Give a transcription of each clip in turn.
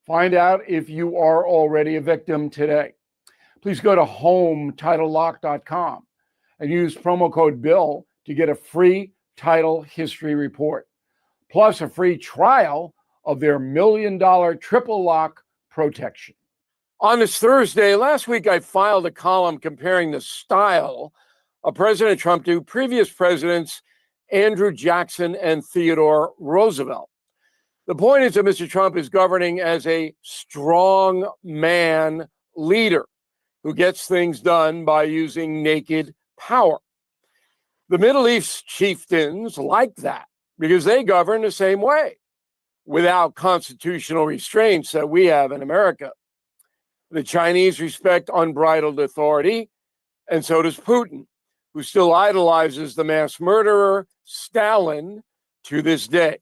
Find out if you are already a victim today. Please go to HomeTitleLock.com and use promo code BILL to get a free title history report, plus a free trial of their $1 million triple lock protection. On this Thursday, last week I filed a column comparing the style of President Trump to previous presidents Andrew Jackson and Theodore Roosevelt. The point is that Mr. Trump is governing as a strong man leader who gets things done by using naked power. The Middle East chieftains like that because they govern the same way, without constitutional restraints that we have in America. The Chinese respect unbridled authority, and so does Putin, who still idolizes the mass murderer Stalin to this day.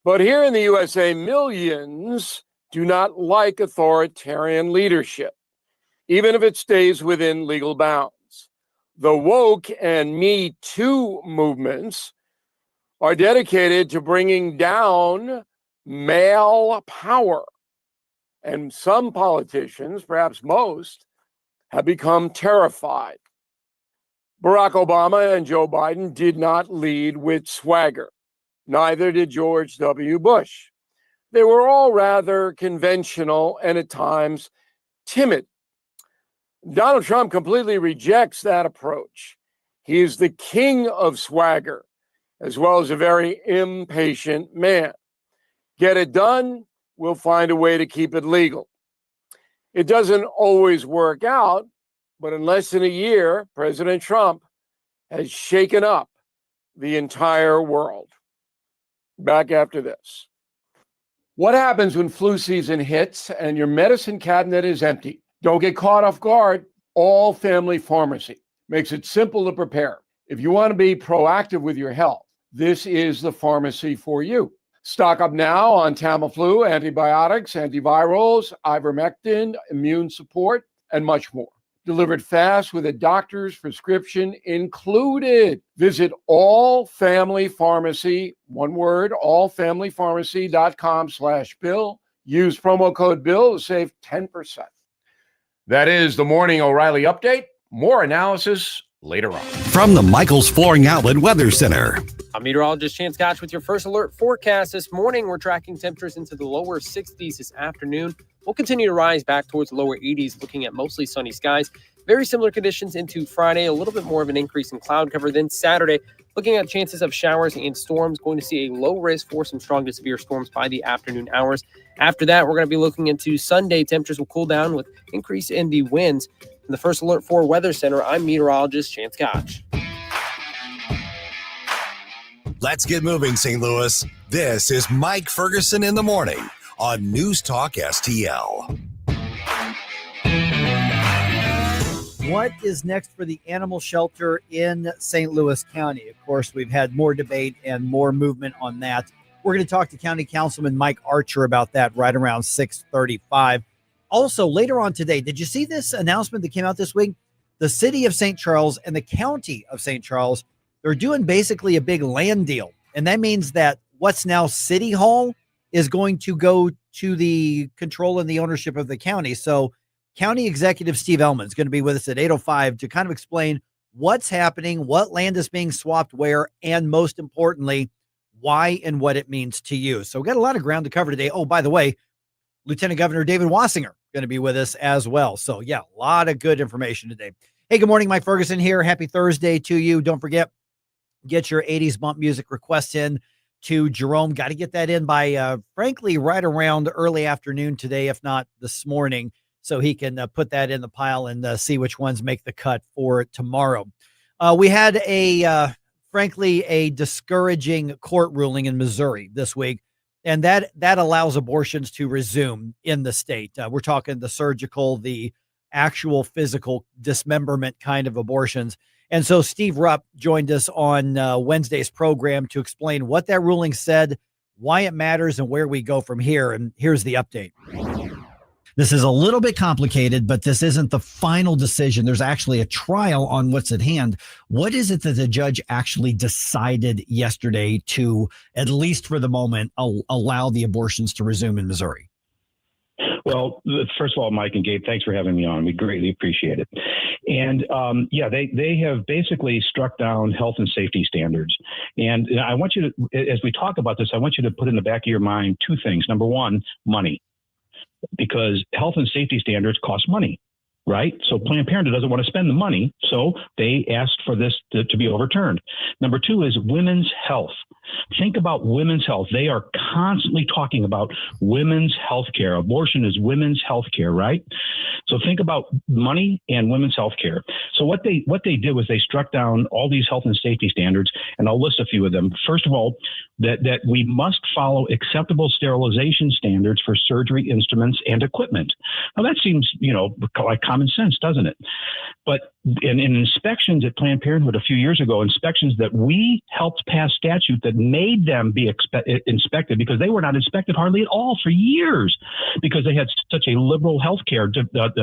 But here in the USA, millions do not like authoritarian leadership, even if it stays within legal bounds. The woke and Me Too movements are dedicated to bringing down male power. And some politicians, perhaps most, have become terrified. Barack Obama and Joe Biden did not lead with swagger. Neither did George W. Bush. They were all rather conventional and at times timid. Donald Trump completely rejects that approach. He is the king of swagger, as well as a very impatient man. Get it done, we'll find a way to keep it legal. It doesn't always work out, but in less than a year, President Trump has shaken up the entire world. Back after this. What happens when flu season hits and your medicine cabinet is empty? Don't get caught off guard. All Family Pharmacy makes it simple to prepare. If you want to be proactive with your health, this is the pharmacy for you. Stock up now on Tamiflu, antibiotics, antivirals, ivermectin, immune support, and much more. Delivered fast with a doctor's prescription included. Visit All Family Pharmacy, one word, allfamilypharmacy.com/Bill. Use promo code BILL to save 10%. That is the Morning O'Reilly Update. More analysis later on. From the Michaels Flooring Outlet Weather Center. I'm meteorologist Chance Gotch with your first alert forecast. This morning, we're tracking temperatures into the lower 60s this afternoon. We'll continue to rise back towards lower 80s, looking at mostly sunny skies. Very similar conditions into Friday, a little bit more of an increase in cloud cover. Then Saturday, looking at chances of showers and storms, going to see a low risk for some strong to severe storms by the afternoon hours. After that, we're going to be looking into Sunday. Temperatures will cool down with increase in the winds. In the first alert for Weather Center, I'm meteorologist Chance Gotch. Let's get moving, St. Louis. This is Mike Ferguson in the morning on News Talk STL. What is next for the animal shelter in St. Louis County? Of course, we've had more debate and more movement on that. We're going to talk to County Councilman Mike Archer about that right around 6:35. Also, later on today, did you see this announcement that came out this week? The city of St. Charles and the county of St. Charles, they're doing basically a big land deal. And that means that what's now City Hall is going to go to the control and the ownership of the county. So County Executive Steve Ehlmann is going to be with us at 8:05 to kind of explain what's happening, what land is being swapped where, and most importantly, why and what it means to you. So we've got a lot of ground to cover today. Oh, by the way, Lieutenant Governor David Wasinger going to be with us as well. So yeah, a lot of good information today. Hey, good morning. Mike Ferguson here. Happy Thursday to you. Don't forget, get your 80s bump music requests in to Jerome. Got to get that in by, frankly, right around early afternoon today, if not this morning, so he can put that in the pile and see which ones make the cut for tomorrow. We had frankly, a discouraging court ruling in Missouri this week, and that allows abortions to resume in the state. We're talking the surgical, the actual physical dismemberment kind of abortions. And so Steve Rupp joined us on Wednesday's program to explain what that ruling said, why it matters, and where we go from here. And here's the update. This is a little bit complicated, but this isn't the final decision. There's actually a trial on what's at hand. What is it that the judge actually decided yesterday to, at least for the moment, allow the abortions to resume in Missouri? Well, first of all, Mike and Gabe, thanks for having me on. We greatly appreciate it. And they have basically struck down health and safety standards. And I want you to, as we talk about this, I want you to put in the back of your mind two things. Number one, money, because health and safety standards cost money. Right? So Planned Parenthood doesn't want to spend the money, so they asked for this to be overturned. Number two is women's health. Think about women's health. They are constantly talking about women's health care. Abortion is women's health care, right? So think about money and women's health care. So what they did was they struck down all these health and safety standards, and I'll list a few of them. First of all, that we must follow acceptable sterilization standards for surgery instruments and equipment. Now that seems, like common sense, doesn't it? But in inspections at Planned Parenthood a few years ago, inspections that we helped pass statute that made them be inspected, because they were not inspected hardly at all for years because they had such a liberal healthcare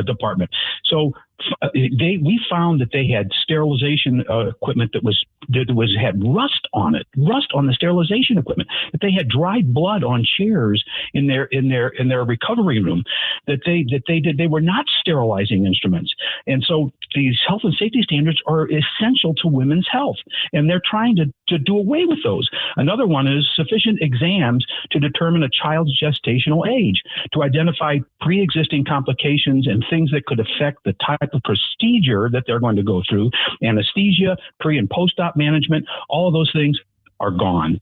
department. So we found that they had sterilization equipment that had rust on it, rust on the sterilization equipment. That they had dried blood on chairs in their recovery room. That they were not sterilizing instruments, and so these health and safety standards are essential to women's health, and they're trying to do away with those. Another one is sufficient exams to determine a child's gestational age, to identify pre-existing complications and things that could affect the type of procedure that they're going to go through. Anesthesia, pre and post-op management, all of those things are gone.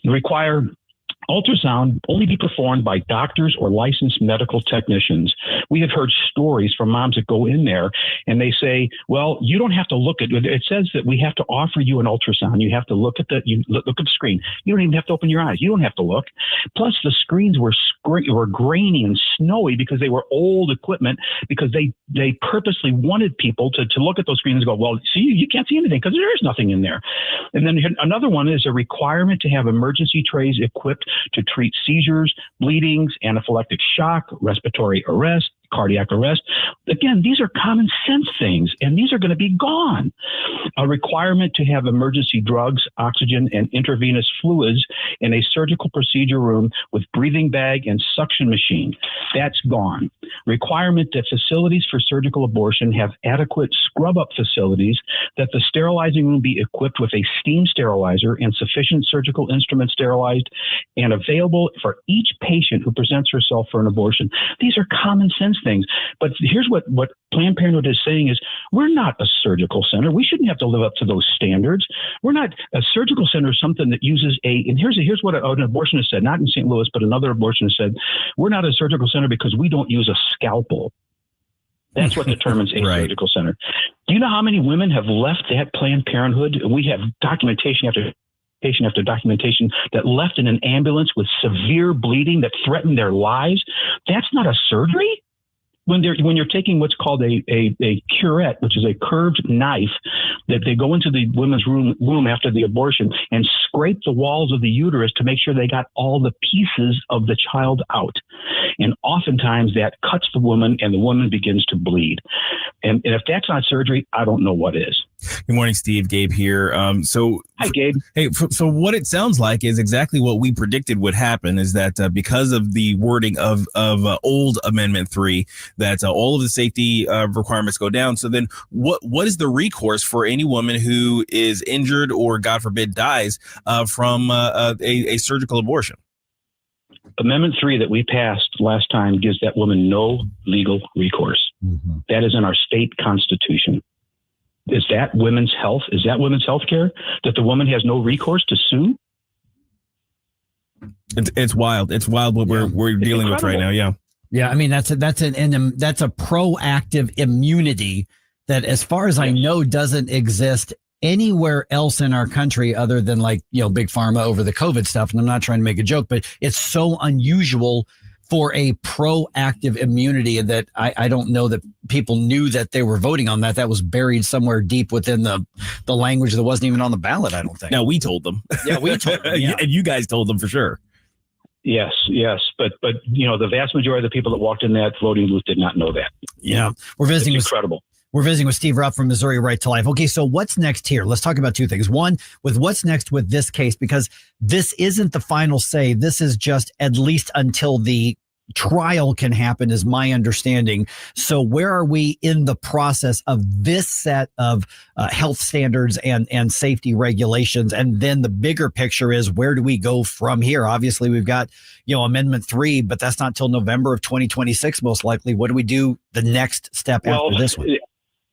Require ultrasound only be performed by doctors or licensed medical technicians. We have heard stories from moms that go in there and they say, well, you don't have to look at it. It says that we have to offer you an ultrasound. You have to look at the screen. You don't even have to open your eyes. You don't have to look. Plus the screens were grainy and snowy because they were old equipment, because they purposely wanted people to look at those screens and go, well, see, you can't see anything because there is nothing in there. And then another one is a requirement to have emergency trays equipped to treat seizures, bleedings, anaphylactic shock, respiratory arrest, cardiac arrest. Again, these are common sense things, and these are going to be gone. A requirement to have emergency drugs, oxygen, and intravenous fluids in a surgical procedure room with breathing bag and suction machine. That's gone. Requirement that facilities for surgical abortion have adequate scrub-up facilities, that the sterilizing room be equipped with a steam sterilizer and sufficient surgical instruments sterilized and available for each patient who presents herself for an abortion. These are common sense things. But here's what Planned Parenthood is saying is, we're not a surgical center. We shouldn't have to live up to those standards. We're not a surgical center, is something that uses and here's what an abortionist said, not in St. Louis, but another abortionist said, we're not a surgical center because we don't use a scalpel. That's what determines a surgical center. Do you know how many women have left that Planned Parenthood? We have documentation after documentation that left in an ambulance with severe bleeding that threatened their lives. That's not a surgery. When you're taking what's called a curette, which is a curved knife that they go into the women's womb after the abortion and scrape the walls of the uterus to make sure they got all the pieces of the child out. And oftentimes that cuts the woman and the woman begins to bleed. And if that's not surgery, I don't know what is. Good morning, Steve. Gabe here. Hi, Gabe. Hey, so what it sounds like is exactly what we predicted would happen, is that because of the wording of old Amendment 3, that all of the safety requirements go down. So then what is the recourse for any woman who is injured or, God forbid, dies from a surgical abortion? Amendment 3 that we passed last time gives that woman no legal recourse. Mm-hmm. That is in our state constitution. Is that women's health? Is that women's health care, that the woman has no recourse to sue? It's wild. It's wild what we're dealing with right now. Yeah. Yeah. I mean, that's a proactive immunity that, as far as I know, doesn't exist anywhere else in our country other than big pharma over the COVID stuff. And I'm not trying to make a joke, but it's so unusual for a proactive immunity that I don't know that people knew that they were voting on that. That was buried somewhere deep within the language that wasn't even on the ballot, I don't think. No, we told them. Yeah, we told them. Yeah. And you guys told them for sure. Yes. But the vast majority of the people that walked in that voting booth did not know that. Yeah. We're visiting. It's incredible. We're visiting with Steve Rupp from Missouri Right to Life. Okay, so what's next here? Let's talk about two things. One, with what's next with this case, because this isn't the final say. This is just at least until the trial can happen, is my understanding. So where are we in the process of this set of health standards and safety regulations? And then the bigger picture is, where do we go from here? Obviously, we've got, Amendment 3, but that's not till November of 2026, most likely. What do we do the next step after this one?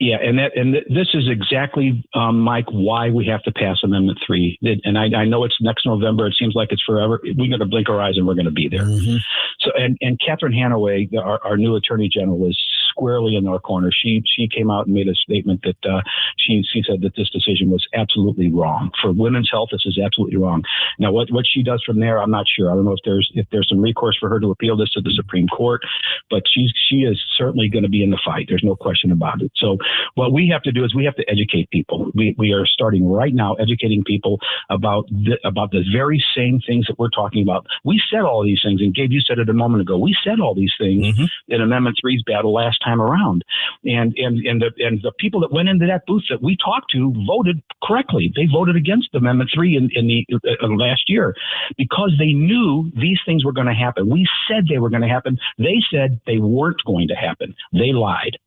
Yeah, and this is exactly, Mike, why we have to pass Amendment 3. And I know it's next November. It seems like it's forever. We're going to blink our eyes and we're going to be there. Mm-hmm. So, and Catherine Hanaway, our new Attorney General, is squarely in our corner. She came out and made a statement that she said that this decision was absolutely wrong. For women's health, this is absolutely wrong. Now, what she does from there, I'm not sure. I don't know if there's some recourse for her to appeal this to the Supreme Court, but she is certainly going to be in the fight. There's no question about it. So what we have to do is we have to educate people. We are starting right now educating people about the very same things that we're talking about. We said all these things, and Gabe, you said it a moment ago. We said all these things in Amendment 3's battle last time around, and the people that went into that booth that we talked to voted correctly. They voted against Amendment 3 in the last year because they knew these things were going to happen. We said they were going to happen. They said they weren't going to happen. They lied.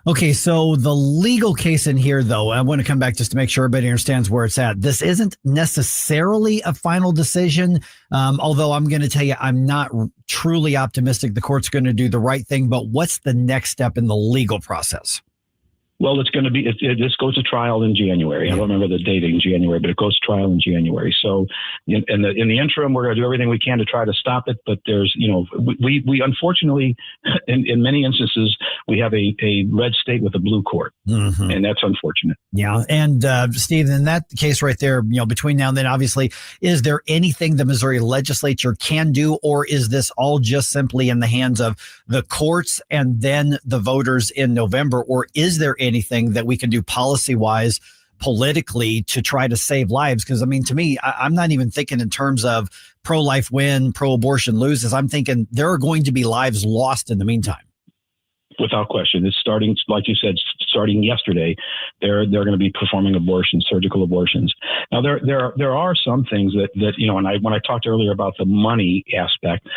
Okay, so the legal case in here, though, I want to come back just to make sure everybody understands where it's at. This isn't necessarily a final decision, although I'm going to tell you I'm not truly optimistic the court's going to do the right thing. But what's the next step in the legal process? Well, it's going to be, this goes to trial in January. I don't remember the date in January, but it goes to trial in January. So in the interim, we're going to do everything we can to try to stop it. But there's, we unfortunately, in many instances, we have a red state with a blue court, and that's unfortunate. Yeah. And Steve, in that case right there, between now and then, obviously, is there anything the Missouri legislature can do, or is this all just simply in the hands of the courts and then the voters in November, or is there anything that we can do policy-wise, politically, to try to save lives? Because, to me, I'm not even thinking in terms of pro-life win, pro-abortion loses. I'm thinking there are going to be lives lost in the meantime. Without question. It's starting, like you said, starting yesterday, they're going to be performing abortions, surgical abortions. Now, there are some things that and when I talked earlier about the money aspect,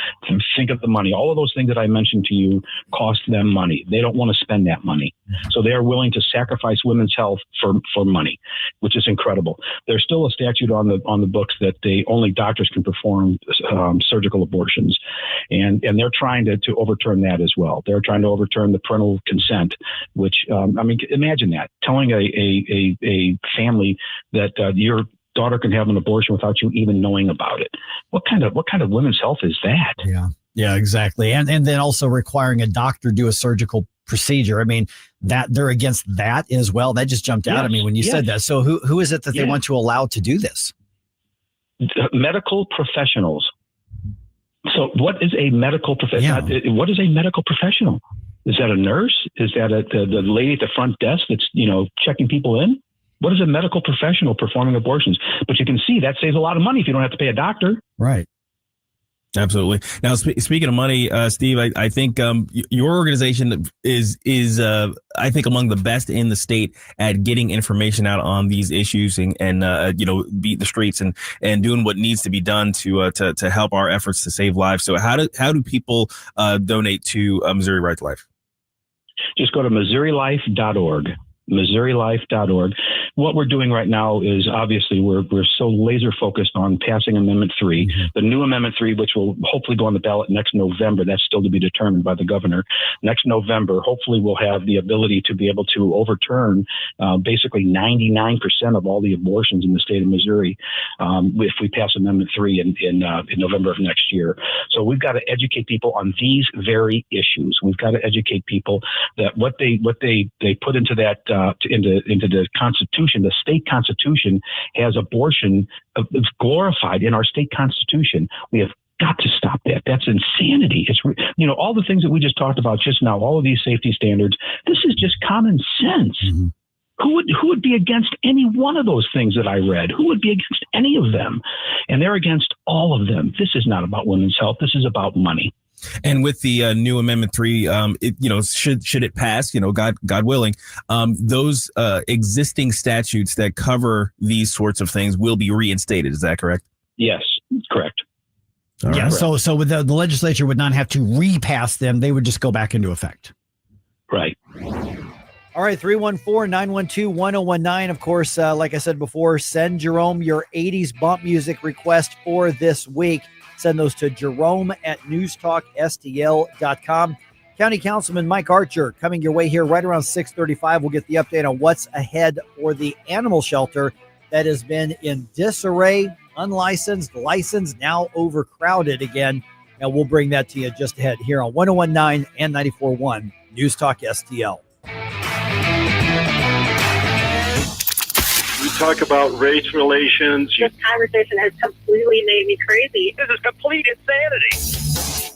think of the money. All of those things that I mentioned to you cost them money. They don't want to spend that money. So they are willing to sacrifice women's health for money, which is incredible. There's still a statute on the books that only doctors can perform surgical abortions. And they're trying to overturn that as well. They're trying to overturn the parental consent, which, imagine that, telling a family that your daughter can have an abortion without you even knowing about it. What kind of women's health is that? Yeah, exactly. And then also requiring a doctor do a surgical procedure. That they're against that as well. That just jumped out at me when you said that. So who is it that they want to allow to do this? Medical professionals. So what is a medical professional? Yeah. What is a medical professional? Is that a nurse? Is that the lady at the front desk that's, checking people in? What is a medical professional performing abortions? But you can see that saves a lot of money if you don't have to pay a doctor. Right. Absolutely. Now, speaking of money, Steve, I think your organization is I think among the best in the state at getting information out on these issues and beat the streets and doing what needs to be done to help our efforts to save lives. So how do people donate to Missouri Right to Life? Just go to MissouriLife.org. MissouriLife.org. What we're doing right now is obviously we're so laser focused on passing Amendment 3, the new Amendment 3, which will hopefully go on the ballot next November. That's still to be determined by the governor. Next November, hopefully we'll have the ability to be able to overturn basically 99% of all the abortions in the state of Missouri if we pass Amendment 3 in November of next year. So we've got to educate people on these very issues. We've got to educate people that what they put into that into the Constitution, the state Constitution has abortion glorified in our state Constitution. We have got to stop that. That's insanity. It's, all the things that we just talked about just now, all of these safety standards, this is just common sense. Who would be against any one of those things that I read? Who would be against any of them? And they're against all of them. This is not about women's health. This is about money. And with the new Amendment 3, should it pass, God willing, those existing statutes that cover these sorts of things will be reinstated. Is that correct? Yes, correct. All Yeah. right. So with the legislature would not have to repass them. They would just go back into effect. Right. All right, 314-912-1019. Of course, like I said before, send Jerome your 80s bump music request for this week. Send those to Jerome at NewsTalkSTL.com. County Councilman Mike Archer coming your way here right around 6:35. We'll get the update on what's ahead for the animal shelter that has been in disarray, unlicensed, licensed, now overcrowded again. And we'll bring that to you just ahead here on 1019 and 94.1 News Talk STL. We talk about race relations. This conversation has completely made me crazy. This is complete insanity.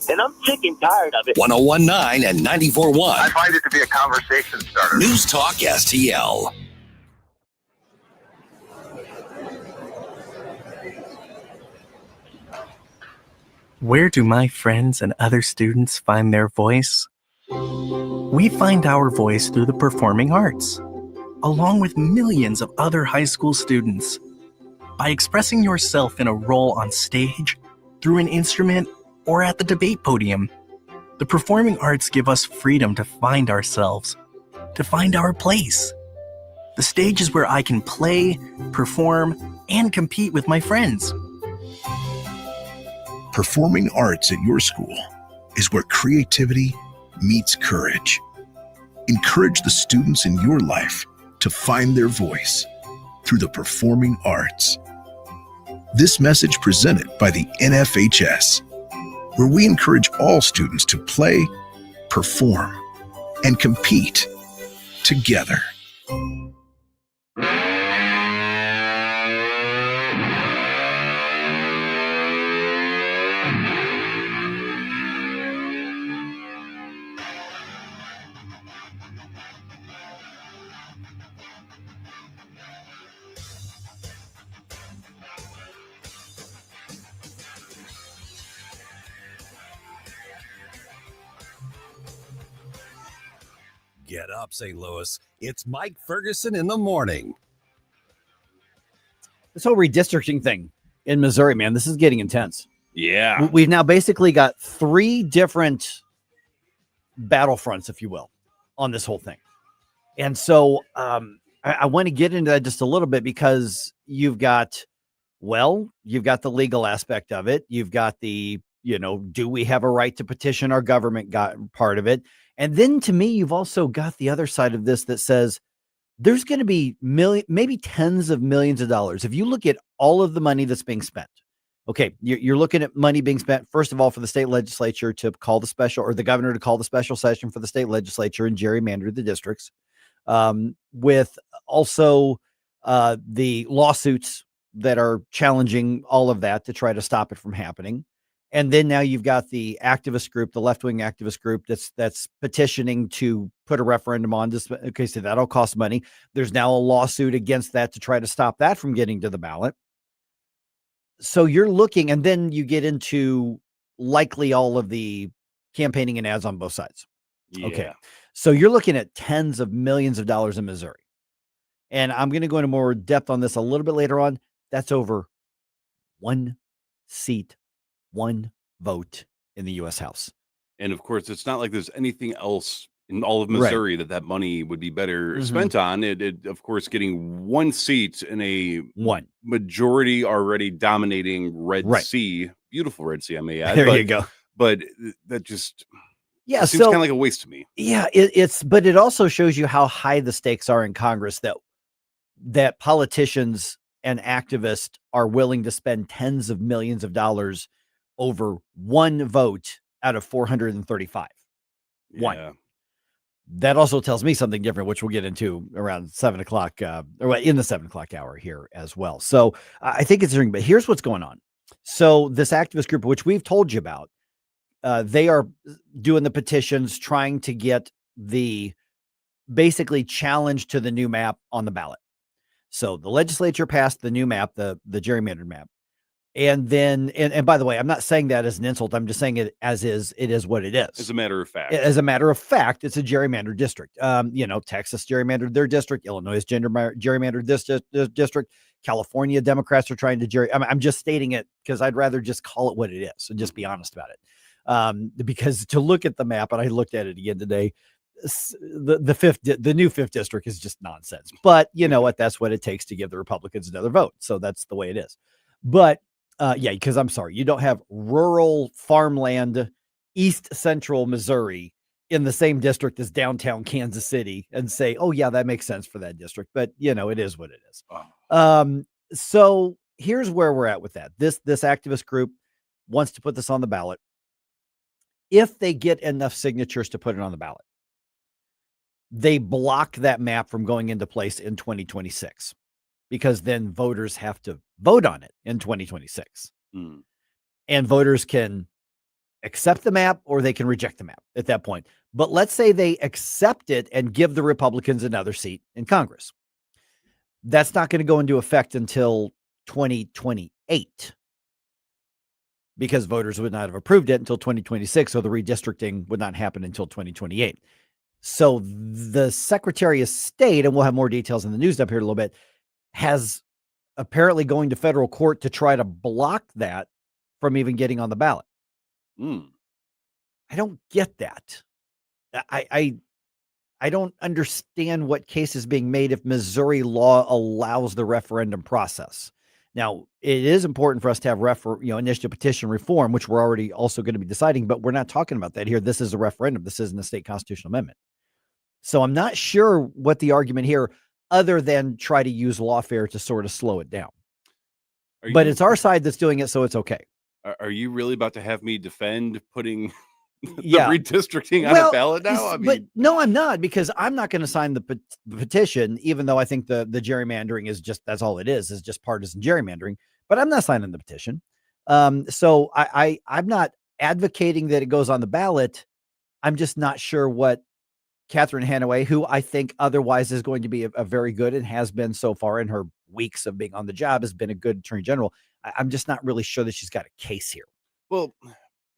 And I'm sick and tired of it. 1019 and 94.1. I find it to be a conversation starter. News Talk STL. Where do my friends and other students find their voice? We find our voice through the performing arts, along with millions of other high school students. By expressing yourself in a role on stage, through an instrument, or at the debate podium, the performing arts give us freedom to find ourselves, to find our place. The stage is where I can play, perform, and compete with my friends. Performing arts at your school is where creativity meets courage. Encourage the students in your life to find their voice through the performing arts. This message presented by the NFHS, where we encourage all students to play, perform, and compete together. Get up, St. Louis. It's Mike Ferguson in the morning. This whole redistricting thing in Missouri, man, this is getting intense. Yeah. We've now basically got 3 different battlefronts, if you will, on this whole thing. And so I want to get into that just a little bit because you've got the legal aspect of it. You've got the, do we have a right to petition our government got part of it. And then to me, you've also got the other side of this that says there's going to be maybe tens of millions of dollars. If you look at all of the money that's being spent, okay, you're looking at money being spent, first of all, for the state legislature to call the special, or the governor to call the special session for the state legislature and gerrymander the districts, with also the lawsuits that are challenging all of that to try to stop it from happening. And then now you've got the activist group, the left-wing activist group that's petitioning to put a referendum on this. Okay, so that'll cost money. There's now a lawsuit against that to try to stop that from getting to the ballot. So you're looking, and then you get into likely all of the campaigning and ads on both sides. Yeah. Okay. So you're looking at tens of millions of dollars in Missouri. And I'm going to go into more depth on this a little bit later on. That's over 1 seat, 1 vote in the U.S. House. And of course, it's not like there's anything else in all of Missouri that money would be better spent on. It, of course, getting 1 seat in a majority already dominating Red Sea, beautiful Red Sea, I may add. There you go. But that just seems kind of like a waste to me. Yeah, but it also shows you how high the stakes are in Congress that politicians and activists are willing to spend tens of millions of dollars over 1 vote out of 435. Yeah. 1. That also tells me something different, which we'll get into around 7 o'clock, or in the 7 o'clock hour here as well. So I think it's interesting, but here's what's going on. So this activist group, which we've told you about, they are doing the petitions, trying to get the basically challenge to the new map on the ballot. So the legislature passed the new map, the gerrymandered map. And then, and by the way, I'm not saying that as an insult. I'm just saying it as is. It is what it is. As a matter of fact. As a matter of fact, it's a gerrymandered district. Texas gerrymandered their district. Illinois has gerrymandered this district. California Democrats are trying to I'm just stating it because I'd rather just call it what it is and just be honest about it. Because to look at the map, and I looked at it again today, the new 5th district is just nonsense. But you know what? That's what it takes to give the Republicans another vote. So that's the way it is. But because I'm sorry, you don't have rural farmland, East Central Missouri in the same district as downtown Kansas City and say, oh yeah, that makes sense for that district. But it is what it is. So here's where we're at with that. This activist group wants to put this on the ballot. If they get enough signatures to put it on the ballot, they block that map from going into place in 2026 because then voters have to vote on it in 2026. And voters can accept the map or they can reject the map at that point. But let's say they accept it and give the Republicans another seat in Congress. That's not going to go into effect until 2028 because voters would not have approved it until 2026. So the redistricting would not happen until 2028. So the Secretary of State, and we'll have more details in the news up here in a little bit, has apparently going to federal court to try to block that from even getting on the ballot. I don't get that. I don't understand what case is being made if Missouri law allows the referendum process. Now, it is important for us to have initiative petition reform, which we're already also going to be deciding, but we're not talking about that here. This is a referendum. This isn't a state constitutional amendment. So I'm not sure what the argument here, other than try to use lawfare to sort of slow it down. But it's our side that's doing it, so it's okay. Are you really about to have me defend putting the redistricting on a ballot now? But no, I'm not, because I'm not going to sign the petition, even though I think the gerrymandering is that's all it is just partisan gerrymandering. But I'm not signing the petition. So I'm not advocating that it goes on the ballot. I'm just not sure what Catherine Hanaway, who I think otherwise is going to be a very good and has been so far in her weeks of being on the job, has been a good attorney general. I'm just not really sure that she's got a case here. Well,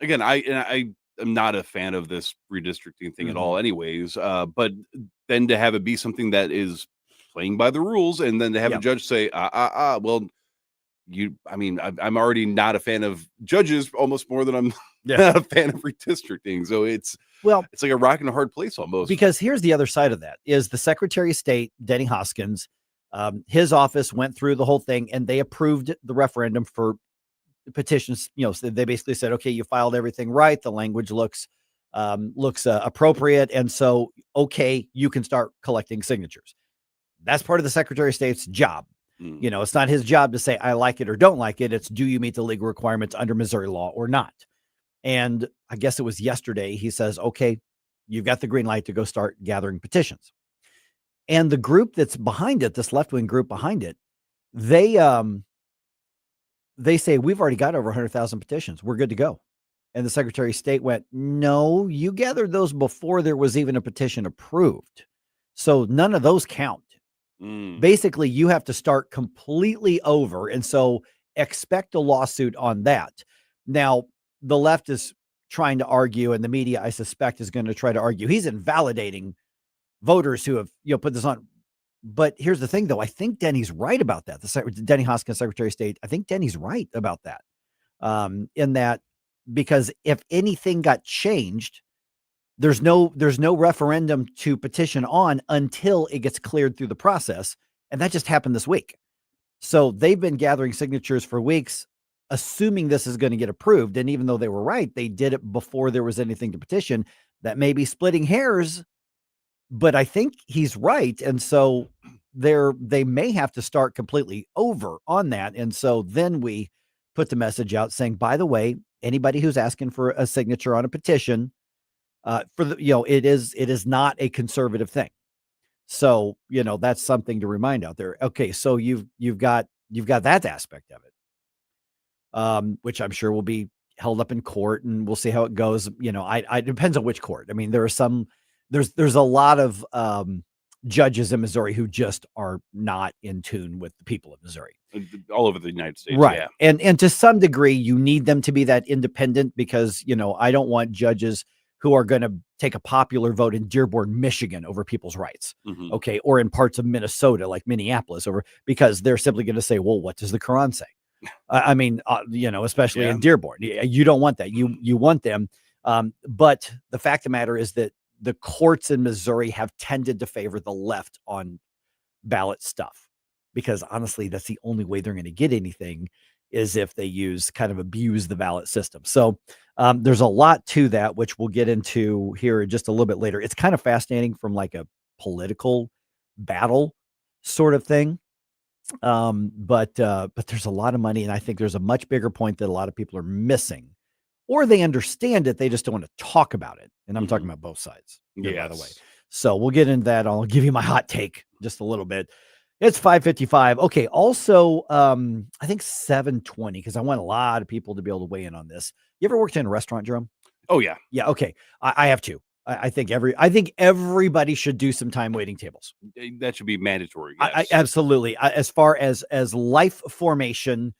again, I am not a fan of this redistricting thing at all anyways. But then to have it be something that is playing by the rules and then to have a judge say, well, I'm already not a fan of judges almost more than I'm a fan of redistricting. So it's like a rock and a hard place almost. Because here's the other side of that is the Secretary of State, Denny Hoskins, his office went through the whole thing and they approved the referendum for petitions. So they basically said, okay, you filed everything right. The language looks appropriate. And so, okay, you can start collecting signatures. That's part of the Secretary of State's job. It's not his job to say, I like it or don't like it. It's, do you meet the legal requirements under Missouri law or not? And I guess it was yesterday, he says, okay, you've got the green light to go start gathering petitions. And the group that's behind it, this left-wing group behind it, they say, we've already got over 100,000 petitions. We're good to go. And the Secretary of State went, no, you gathered those before there was even a petition approved. So none of those count. Basically, you have to start completely over. And so expect a lawsuit on that. Now, the left is trying to argue, and the media, I suspect, is going to try to argue he's invalidating voters who have put this on. But here's the thing, though. I think Denny's right about that. Denny Hoskins, Secretary of State, I think Denny's right about that. In that, because if anything got changed, there's no referendum to petition on until it gets cleared through the process. And that just happened this week. So they've been gathering signatures for weeks, assuming this is going to get approved. And even though they were right, they did it before there was anything to petition. That may be splitting hairs, but I think he's right. And so they may have to start completely over on that. And so then we put the message out saying, by the way, anybody who's asking for a signature on a petition, it is not a conservative thing. So, that's something to remind out there. Okay. So you've got that aspect of it, which I'm sure will be held up in court, and we'll see how it goes. It depends on which court. I mean, there's a lot of, judges in Missouri who just are not in tune with the people of Missouri. All over the United States. Right. Yeah. And to some degree, you need them to be that independent because, I don't want judges who are going to take a popular vote in Dearborn, Michigan over people's rights. Mhm. Okay. Or in parts of Minnesota, like Minneapolis because they're simply going to say, well, what does the Quran say? I mean, especially in Dearborn, you don't want that. You want them. But the fact of the matter is that the courts in Missouri have tended to favor the left on ballot stuff, because honestly, that's the only way they're going to get anything is if they abuse the ballot system. So there's a lot to that, which we'll get into here just a little bit later. It's kind of fascinating from like a political battle sort of thing. But there's a lot of money, and I think there's a much bigger point that a lot of people are missing, or they understand it, they just don't want to talk about it. And I'm talking about both sides, by the way. So we'll get into that. I'll give you my hot take just a little bit. It's 5:55. Okay. Also, I think 7:20, because I want a lot of people to be able to weigh in on this. You ever worked in a restaurant, Jerome? Oh yeah. Yeah. Okay. I have to. I think everybody should do some time waiting tables. That should be mandatory. I Yes. absolutely. As far as life formation,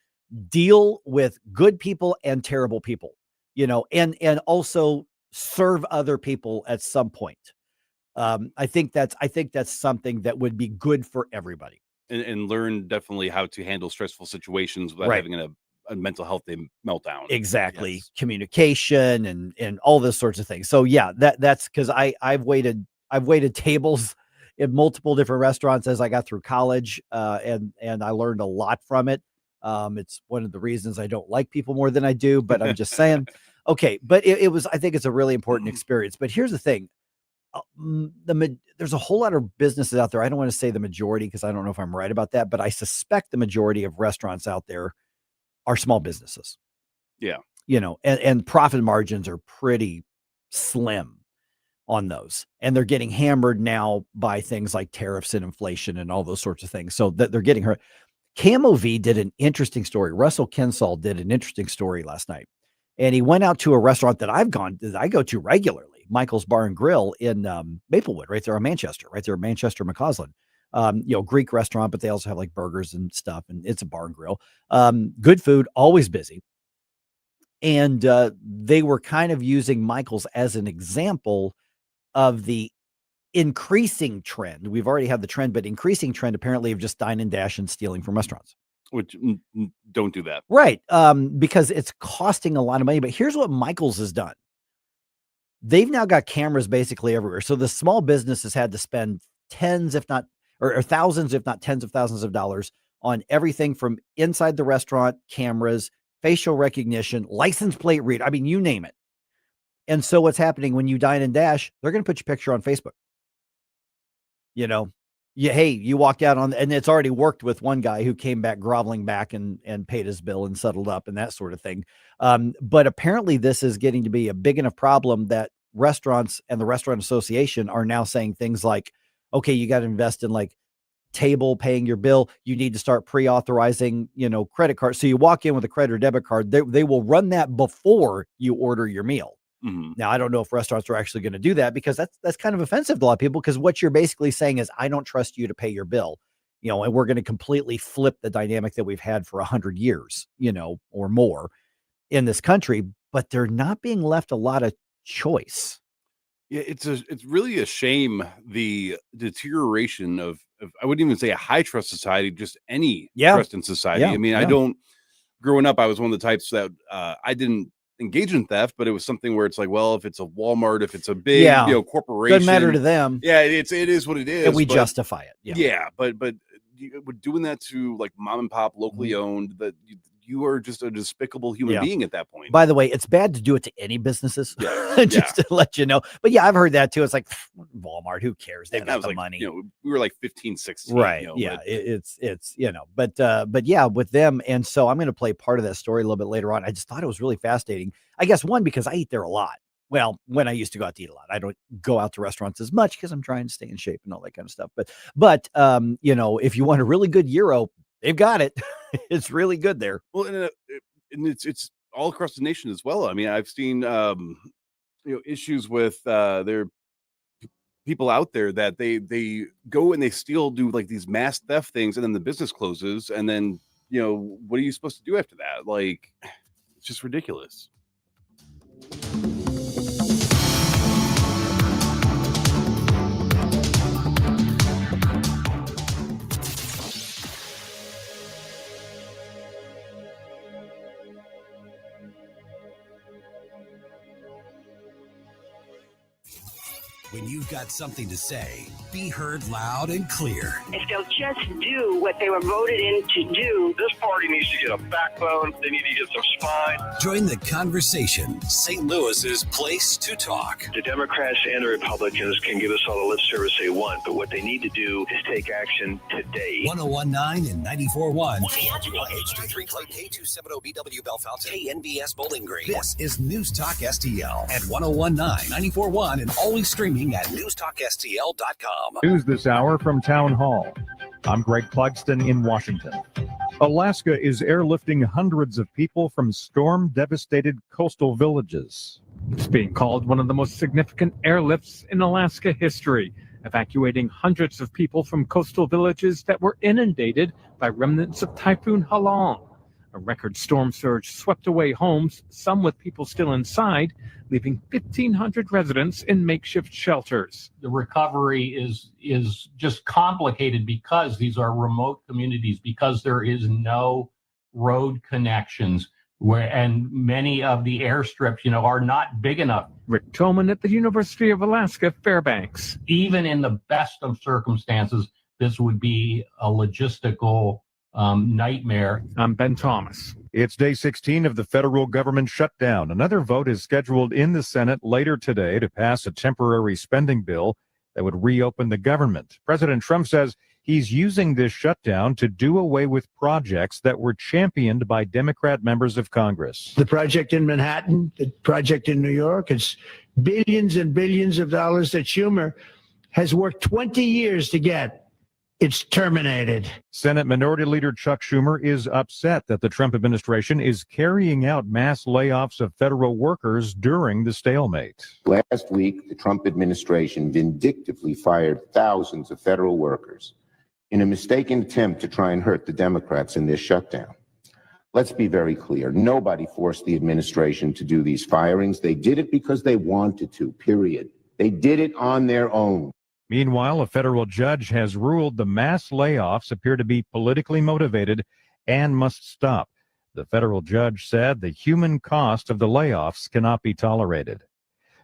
deal with good people and terrible people, and also serve other people at some point. I think that's something that would be good for everybody. And learn definitely how to handle stressful situations without having a mental health meltdown. Exactly. Yes. Communication and all those sorts of things. So yeah, that's because I've waited tables in multiple different restaurants as I got through college. And I learned a lot from it. It's one of the reasons I don't like people more than I do, but I'm just saying, okay. But I think it's a really important experience. But here's the thing. There's a whole lot of businesses out there. I don't want to say the majority, because I don't know if I'm right about that, but I suspect the majority of restaurants out there are small businesses. Yeah. And profit margins are pretty slim on those. And they're getting hammered now by things like tariffs and inflation and all those sorts of things. So that they're getting hurt. Camo V did an interesting story. Russell Kinsall did an interesting story last night. And he went out to a restaurant that I go to regularly, Michael's Bar and Grill in Maplewood, right there in Manchester, McCausland. Greek restaurant, but they also have like burgers and stuff, and it's a bar and grill. Good food, always busy. And they were kind of using Michael's as an example of the increasing trend. We've already had the trend, but increasing trend apparently of just dine and dash and stealing from restaurants. Which don't do that. Right. Because it's costing a lot of money. But here's what Michael's has done. They've now got cameras basically everywhere. So the small business has had to spend tens, if not, or thousands, if not tens of thousands of dollars on everything from inside the restaurant, cameras, facial recognition, license plate read. I mean, you name it. And so what's happening when you dine and dash, they're going to put your picture on Facebook. Hey, you walked out and it's already worked with one guy who came back groveling back and paid his bill and settled up and that sort of thing. But apparently this is getting to be a big enough problem that restaurants and the Restaurant Association are now saying things like, okay, you got to invest in like table paying your bill. You need to start pre-authorizing, credit cards. So you walk in with a credit or debit card, they will run that before you order your meal. Mm-hmm. Now, I don't know if restaurants are actually going to do that, because that's kind of offensive to a lot of people, because what you're basically saying is, I don't trust you to pay your bill, and we're going to completely flip the dynamic that we've had for 100 years, or more in this country, but they're not being left a lot of choice. Yeah, it's really a shame, the deterioration of I wouldn't even say a high trust society, just any trust in society. Yeah. I mean, growing up, I was one of the types that I didn't engage in theft, but it was something where it's like, well, if it's a Walmart, if it's a big corporation, doesn't matter to them. Yeah, it is what it is, and we justify it. Yeah, but doing that to like mom and pop, locally owned, that you are just a despicable human being at that point. By the way, it's bad to do it to any businesses, just to let you know. But yeah, I've heard that too. It's like, Walmart, who cares? They've got the money. We were like 15, 16. Right. It's but yeah, with them. And so I'm going to play part of that story a little bit later on. I just thought it was really fascinating. I guess one, because I eat there a lot. Well, when I used to go out to eat a lot, I don't go out to restaurants as much because I'm trying to stay in shape and all that kind of stuff. But if you want a really good gyro, they've got it. It's really good there. Well, and it's all across the nation as well. I mean, I've seen issues with there people out there that they go and they do like these mass theft things, and then the business closes, and then what are you supposed to do after that? Like, it's just ridiculous. When you've got something to say, be heard loud and clear. If they'll just do what they were voted in to do. This party needs to get a backbone. They need to get some spine. Join the conversation. St. Louis's place to talk. The Democrats and the Republicans can give us all the lip service they want, but what they need to do is take action today. 1019 and 94.1. HD3 Clay K270BW Bellefontaine, KNBS Bowling Green. This is News Talk STL at 1019, 94.1, and always streaming at NewsTalkSTL.com. News this hour from Town Hall. I'm Greg Clugston in Washington. Alaska is airlifting hundreds of people from storm-devastated coastal villages. It's being called one of the most significant airlifts in Alaska history, evacuating hundreds of people from coastal villages that were inundated by remnants of Typhoon Halong. A record storm surge swept away homes, some with people still inside, leaving 1,500 residents in makeshift shelters. The recovery is just complicated because these are remote communities, because there is no road connections, and many of the airstrips, are not big enough. Rick Tolman at the University of Alaska, Fairbanks. Even in the best of circumstances, this would be a logistical nightmare. I'm Ben Thomas. It's day 16 of the federal government shutdown. Another vote is scheduled in the Senate later today to pass a temporary spending bill that would reopen the government. President Trump says he's using this shutdown to do away with projects that were championed by Democrat members of Congress. The project in Manhattan, the project in New York, it's billions and billions of dollars that Schumer has worked 20 years to get. It's terminated. Senate Minority Leader Chuck Schumer is upset that the Trump administration is carrying out mass layoffs of federal workers during the stalemate. Last week, the Trump administration vindictively fired thousands of federal workers in a mistaken attempt to try and hurt the Democrats in this shutdown. Let's be very clear. Nobody forced the administration to do these firings. They did it because they wanted to, period. They did it on their own. Meanwhile, a federal judge has ruled the mass layoffs appear to be politically motivated and must stop. The federal judge said the human cost of the layoffs cannot be tolerated.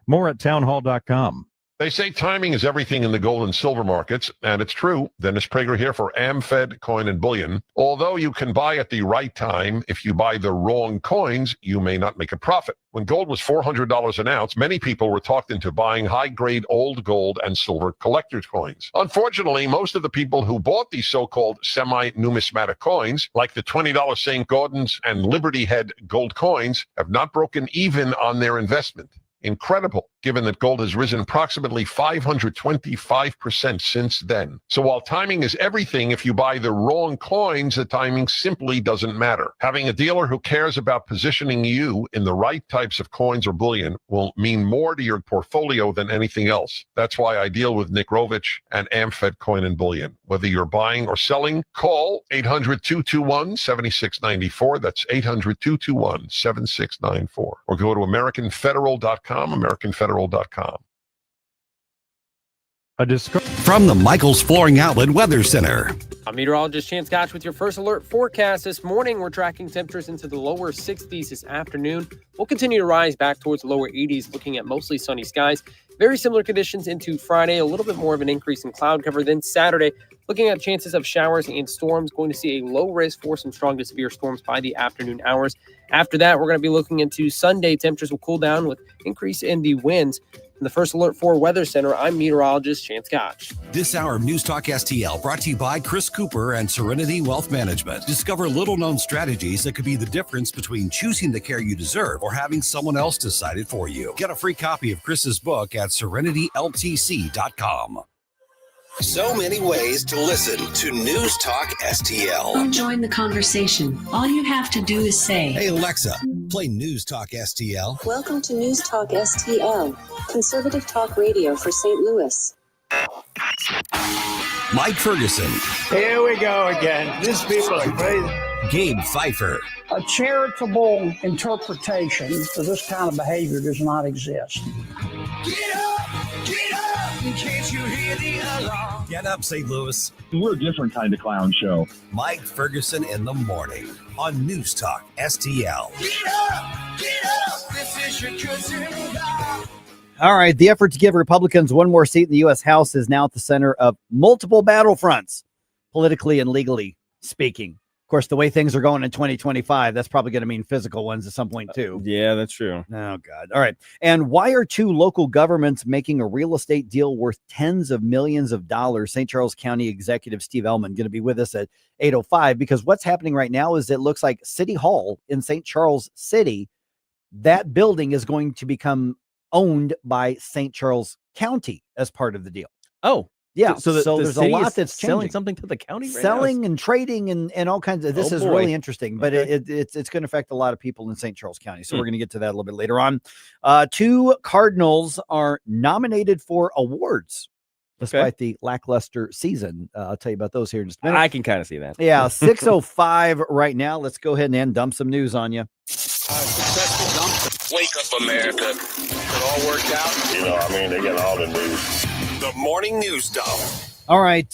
More at townhall.com. They say timing is everything in the gold and silver markets, and it's true. Dennis Prager here for AmFed Coin and Bullion. Although you can buy at the right time, if you buy the wrong coins, you may not make a profit. When gold was $400 an ounce, many people were talked into buying high-grade old gold and silver collector's coins. Unfortunately, most of the people who bought these so-called semi-numismatic coins, like the $20 St. Gordon's and Liberty Head gold coins, have not broken even on their investment. Incredible, given that gold has risen approximately 525% since then. So while timing is everything, if you buy the wrong coins, the timing simply doesn't matter. Having a dealer who cares about positioning you in the right types of coins or bullion will mean more to your portfolio than anything else. That's why I deal with Nick Rovich and AmFed Coin and Bullion. Whether you're buying or selling, call 800-221-7694. That's 800-221-7694. Or go to AmericanFederal.com. AmericanFederal.com. From the Michael's Flooring Outlet Weather Center. I'm meteorologist Chance Gotch with your first alert forecast this morning. We're tracking temperatures into the lower 60s this afternoon. We'll continue to rise back towards the lower 80s, looking at mostly sunny skies. Very similar conditions into Friday, a little bit more of an increase in cloud cover. Then Saturday, looking at chances of showers and storms, going to see a low risk for some strong to severe storms by the afternoon hours. After that, we're going to be looking into Sunday. Temperatures will cool down with increase in the winds. In the first alert for Weather Center, I'm meteorologist Chance Gotch. This hour of News Talk STL brought to you by Chris Cooper and Serenity Wealth Management. Discover little-known strategies that could be the difference between choosing the care you deserve or having someone else decide it for you. Get a free copy of Chris's book at serenityltc.com. So many ways to listen to News Talk STL. Or join the conversation. All you have to do is say, "Hey Alexa, play News Talk STL." Welcome to News Talk STL, conservative talk radio for St. Louis. Mike Ferguson. Here we go again. These people are crazy. Gabe Phifer. A charitable interpretation for this kind of behavior does not exist. Get up in case you hear the alarm. Get up, St. Louis. We're a different kind of clown show. Mike Ferguson in the morning on News Talk STL. Get up, this is your cousin. All right. The effort to give Republicans one more seat in the U.S. House is now at the center of multiple battlefronts, politically and legally speaking. Of course, the way things are going in 2025, that's probably going to mean physical ones at some point, too. Yeah, that's true. Oh, God. All right. And why are two local governments making a real estate deal worth tens of millions of dollars? St. Charles County Executive Steve Ehlmann going to be with us at 8:05, because what's happening right now is it looks like City Hall in St. Charles City, that building is going to become owned by St. Charles County as part of the deal. Oh, yeah. So So the there's a city lot is that's selling changing. something to the county right now? Selling and trading and all kinds of, this Oh, is boy. really interesting, but Okay. it's going to affect a lot of people in St. Charles County. So we're going to get to that a little bit later on. Two Cardinals are nominated for awards despite the lackluster season. I'll tell you about those here in just a minute. I can kind of see that. Yeah, 6:05 right now. Let's go ahead and dump some news on you. Wake up, America. It all worked out. You know, I mean, they get all the news. The morning news dump. All right,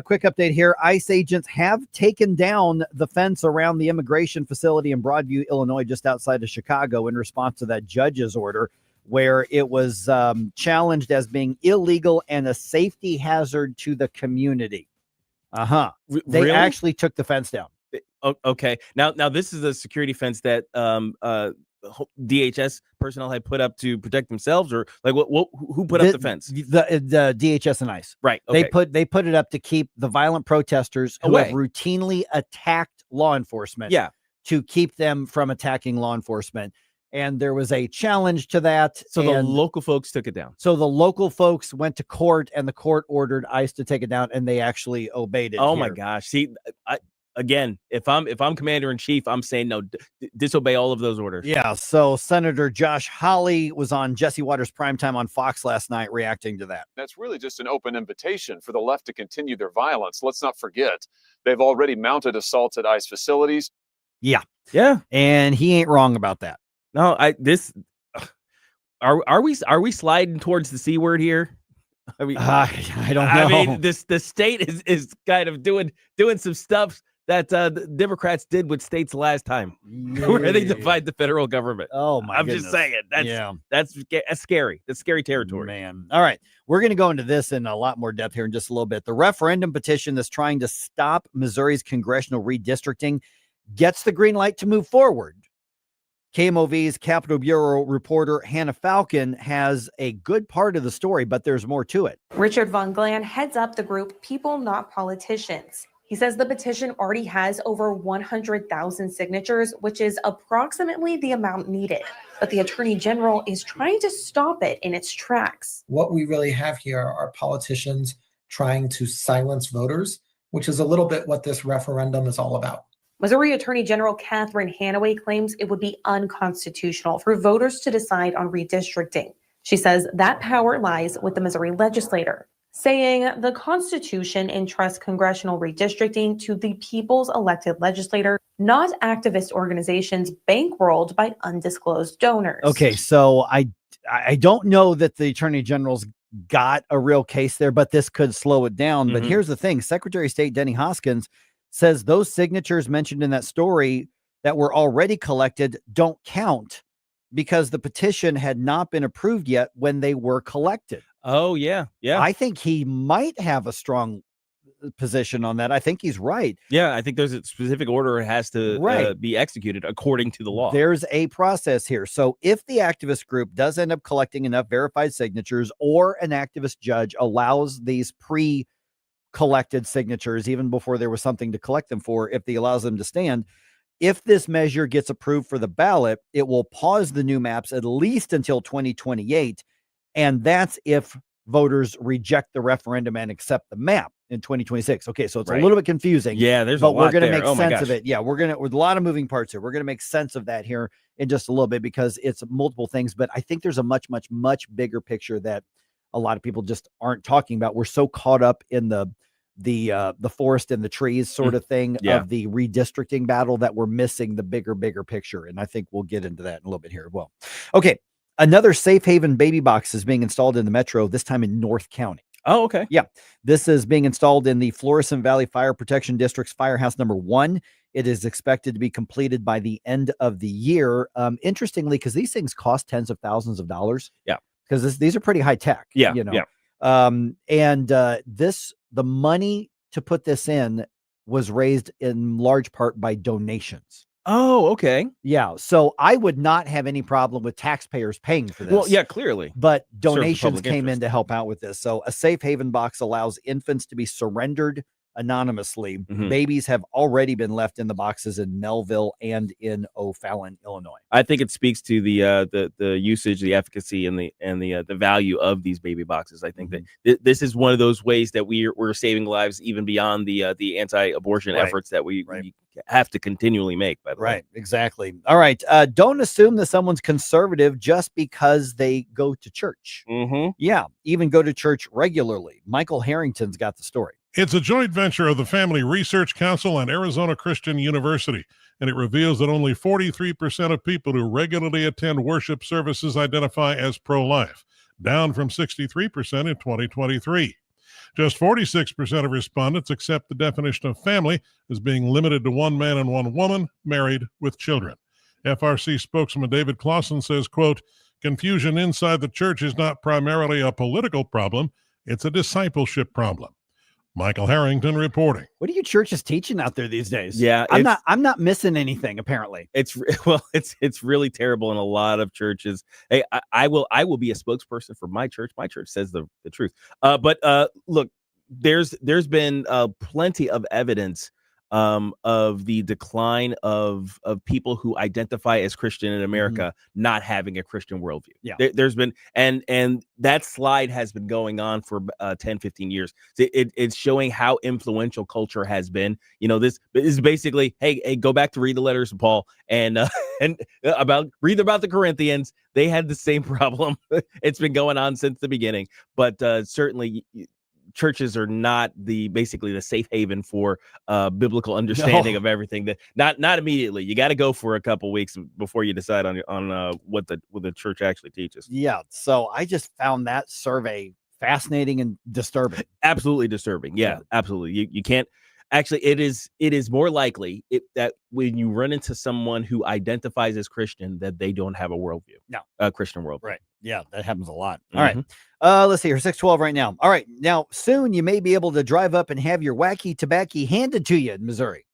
quick update here. ICE agents have taken down the fence around the immigration facility in Broadview, Illinois, just outside of Chicago, in response to that judge's order where it was challenged as being illegal and a safety hazard to the community. They Really? actually took the fence down. Okay. Now this is a security fence that DHS personnel had put up to protect themselves, or like who put up the fence? The DHS and ICE. Right. Okay. They put it up to keep the violent protesters who Away. have routinely attacked law enforcement. Yeah. To keep them from attacking law enforcement. And there was a challenge to that. So the and local folks took it down. So the local folks went to court, and the court ordered ICE to take it down, and they actually obeyed it. Oh my here. gosh. See, again, if I'm commander in chief, I'm saying no, disobey all of those orders. Yeah. So Senator Josh Hawley was on Jesse Waters Primetime on Fox last night reacting to that. That's really just an open invitation for the left to continue their violence. Let's not forget, they've already mounted assaults at ICE facilities. Yeah. Yeah. And he ain't wrong about that. No, are we sliding towards the C word here? I mean, I don't know. I mean, the state is kind of doing some stuff that the Democrats did with states last time, where they divide the federal government. Oh my! I'm just saying that's scary. That's scary territory, man. All right, we're going to go into this in a lot more depth here in just a little bit. The referendum petition that's trying to stop Missouri's congressional redistricting gets the green light to move forward. KMOV's Capitol Bureau reporter Hannah Falcon has a good part of the story, but there's more to it. Richard Von Glan heads up the group People Not Politicians. He says the petition already has over 100,000 signatures, which is approximately the amount needed. But the Attorney General is trying to stop it in its tracks. What we really have here are politicians trying to silence voters, which is a little bit what this referendum is all about. Missouri Attorney General Catherine Hanaway claims it would be unconstitutional for voters to decide on redistricting. She says that power lies with the Missouri legislature, saying the Constitution entrusts congressional redistricting to the people's elected legislator, not activist organizations bankrolled by undisclosed donors. Okay, so I don't know that the Attorney General's got a real case there, but this could slow it down. But here's the thing. Secretary of State Denny Hoskins says those signatures mentioned in that story that were already collected don't count because the petition had not been approved yet when they were collected. Oh, yeah. Yeah. I think he might have a strong position on that. I think he's right. Yeah, I think there's a specific order it has to be executed according to the law. There's a process here. So if the activist group does end up collecting enough verified signatures, or an activist judge allows these collected signatures even before there was something to collect them for, if he allows them to stand, if this measure gets approved for the ballot, it will pause the new maps at least until 2028. And that's if voters reject the referendum and accept the map in 2026. Okay, so it's a little bit confusing. Yeah, there's but a we're lot going to there. make Oh my sense of gosh. it. Yeah, we're going to, with a lot of moving parts here, we're going to make sense of that here in just a little bit, because it's multiple things. But I think there's a much bigger picture that a lot of people just aren't talking about. We're so caught up in the forest and the trees sort of thing of the redistricting battle that we're missing the bigger picture. And I think we'll get into that in a little bit here as well. Okay. Another safe haven baby box is being installed in the metro, this time in North County. Oh, okay. Yeah. This is being installed in the Florissant Valley Fire Protection District's Firehouse number 1. It is expected to be completed by the end of the year. Interestingly, because these things cost tens of thousands of dollars. Yeah. because these are pretty high tech. Yeah, you know. yeah. The money to put this in was raised in large part by donations. Oh, okay. Yeah. So I would not have any problem with taxpayers paying for this. Well, yeah, clearly. But Serves the donations public came in interest. to help out with this. So a safe haven box allows infants to be surrendered anonymously. Mhm. Babies have already been left in the boxes in Melville and in O'Fallon, Illinois. I think it speaks to the usage, the efficacy, and the value of these baby boxes. I think that this is one of those ways that we're saving lives even beyond the anti-abortion Right. efforts that we have to continually make. By the way, Right, exactly. All right. Don't assume that someone's conservative just because they go to church. Mm-hmm. Yeah, even go to church regularly. Michael Harrington's got the story. It's a joint venture of the Family Research Council and Arizona Christian University, and it reveals that only 43% of people who regularly attend worship services identify as pro-life, down from 63% in 2023. Just 46% of respondents accept the definition of family as being limited to one man and one woman married with children. FRC spokesman David Clausen says, quote, confusion inside the church is not primarily a political problem, it's a discipleship problem. Michael Harrington reporting. What are you churches teaching out there these days? Yeah, I'm not missing anything apparently. It's really terrible in a lot of churches. Hey, I will be a spokesperson for my church. My church says the truth. But look, there's been plenty of evidence of the decline of people who identify as Christian in America not having a Christian worldview. Yeah. There's been, and that slide has been going on for 10, 15 years. It's showing how influential culture has been. You know, this is basically, hey, go back to read the letters of Paul and read about the Corinthians. They had the same problem. It's been going on since the beginning, but certainly churches are not basically the safe haven for biblical understanding of everything. That not immediately. You got to go for a couple weeks before you decide on what the church actually teaches. Yeah. So I just found that survey fascinating and disturbing. Absolutely disturbing. Yeah, absolutely. You can't. Actually, it is more likely that when you run into someone who identifies as Christian, that they don't have a worldview. No. A Christian worldview. Right. Yeah, that happens a lot. All right. Let's see here. 612 right now. All right. Now, soon you may be able to drive up and have your wacky tobacco handed to you in Missouri.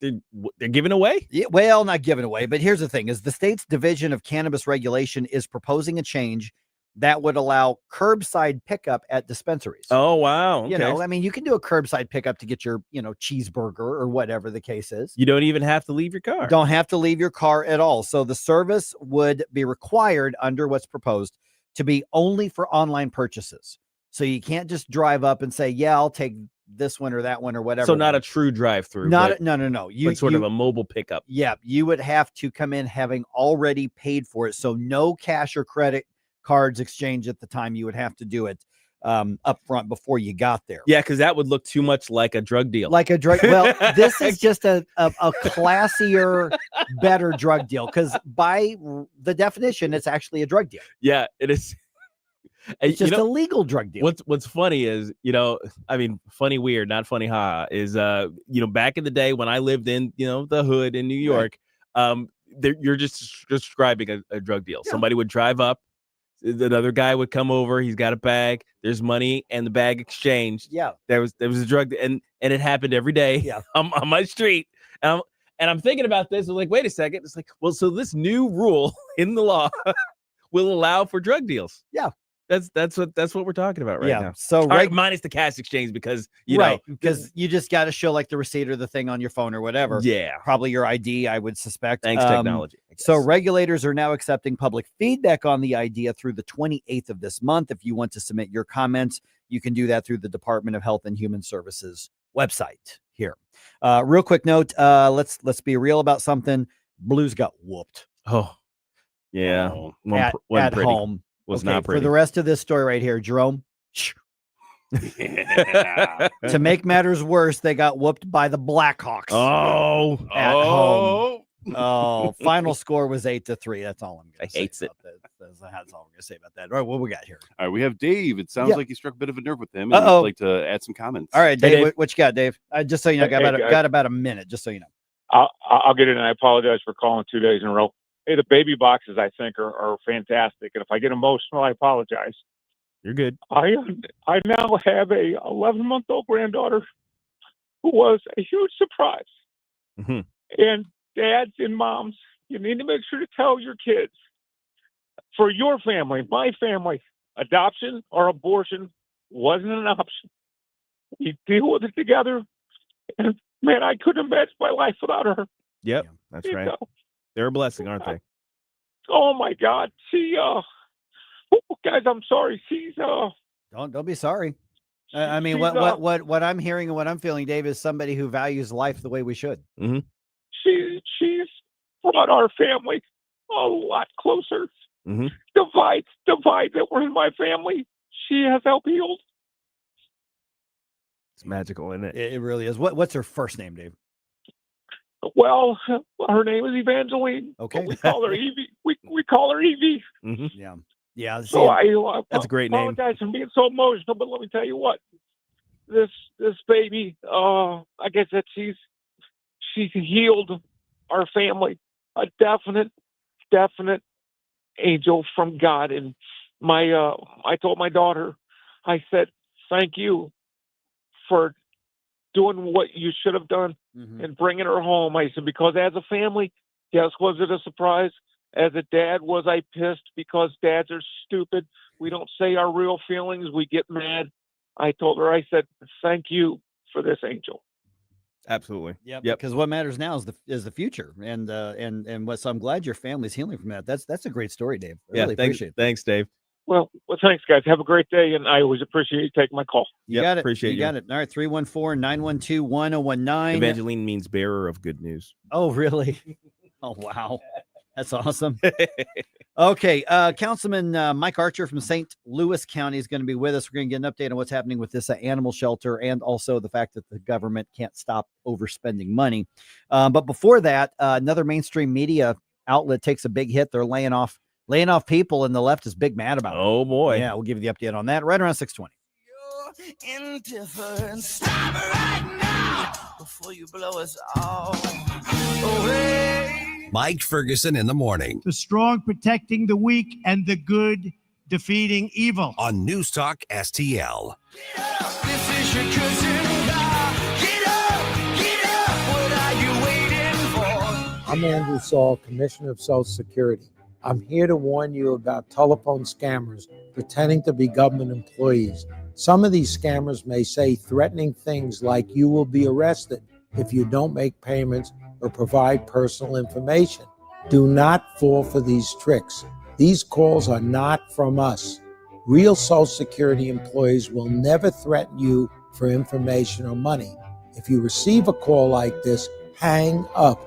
They're giving away? Yeah, well, not giving away, but here's the thing is the state's Division of Cannabis Regulation is proposing a change that would allow curbside pickup at dispensaries. Oh, wow. Okay. You know, I mean, you can do a curbside pickup to get your, cheeseburger or whatever the case is. You don't even have to leave your car. Don't have to leave your car at all. So the service would be required under what's proposed to be only for online purchases. So you can't just drive up and say, yeah, I'll take this one or that one or whatever. So not a true drive-through. No. But sort of a mobile pickup. Yeah. You would have to come in having already paid for it. So no cash or credit cards exchange at the time. You would have to do it up front before you got there. Yeah, because that would look too much like a drug deal. Like a drug. Well, this is just a classier, better drug deal because by the definition, it's actually a drug deal. Yeah, it is. It's just a legal drug deal. What's funny is, funny weird, not funny ha, is back in the day when I lived in the hood in New York, you're just describing a drug deal. Yeah. Somebody would drive up. Another guy would come over. He's got a bag. There's money, and the bag exchanged. Yeah, there was a drug, and it happened every day. Yeah, on my street. And I'm thinking about this. I'm like, wait a second. It's like, well, so this new rule in the law will allow for drug deals. Yeah, that's what we're talking about right now. So minus the cash exchange because because you just got to show like the receipt or the thing on your phone or whatever. Yeah, probably your ID. I would suspect. Thanks technology. So regulators are now accepting public feedback on the idea through the 28th of this month. If you want to submit your comments, you can do that through the Department of Health and Human Services website here. Real quick note. Let's be real about something. Blues got whooped. Oh, yeah. At home. Was not pretty. For the rest of this story right here, Jerome. To make matters worse, they got whooped by the Blackhawks. At home. Oh, final score was 8-3. That's all I'm going to say. Hates it. That's all I'm going to say about that. All right, what we got here? All right, we have Dave. It sounds like you struck a bit of a nerve with him. And I'd like to add some comments. All right, Dave, what you got, Dave? Just so you know, got about a minute. Just so you know. I'll get it, and I apologize for calling 2 days in a row. Hey, the baby boxes, I think, are fantastic. And if I get emotional, I apologize. You're good. I now have a 11-month-old granddaughter who was a huge surprise. Mm-hmm. And dads and moms, you need to make sure to tell your kids, for your family, my family, adoption or abortion wasn't an option. We deal with it together. And man, I couldn't imagine my life without her. Yep, that's You right. know. They're a blessing, aren't they? Oh my God. Guys, I'm sorry. She's Don't be sorry. I mean, she's, what I'm hearing and what I'm feeling, Dave, is somebody who values life the way we should. Mm-hmm. She's brought our family a lot closer. Mm-hmm. Divides that were in my family, she has helped heal. It's magical, isn't it? It really is. What's her first name, Dave? Well, her name is Evangeline. Okay. We call her Evie. We call her Evie. Mm-hmm. Yeah. Yeah. So that's a great name. I apologize for being so emotional, but let me tell you what. This baby, I guess that she's healed our family. A definite angel from God. And I told my daughter, I said, thank you for doing what you should have done and bringing her home. I said, because as a family, yes, was it a surprise? As a dad, was I pissed because dads are stupid? We don't say our real feelings. We get mad. I told her, I said, thank you for this angel. Absolutely. Yep. Because what matters now is the future, and so I'm glad your family's healing from that. That's a great story, Dave. I really appreciate it. Thanks, Dave. Well, thanks, guys. Have a great day, and I always appreciate you taking my call. You got it. Appreciate you. Got it. All right, 314-912-1019. Evangeline means bearer of good news. Oh, really? Oh, wow. That's awesome. Okay, Councilman Mike Archer from St. Louis County is going to be with us. We're going to get an update on what's happening with this animal shelter and also the fact that the government can't stop overspending money. But before that, another mainstream media outlet takes a big hit. They're laying off people, and the left is big mad about it. Oh, boy. Yeah, we'll give you the update on that right around 6:20. Indifference. Stop it right now before you blow us all away. Mike Ferguson in the morning. The strong protecting the weak and the good defeating evil. On News Talk STL. This is your cousin. Get up, what are you waiting for? I'm Andrew Saul, Commissioner of Social Security. I'm here to warn you about telephone scammers pretending to be government employees. Some of these scammers may say threatening things like you will be arrested if you don't make payments or provide personal information. Do not fall for these tricks. These calls are not from us. Real Social Security employees will never threaten you for information or money. If you receive a call like this, hang up.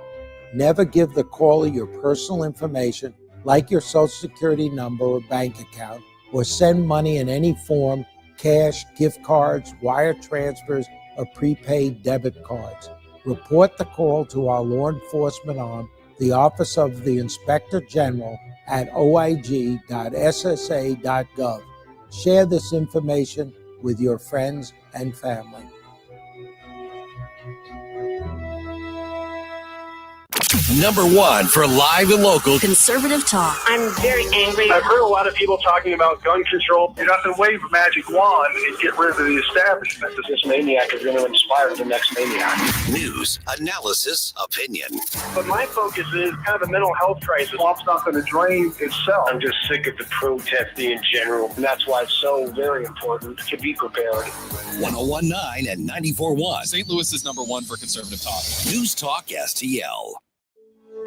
Never give the caller your personal information, like your Social Security number or bank account, or send money in any form, cash, gift cards, wire transfers, or prepaid debit cards. Report the call to our law enforcement arm, the Office of the Inspector General, at oig.ssa.gov. Share this information with your friends and family. Number one for live and local Conservative talk. I'm very angry. I've heard a lot of people talking about gun control. You have to wave a magic wand and get rid of the establishment. This maniac is going to inspire the next maniac. News, analysis, opinion. But my focus is kind of a mental health crisis. Swamp's not going to drain itself. I'm just sick of the protesting in general, and that's why it's so very important to be prepared. 101.9 and 94.1. St. Louis is number one for conservative talk. News Talk STL.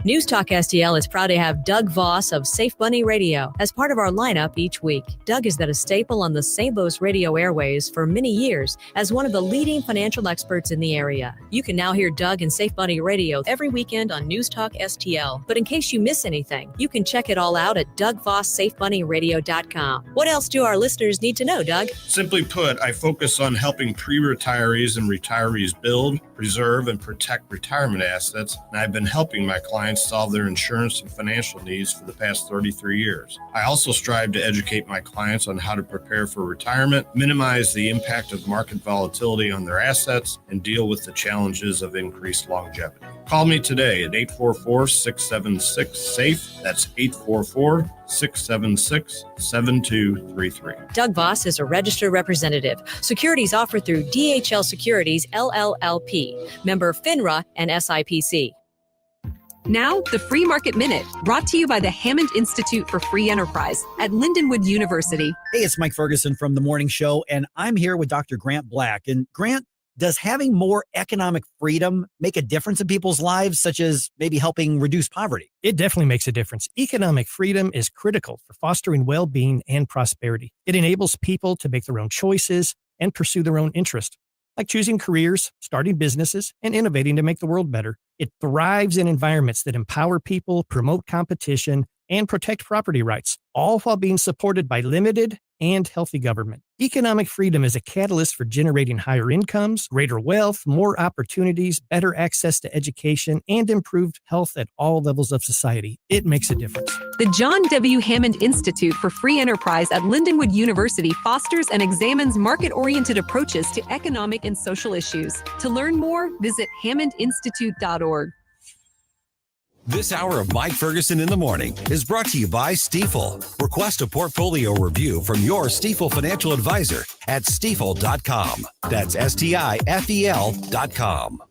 News Talk STL is proud to have Doug Voss of Safe Bunny Radio as part of our lineup each week. Doug has been a staple on the St. Louis radio airways for many years as one of the leading financial experts in the area. You can now hear Doug and Safe Bunny Radio every weekend on News Talk STL. But in case you miss anything, you can check it all out at DougVossSafeBunnyRadio.com. What else do our listeners need to know, Doug? Simply put, I focus on helping pre-retirees and retirees build, preserve, and protect retirement assets, and I've been helping my clients clients solve their insurance and financial needs for the past 33 years. I also strive to educate my clients on how to prepare for retirement, minimize the impact of market volatility on their assets, and deal with the challenges of increased longevity. Call me today at 844-676-SAFE. That's 844-676-7233. Doug Voss is a registered representative. Securities offered through DHL Securities, LLLP, member FINRA and SIPC. Now, the Free Market Minute, brought to you by the Hammond Institute for Free Enterprise at Lindenwood University. Hey, it's Mike Ferguson from The Morning Show, and I'm here with Dr. Grant Black. And Grant, does having more economic freedom make a difference in people's lives, such as maybe helping reduce poverty? It definitely makes a difference. Economic freedom is critical for fostering well-being and prosperity. It enables people to make their own choices and pursue their own interest, like choosing careers, starting businesses, and innovating to make the world better. It thrives in environments that empower people, promote competition, and protect property rights, all while being supported by limited and healthy government. Economic freedom is a catalyst for generating higher incomes, greater wealth, more opportunities, better access to education, and improved health at all levels of society. It makes a difference. The John W. Hammond Institute for Free Enterprise at Lindenwood University fosters and examines market-oriented approaches to economic and social issues. To learn more, visit hammondinstitute.org. This hour of Mike Ferguson in the Morning is brought to you by Stifel. Request a portfolio review from your Stifel financial advisor at stifel.com. That's STIFEL.com.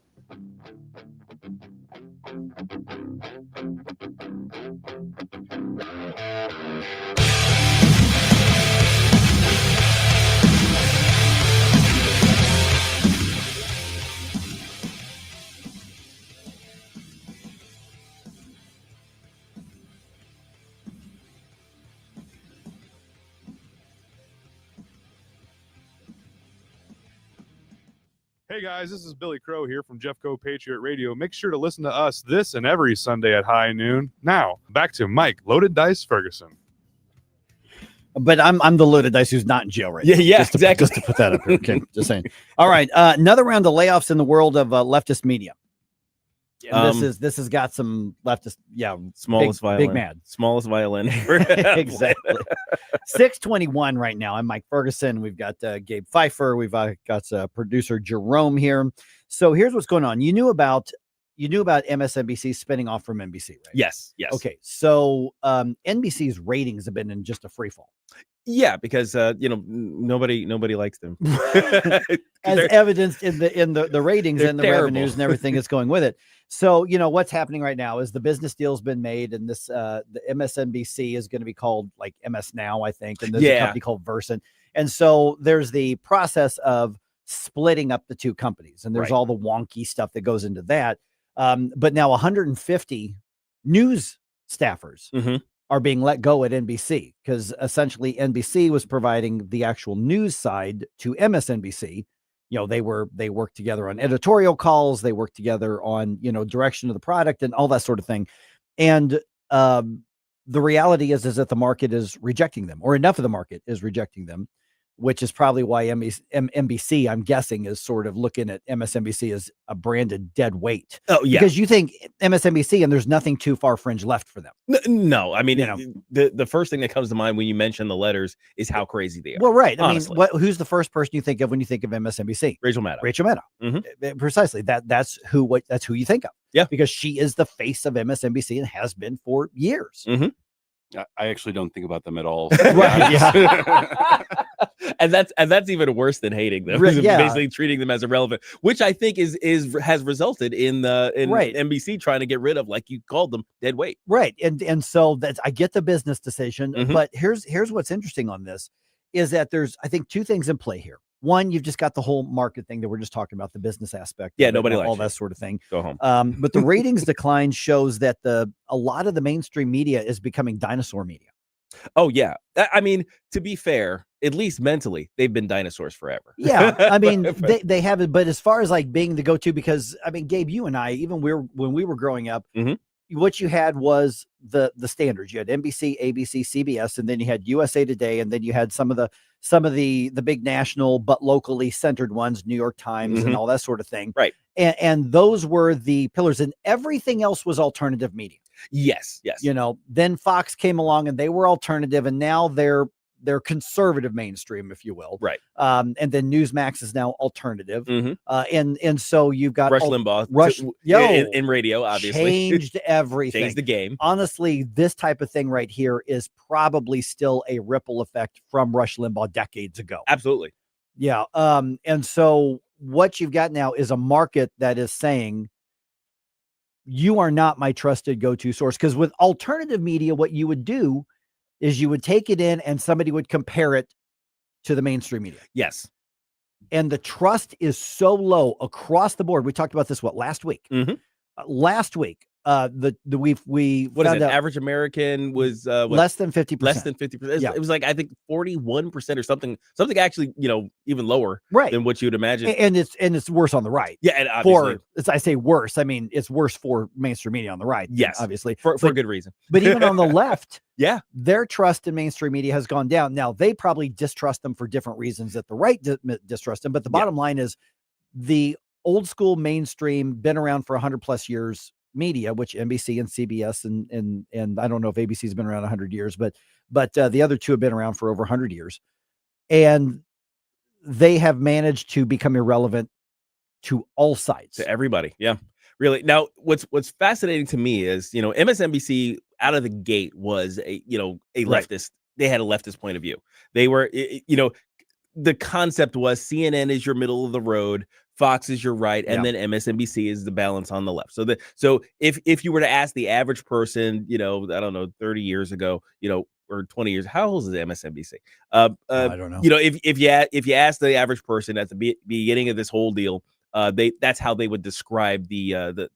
Hey guys, this is Billy Crow here from Jeffco Patriot Radio. Make sure to listen to us this and every Sunday at high noon. Now, back to Mike Loaded Dice Ferguson. But I'm the loaded dice who's not in jail right now. Yeah, exactly. Just to put that up here. Okay, just saying. All right, another round of layoffs in the world of leftist media. And this has got some leftist, smallest violin, big mad, smallest violin. Exactly. 6:21 right now. I'm Mike Ferguson. We've got Gabe Phifer. We've got producer Jerome here. So here's what's going on. You knew about MSNBC spinning off from NBC, right? Yes. Okay. So NBC's ratings have been in just a free fall. Yeah, because nobody likes them, as evidenced in the ratings and the revenues and everything that's going with it. So what's happening right now is the business deal's been made, and this the MSNBC is going to be called like MS Now, I think, and there's a company called Versant, and so there's the process of splitting up the two companies, and there's all the wonky stuff that goes into that. But now 150 news staffers are being let go at NBC because essentially NBC was providing the actual news side to MSNBC. They worked together on editorial calls. They worked together on, direction of the product and all that sort of thing. And the reality is that the market is rejecting them, or enough of the market is rejecting them, which is probably why NBC, I'm guessing, is sort of looking at MSNBC as a branded dead weight. Oh, yeah. Because you think MSNBC and there's nothing too far fringe left for them. No, I mean, the first thing that comes to mind when you mention the letters is how crazy they are. Well, right. Honestly. I mean, who's the first person you think of when you think of MSNBC? Rachel Maddow. Precisely. That's who you think of. Yeah. Because she is the face of MSNBC and has been for years. I actually don't think about them at all. Right, yeah. and that's even worse than hating them. Yeah. Basically treating them as irrelevant, which I think has resulted in NBC trying to get rid of, like you called them, dead weight. Right. And so I get the business decision, but here's what's interesting on this is that there's, I think, two things in play here. One, you've just got the whole market thing that we're just talking about, the business aspect. Yeah, nobody likes all that sort of thing. Go home. But the ratings decline shows that a lot of the mainstream media is becoming dinosaur media. Oh, yeah. I mean, to be fair, at least mentally, they've been dinosaurs forever. Yeah. I mean, they haven't. But as far as like being the go-to, because I mean, Gabe, you and I, even when we were growing up, what you had was the standards. You had NBC, ABC, CBS, and then you had USA Today, and then you had some of the big national but locally centered ones, New York Times and all that sort of thing. Right. And those were the pillars, and everything else was alternative media. Yes. Then Fox came along and they were alternative, and now they're conservative mainstream, if you will. Right. And then Newsmax is now alternative. And so you've got Rush Limbaugh in radio, obviously. Changed everything. Changed the game. Honestly, this type of thing right here is probably still a ripple effect from Rush Limbaugh decades ago. Absolutely. Yeah. And so what you've got now is a market that is saying, you are not my trusted go-to source. Because with alternative media, what you would do is you would take it in and somebody would compare it to the mainstream media. Yes. And the trust is so low across the board. We talked about this, last week? Last week, we what is found it? out Average American was less than 50%. Less than 50%. Yeah. It was like, I think 41% or something actually, even lower than what you would imagine. And it's worse on the right. Yeah, and obviously, I say worse, I mean it's worse for mainstream media on the right. Yes, obviously for a good reason. But even on the left, their trust in mainstream media has gone down. Now they probably distrust them for different reasons that the right distrust them. But the bottom line is, the old school mainstream, been around for 100+ years media, which NBC and CBS and I don't know if ABC's been around 100 years, but the other two have been around for over 100 years, and they have managed to become irrelevant to all sides, to everybody. Yeah, really. Now, what's fascinating to me is, MSNBC out of the gate was a leftist. They had a leftist point of view. They were, the concept was CNN is your middle of the road, Fox is your right, and then MSNBC is the balance on the left. So if you were to ask the average person, I don't know, 30 years ago, or 20 years, how old is MSNBC? I don't know. If you ask the average person at the beginning of this whole deal, that's how they would describe the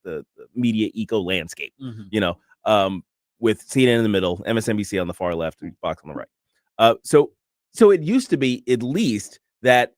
media eco landscape. With CNN in the middle, MSNBC on the far left, and Fox on the right. So it used to be, at least, that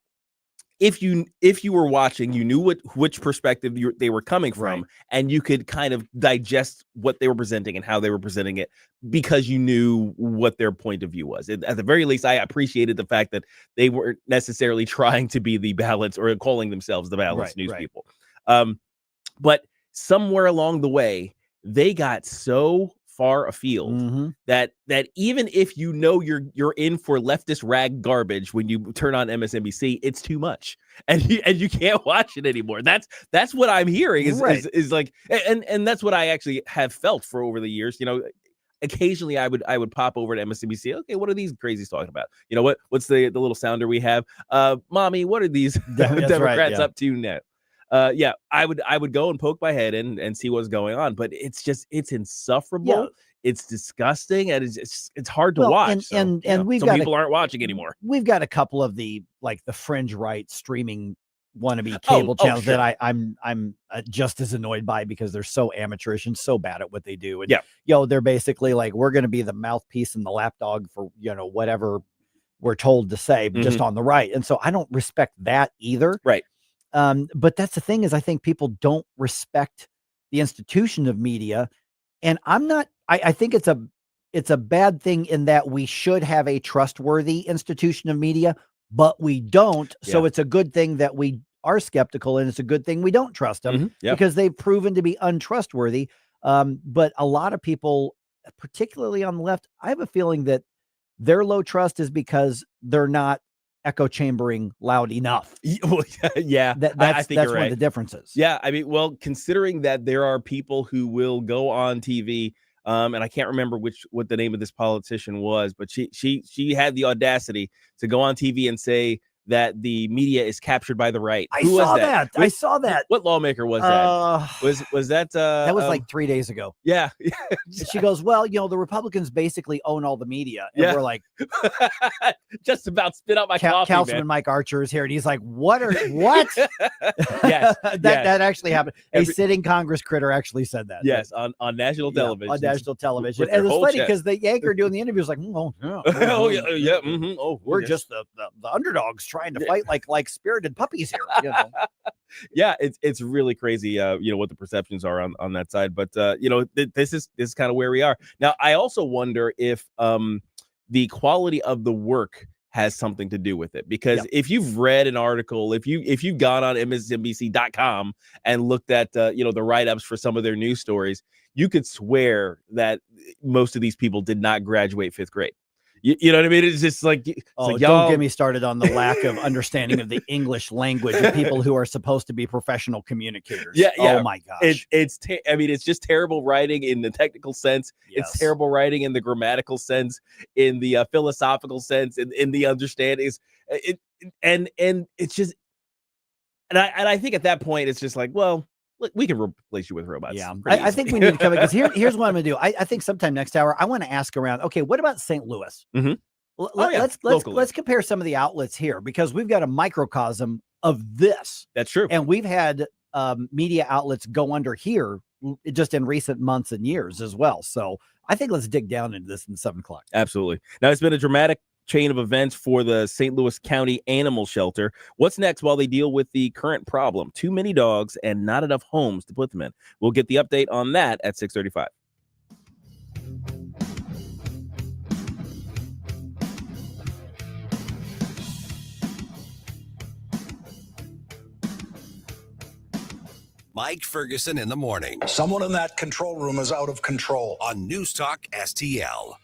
if you were watching, you knew which perspective they were coming from, and you could kind of digest what they were presenting and how they were presenting it, because you knew what their point of view was. At the very least, I appreciated the fact that they weren't necessarily trying to be the balance or calling themselves the balanced news people. But somewhere along the way, they got so far afield that even if you're in for leftist rag garbage when you turn on MSNBC, it's too much, and you can't watch it anymore. That's what I'm hearing is like, and that's what I actually have felt for over the years. Occasionally I would pop over to MSNBC. Okay, what are these crazies talking about? What's the little sounder we have? Mommy, what are these Democrats up to now? I would go and poke my head in and see what's going on, but it's insufferable. Yeah. It's disgusting, and it's hard to watch. And we've some got people aren't watching anymore. We've got a couple of the fringe right streaming wannabe cable channels that I'm just as annoyed by, because they're so amateurish and so bad at what they do. And they're basically like, we're going to be the mouthpiece and the lapdog for whatever we're told to say, just on the right. And so I don't respect that either. Right. But that's the thing, is I think people don't respect the institution of media. And I think it's a bad thing in that we should have a trustworthy institution of media, but we don't. Yeah. So it's a good thing that we are skeptical, and it's a good thing we don't trust them because they've proven to be untrustworthy. But a lot of people, particularly on the left, I have a feeling that their low trust is because they're not echo chambering loud enough. Yeah, I think that's one of the differences. Yeah, I mean, well, considering that there are people who will go on TV, and I can't remember what the name of this politician was, but she had the audacity to go on TV and say that the media is captured by the right. I saw that. What lawmaker was that? Was that that was like 3 days ago. Yeah. She goes, well, the Republicans basically own all the media. And we're like, just about spit out my coffee. Councilman Mike Archer is here, and he's like, what? Yes. That actually happened. A sitting Congress critter actually said that. Yes, on national television. On national television. And it's funny because the anchor doing the interview was like, we're just the underdogs trying to fight like spirited puppies here. You know? Yeah, it's really crazy. What the perceptions are on that side. But this is kind of where we are now. I also wonder if the quality of the work has something to do with it, because if you've read an article, if you've gone on MSNBC.com and looked at the write-ups for some of their news stories, you could swear that most of these people did not graduate 5th grade. You know what I mean? It's just like, don't get me started on the lack of understanding of the English language of people who are supposed to be professional communicators. Yeah. Oh my gosh. It's just terrible writing in the technical sense. Yes. It's terrible writing in the grammatical sense, in the philosophical sense, in the understandings. And it's just, and I think at that point it's just like, well, we can replace you with robots. Yeah, I think we need to come in, because here's what I'm going to do. I think sometime next hour, I want to ask around, okay, what about St. Louis? Mm-hmm. Let's compare some of the outlets here, because we've got a microcosm of this. That's true. And we've had media outlets go under here just in recent months and years as well. So I think let's dig down into this in 7 o'clock. Absolutely. Now, it's been a dramatic chain of events for the St. Louis County Animal Shelter. What's next while they deal with the current problem? Too many dogs and not enough homes to put them in. We'll get the update on that at 6:35. Mike Ferguson in the morning. Someone in that control room is out of control. On News Talk STL.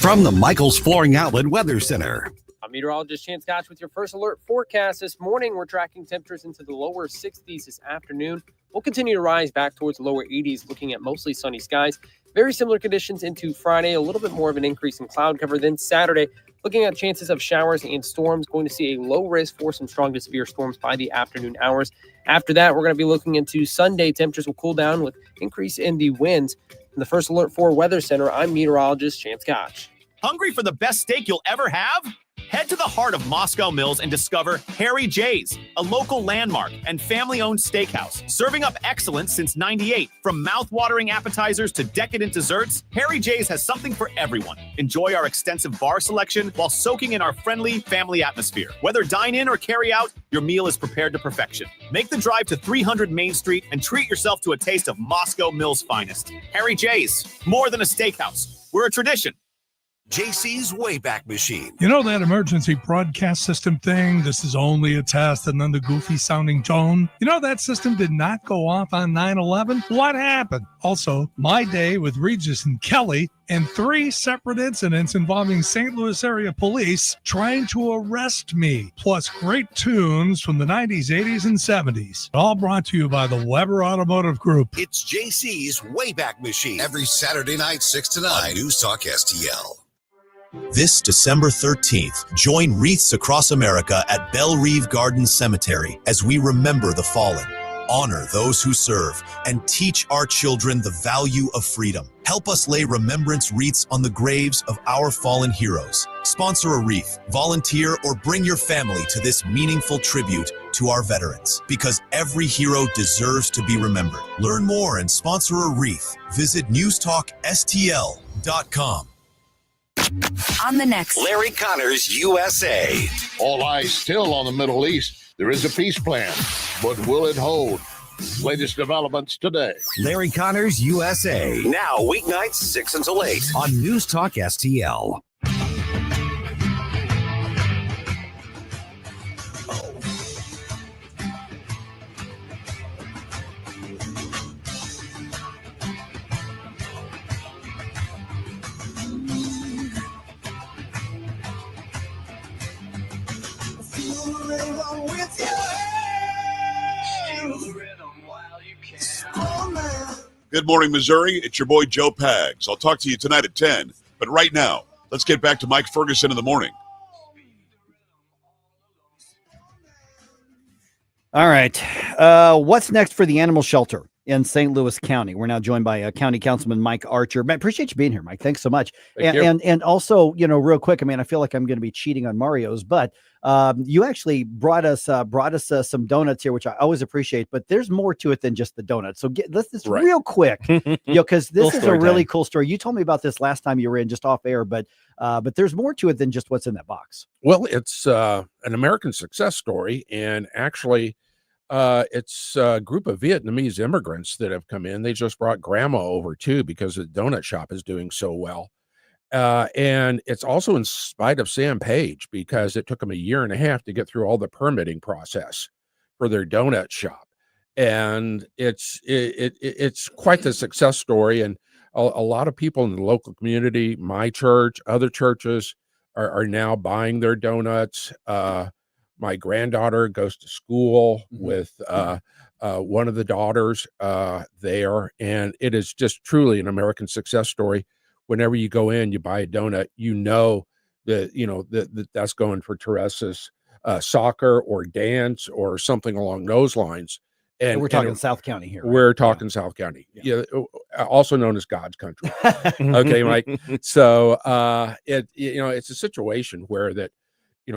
From the Michaels Flooring Outlet Weather Center. I'm meteorologist Chance Gotch with your first alert forecast this morning. We're tracking temperatures into the lower 60s this afternoon. We'll continue to rise back towards lower 80s, looking at mostly sunny skies. Very similar conditions into Friday, a little bit more of an increase in cloud cover. Then Saturday, looking at chances of showers and storms, going to see a low risk for some strong to severe storms by the afternoon hours. After that, we're going to be looking into Sunday. Temperatures will cool down with increase in the winds. In the first alert for Weather Center, I'm meteorologist Chance Gotch. Hungry for the best steak you'll ever have? Head to the heart of Moscow Mills and discover Harry J's, a local landmark and family-owned steakhouse, serving up excellence since '98. From mouth-watering appetizers to decadent desserts, Harry J's has something for everyone. Enjoy our extensive bar selection while soaking in our friendly family atmosphere. Whether dine in or carry out, your meal is prepared to perfection. Make the drive to 300 Main Street and treat yourself to a taste of Moscow Mills' finest. Harry J's, more than a steakhouse. We're a tradition. JC's Wayback Machine. You know that emergency broadcast system thing? This is only a test, and then the goofy sounding tone. You know that system did not go off on 9/11? What happened? Also, my day with Regis and Kelly, and 3 separate incidents involving St. Louis area police trying to arrest me. Plus great tunes from the 90s, 80s, and 70s. All brought to you by the Weber Automotive Group. It's JC's Wayback Machine. Every Saturday night, 6 to 9. On News Talk STL. This December 13th, join wreaths across America at Belle Reve Gardens Cemetery as we remember the fallen, honor those who serve, and teach our children the value of freedom. Help us lay remembrance wreaths on the graves of our fallen heroes. Sponsor a wreath, volunteer, or bring your family to this meaningful tribute to our veterans, because every hero deserves to be remembered. Learn more and sponsor a wreath. Visit NewsTalkSTL.com. On the next Larry Connors USA. All eyes still on the Middle East. There is a peace plan, but will it hold? Latest developments today. Larry Connors USA. Now weeknights 6 until 8 on News Talk STL. Good morning, Missouri. It's your boy, Joe Pags. I'll talk to you tonight at 10. But right now, let's get back to Mike Ferguson in the morning. All right. What's next for the animal shelter? in St. Louis County. We're now joined by County Councilman Mike Archer. Man, appreciate you being here, Mike. Thanks so much. Thank you. And also, real quick, I feel like I'm going to be cheating on Mario's, but you actually brought us some donuts here, which I always appreciate. But there's more to it than just the donuts. So let's just real quick, because this is a really cool story. You told me about this last time you were in, just off air, but there's more to it than just what's in that box. Well, it's an American success story, and actually, it's a group of Vietnamese immigrants that have come in. They just brought grandma over too because the donut shop is doing so well. And it's also in spite of Sam Page, because it took them a year and a half to get through all the permitting process for their donut shop. And it's quite the success story. And a lot of people in the local community, my church, other churches are now buying their donuts. My granddaughter goes to school with one of the daughters there, and it is just truly an American success story. Whenever you go in, you buy a donut, that's going for Teresa's soccer or dance or something along those lines. And we're talking South County here. Right? We're talking South County, also known as God's country. Okay, Mike. So it's a situation where that.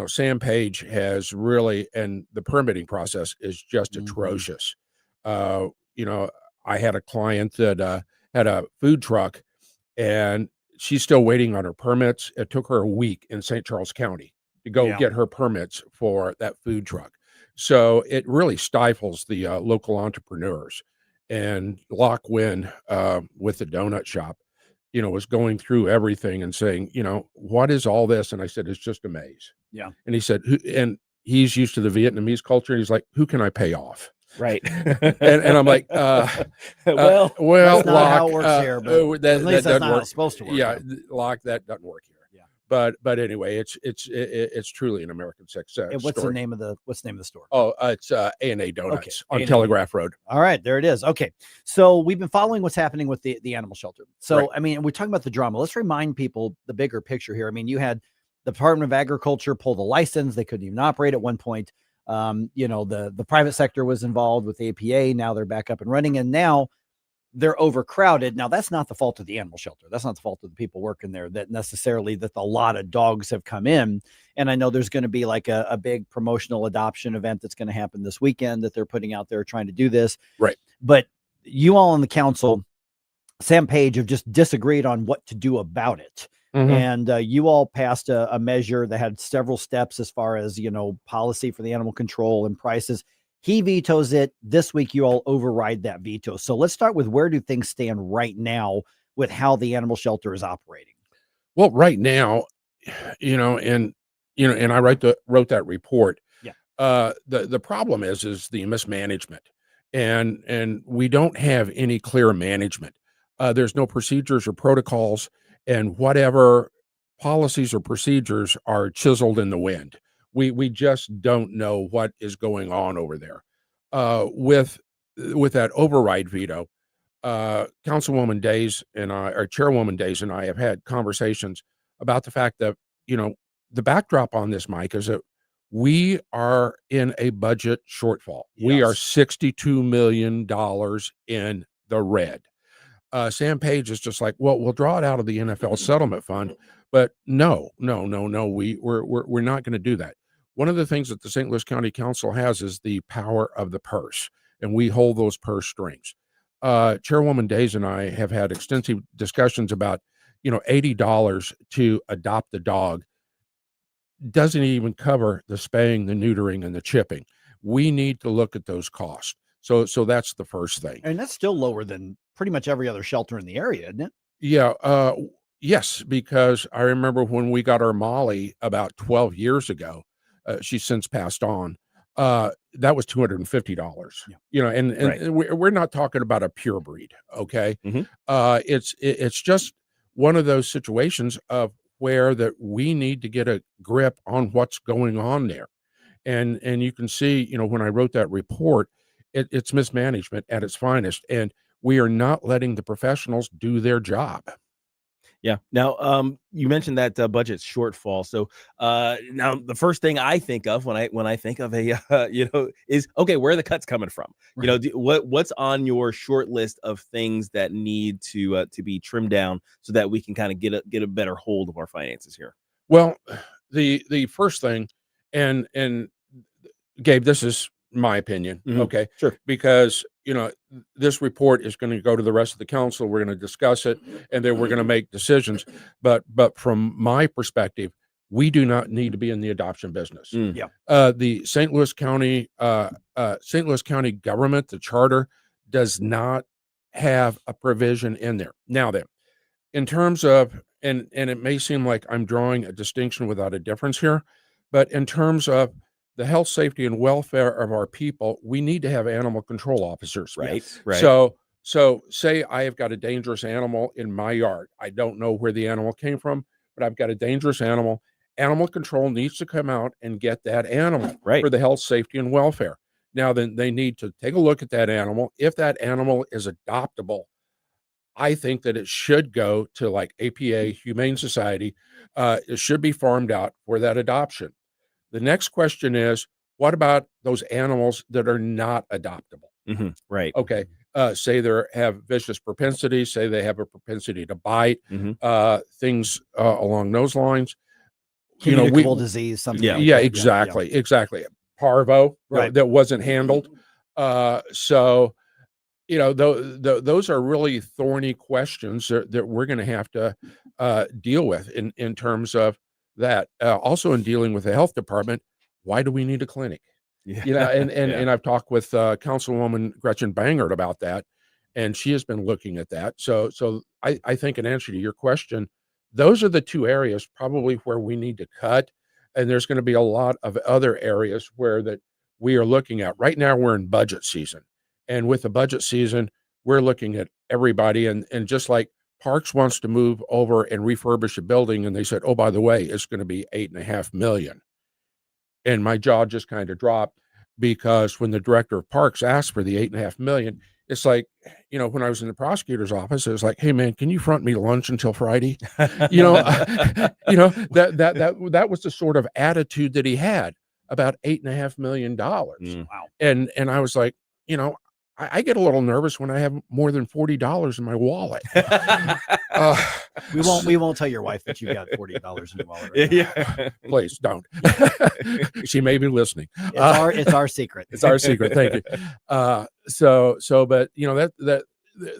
Sam Page has really, and the permitting process is just atrocious. I had a client that had a food truck, and she's still waiting on her permits. It took her a week in St. Charles County to go get her permits for that food truck. So it really stifles the local entrepreneurs. And Locke Wynn with the donut shop, was going through everything and saying, what is all this? And I said, it's just a maze. Yeah. And he said, he's used to the Vietnamese culture. And he's like, who can I pay off? Right. and I'm like, well, that's not Locke, how it works here, but that at least that's doesn't not how work. it's supposed to work. Yeah, Locke, that doesn't work here. Yeah. But anyway, it's truly an American success. And what's story. the name of the store? Oh, it's A&A Donuts on A&A. Telegraph Road. All right, there it is. Okay, so we've been following what's happening with the animal shelter. So, Right. we're talking about the drama. Let's remind people the bigger picture here. You had the Department of Agriculture pull the license. They couldn't even operate at one point. The private sector was involved with the APA. Now they're back up and running, and now they're overcrowded. Now, that's not the fault of the animal shelter. That's not the fault of the people working there, that a lot of dogs have come in. And I know there's going to be like a big promotional adoption event that's going to happen this weekend that they're putting out there trying to do this. Right. But you all on the council, Sam Page, have just disagreed on what to do about it. Mhm. And you all passed a measure that had several steps as far as, policy for the animal control and prices. He vetoes it. This week, you all override that veto. So let's start with, where do things stand right now with how the animal shelter is operating? Well, right now, and I wrote that report. Yeah. The problem is the mismanagement, and we don't have any clear management. There's no procedures or protocols, and whatever policies or procedures are chiseled in the wind. We just don't know what is going on over there. With that override veto, Councilwoman Days and I, or Chairwoman Days and I, have had conversations about the fact that, the backdrop on this, Mike, is that we are in a budget shortfall. Yes. We are $62 million in the red. Sam Page is just like, well, we'll draw it out of the NFL settlement fund, but no, we're not going to do that. One of the things that the St. Louis County Council has is the power of the purse, and we hold those purse strings. Chairwoman Days and I have had extensive discussions about, $80 to adopt a dog doesn't even cover the spaying, the neutering, and the chipping. We need to look at those costs. So that's the first thing. And that's still lower than pretty much every other shelter in the area, isn't it? Yeah. Yes, because I remember when we got our Molly about 12 years ago, she's since passed on. That was $250, and Right. we're not talking about a pure breed. Okay. Mhm. It's just one of those situations of where that we need to get a grip on what's going on there. And you can see, when I wrote that report, it's mismanagement at its finest, and we are not letting the professionals do their job. Yeah. Now, you mentioned that budget shortfall. So, now the first thing I think of when I think of a, is okay, where are the cuts coming from? Right. You know, what's on your short list of things that need to be trimmed down so that we can kind of get a better hold of our finances here? Well, the first thing, and Gabe, this is my opinion, okay? Sure. Because, this report is going to go to the rest of the council. We're going to discuss it, and then we're going to make decisions. But from my perspective, we do not need to be in the adoption business. Yeah. The St. Louis County government, the charter, does not have a provision in there. Now then, in terms of, and it may seem like I'm drawing a distinction without a difference here, but in terms of the health, safety, and welfare of our people, we need to have animal control officers. Right. Right. So say I have got a dangerous animal in my yard. I don't know where the animal came from, but I've got a dangerous animal. Animal control needs to come out and get that animal for the health, safety, and welfare. Now, then they need to take a look at that animal. If that animal is adoptable, I think that it should go to like APA, Humane Society. It should be farmed out for that adoption. The next question is, what about those animals that are not adoptable? Right. Okay. Say they have vicious propensities, say they have a propensity to bite, things along those lines. Communicable disease, something. Yeah, exactly. Exactly. Parvo, that wasn't handled. So, those are really thorny questions that we're going to have to deal with in terms of that. Also, in dealing with the health department, why do we need a clinic? Yeah. And I've talked with Councilwoman Gretchen Bangert about that, and she has been looking at that. So I think in answer to your question, those are the two areas probably where we need to cut, and there's going to be a lot of other areas where that we are looking at. Right now, we're in budget season, and with the budget season, we're looking at everybody, and just like Parks wants to move over and refurbish a building, and they said, oh, by the way, it's going to be $8.5 million. And my jaw just kind of dropped, because when the director of Parks asked for the $8.5 million, it's like, when I was in the prosecutor's office, it was like, hey man, can you front me lunch until Friday? That was the sort of attitude that he had about $8.5 million. Wow. And I was like, I get a little nervous when I have more than $40 in my wallet. We won't tell your wife that you got $40 in your wallet. Right yeah, please don't. She may be listening. It's our secret. It's our secret. Thank you. But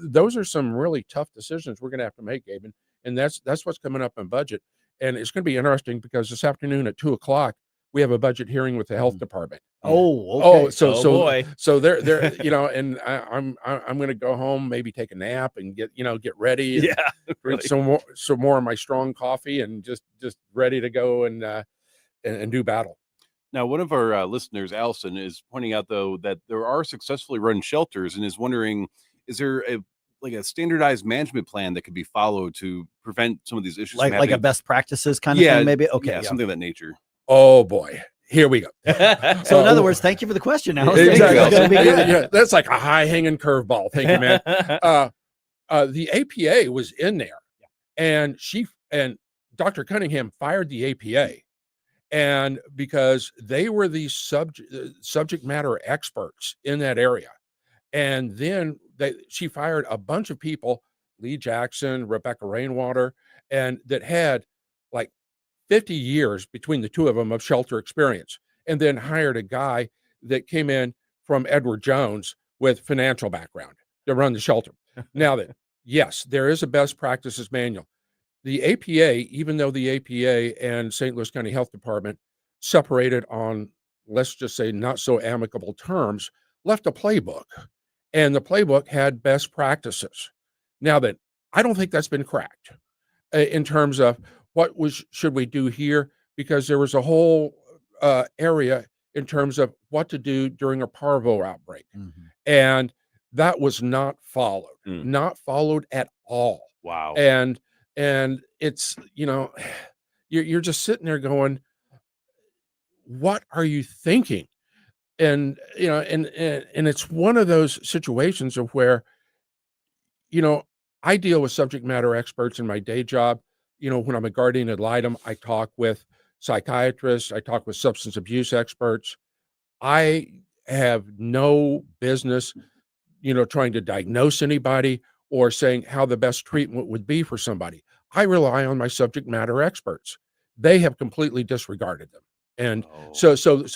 those are some really tough decisions we're going to have to make, Gabe, and that's what's coming up in budget, and it's going to be interesting because this afternoon at 2:00 we have a budget hearing with the health department. Oh, okay. So they're and I'm going to go home, maybe take a nap and get ready. And drink some more of my strong coffee and just ready to go and do battle. Now, one of our listeners, Allison, is pointing out though that there are successfully run shelters and is wondering, is there a standardized management plan that could be followed to prevent some of these issues? Like a best practices kind of thing, maybe. Okay, yeah, something of that nature. Oh boy, here we go. So in other words, thank you for the question. Now, exactly. That's like a high hanging curveball. Thank you, man. The APA was in there, and and Dr. Cunningham fired the APA, and because they were the subject matter experts in that area, and then she fired a bunch of people, Lee Jackson, Rebecca Rainwater, and that had like 50 years between the two of them of shelter experience, and then hired a guy that came in from Edward Jones with financial background to run the shelter. Now that, yes, there is a best practices manual. The APA, even though the APA and St. Louis County Health Department separated on, let's just say, not so amicable terms, left a playbook, and the playbook had best practices. Now that, I don't think that's been cracked in terms of should we do here, because there was a whole area in terms of what to do during a parvo outbreak, and that was not followed at all. Wow. And it's you're just sitting there going, what are you thinking? And and it's one of those situations of where I deal with subject matter experts in my day job. When I'm a guardian ad litem, I talk with psychiatrists, I talk with substance abuse experts. I have no business, trying to diagnose anybody or saying how the best treatment would be for somebody. I rely on my subject matter experts. They have completely disregarded them. And so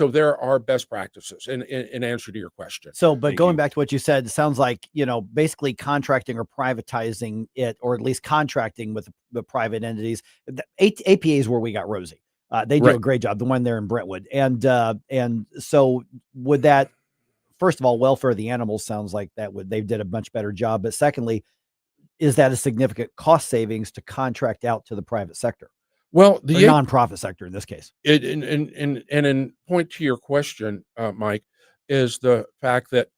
there are best practices in answer to your question. So, but going back to what you said, it sounds like, basically contracting or privatizing it, or at least contracting with the private entities. The APA is where we got Rosie. They do a great job, the one there in Brentwood. And so would that, first of all, welfare of the animals sounds like they did a much better job. But secondly, is that a significant cost savings to contract out to the private sector? Well, the nonprofit sector in this case. In point to your question, Mike, is the fact that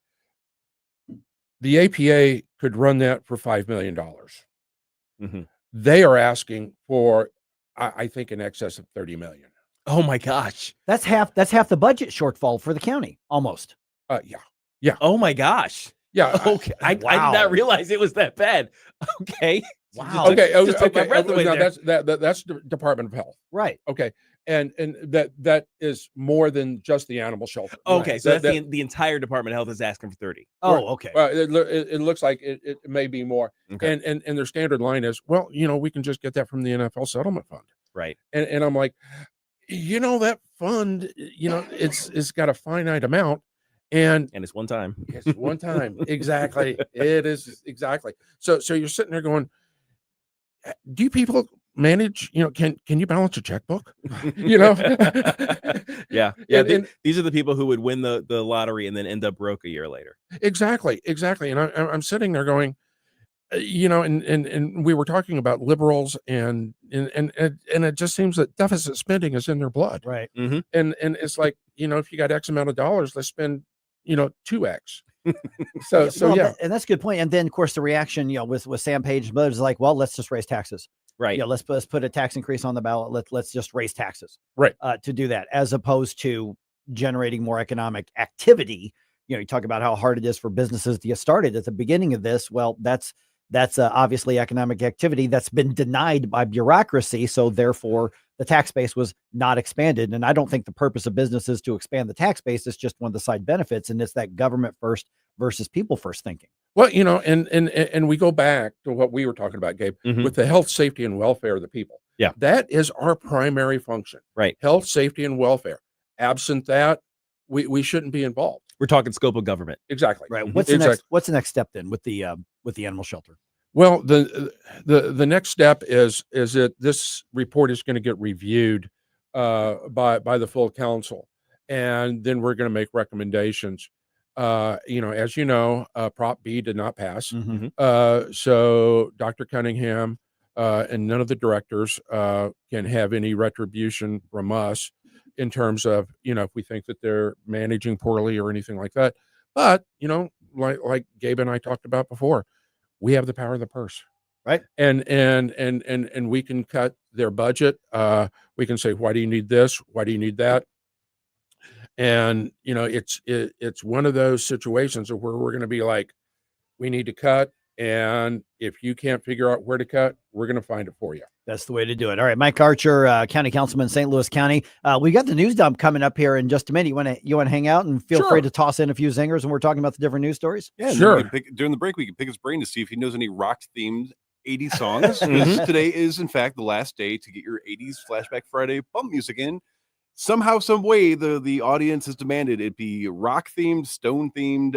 the APA could run that for $5 million. Mm-hmm. They are asking for, I think, in excess of $30 million. Oh my gosh, that's half the budget shortfall for the county, almost. Yeah. Oh my gosh. Yeah. Okay. I did not realize it was that bad. Okay. Wow. Okay. Just took my breath away Now there. that's the Department of Health. Right. Okay. And that is more than just the animal shelter. Okay. So that's the entire Department of Health is asking for 30. Oh, okay. It looks like it may be more. Okay. And their standard line is, well, we can just get that from the NFL settlement fund. Right. And I'm like, that fund, it's got a finite amount. And it's one time. It's one time. Exactly. It is exactly. So you're sitting there going, do you people manage, can you balance a checkbook? Yeah. These are the people who would win the lottery and then end up broke a year later. Exactly. And I'm sitting there going, and we were talking about liberals and it just seems that deficit spending is in their blood. Right. Mm-hmm. And it's like, if you got X amount of dollars, let's spend 2X. So yeah. And that's a good point. And then of course the reaction, with Sam Page and others is like, well, let's just raise taxes. Right. Let's put a tax increase on the ballot. Let's just raise taxes. Right. To do that, as opposed to generating more economic activity. You talk about how hard it is for businesses to get started at the beginning of this. Well, that's obviously economic activity that's been denied by bureaucracy. So therefore the tax base was not expanded. And I don't think the purpose of business is to expand the tax base. It's just one of the side benefits. And it's that government first versus people first thinking. Well, and we go back to what we were talking about, Gabe, with the health, safety, and welfare of the people. Yeah. That is our primary function. Right. Health, safety, and welfare. Absent that, we shouldn't be involved. We're talking scope of government. Exactly. Right. What's the next step then with the animal shelter? Well, the next step is that this report is going to get reviewed by the full council, and then we're going to make recommendations. As Prop B did not pass. Mm-hmm. So Dr. Cunningham and none of the directors can have any retribution from us in terms of, if we think that they're managing poorly or anything like that. But, like Gabe and I talked about before, we have the power of the purse. Right. And we can cut their budget. We can say, why do you need this? Why do you need that? And, it's one of those situations where we're going to be like, we need to cut. And if you can't figure out where to cut, we're going to find it for you. That's the way to do it. All right. Mike Archer, County Councilman, St. Louis County. We got the news dump coming up here in just a minute. You want to hang out and feel free to toss in a few zingers when we're talking about the different news stories? Yeah, sure. During the break, we can pick his brain to see if he knows any rock-themed 80s songs. Today is, in fact, the last day to get your 80s Flashback Friday bump music in. Somehow, some way, the audience has demanded it be rock-themed, stone-themed,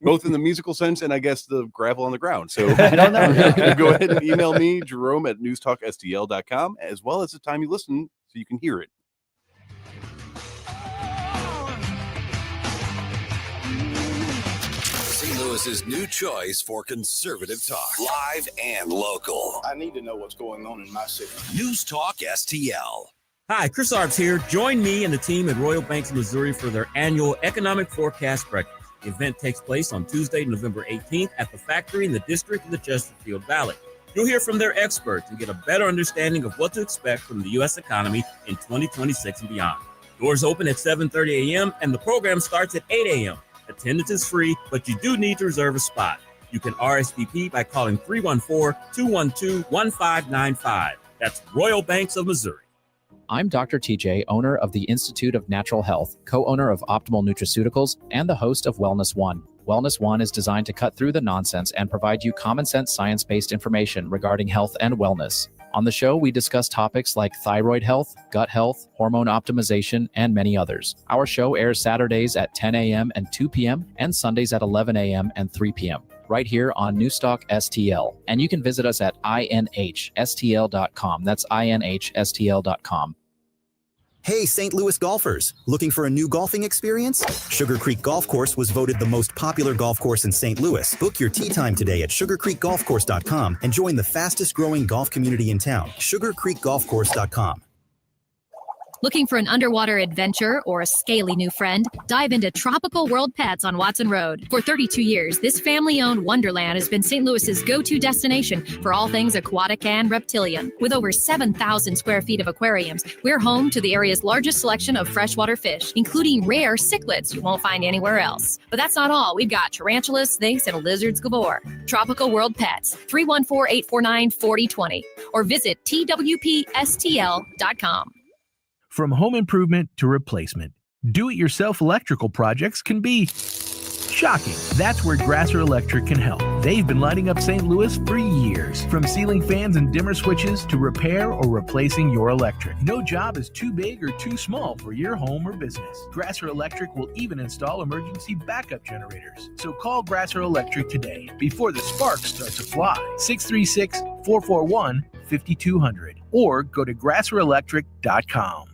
both in the musical sense and I guess the gravel on the ground. So I don't know. Go ahead and email me, Jerome, at NewsTalkSTL.com, as well as the time you listen so you can hear it. St. Louis's new choice for conservative talk. Live and local. I need to know what's going on in my city. News Talk STL. Hi, Chris Arps here. Join me and the team at Royal Banks, Missouri for their annual Economic Forecast Breakfast. The event takes place on Tuesday, November 18th at the factory in the district of the Chesterfield Valley. You'll hear from their experts and get a better understanding of what to expect from the U.S. economy in 2026 and beyond. Doors open at 7:30 a.m. and the program starts at 8 a.m. Attendance is free, but you do need to reserve a spot. You can RSVP by calling 314-212-1595. That's Royal Banks of Missouri. I'm Dr. TJ, owner of the Institute of Natural Health, co-owner of Optimal Nutraceuticals, and the host of Wellness One. Wellness One is designed to cut through the nonsense and provide you common sense science-based information regarding health and wellness. On the show, we discuss topics like thyroid health, gut health, hormone optimization, and many others. Our show airs Saturdays at 10 a.m. and 2 p.m. and Sundays at 11 a.m. and 3 p.m. right here on NewsTalkSTL. And you can visit us at inhstl.com. That's inhstl.com. Hey, St. Louis golfers, looking for a new golfing experience? Sugar Creek Golf Course was voted the most popular golf course in St. Louis. Book your tee time today at sugarcreekgolfcourse.com and join the fastest growing golf community in town, sugarcreekgolfcourse.com. Looking for an underwater adventure or a scaly new friend? Dive into Tropical World Pets on Watson Road. For 32 years, this family-owned wonderland has been St. Louis's go-to destination for all things aquatic and reptilian. With over 7,000 square feet of aquariums, we're home to the area's largest selection of freshwater fish, including rare cichlids you won't find anywhere else. But that's not all. We've got tarantulas, snakes, and lizards galore. Tropical World Pets, 314-849-4020, or visit twpstl.com. From home improvement to replacement, do-it-yourself electrical projects can be shocking. That's where Grasser Electric can help. They've been lighting up St. Louis for years. From ceiling fans and dimmer switches to repair or replacing your electric. No job is too big or too small for your home or business. Grasser Electric will even install emergency backup generators. So call Grasser Electric today before the sparks start to fly. 636-441-5200 or go to grasserelectric.com.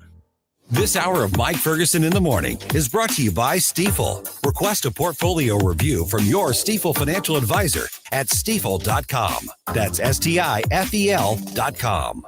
This hour of Mike Ferguson in the Morning is brought to you by Stifel. Request a portfolio review from your Stifel financial advisor at stifel.com. That's STIFEL.com.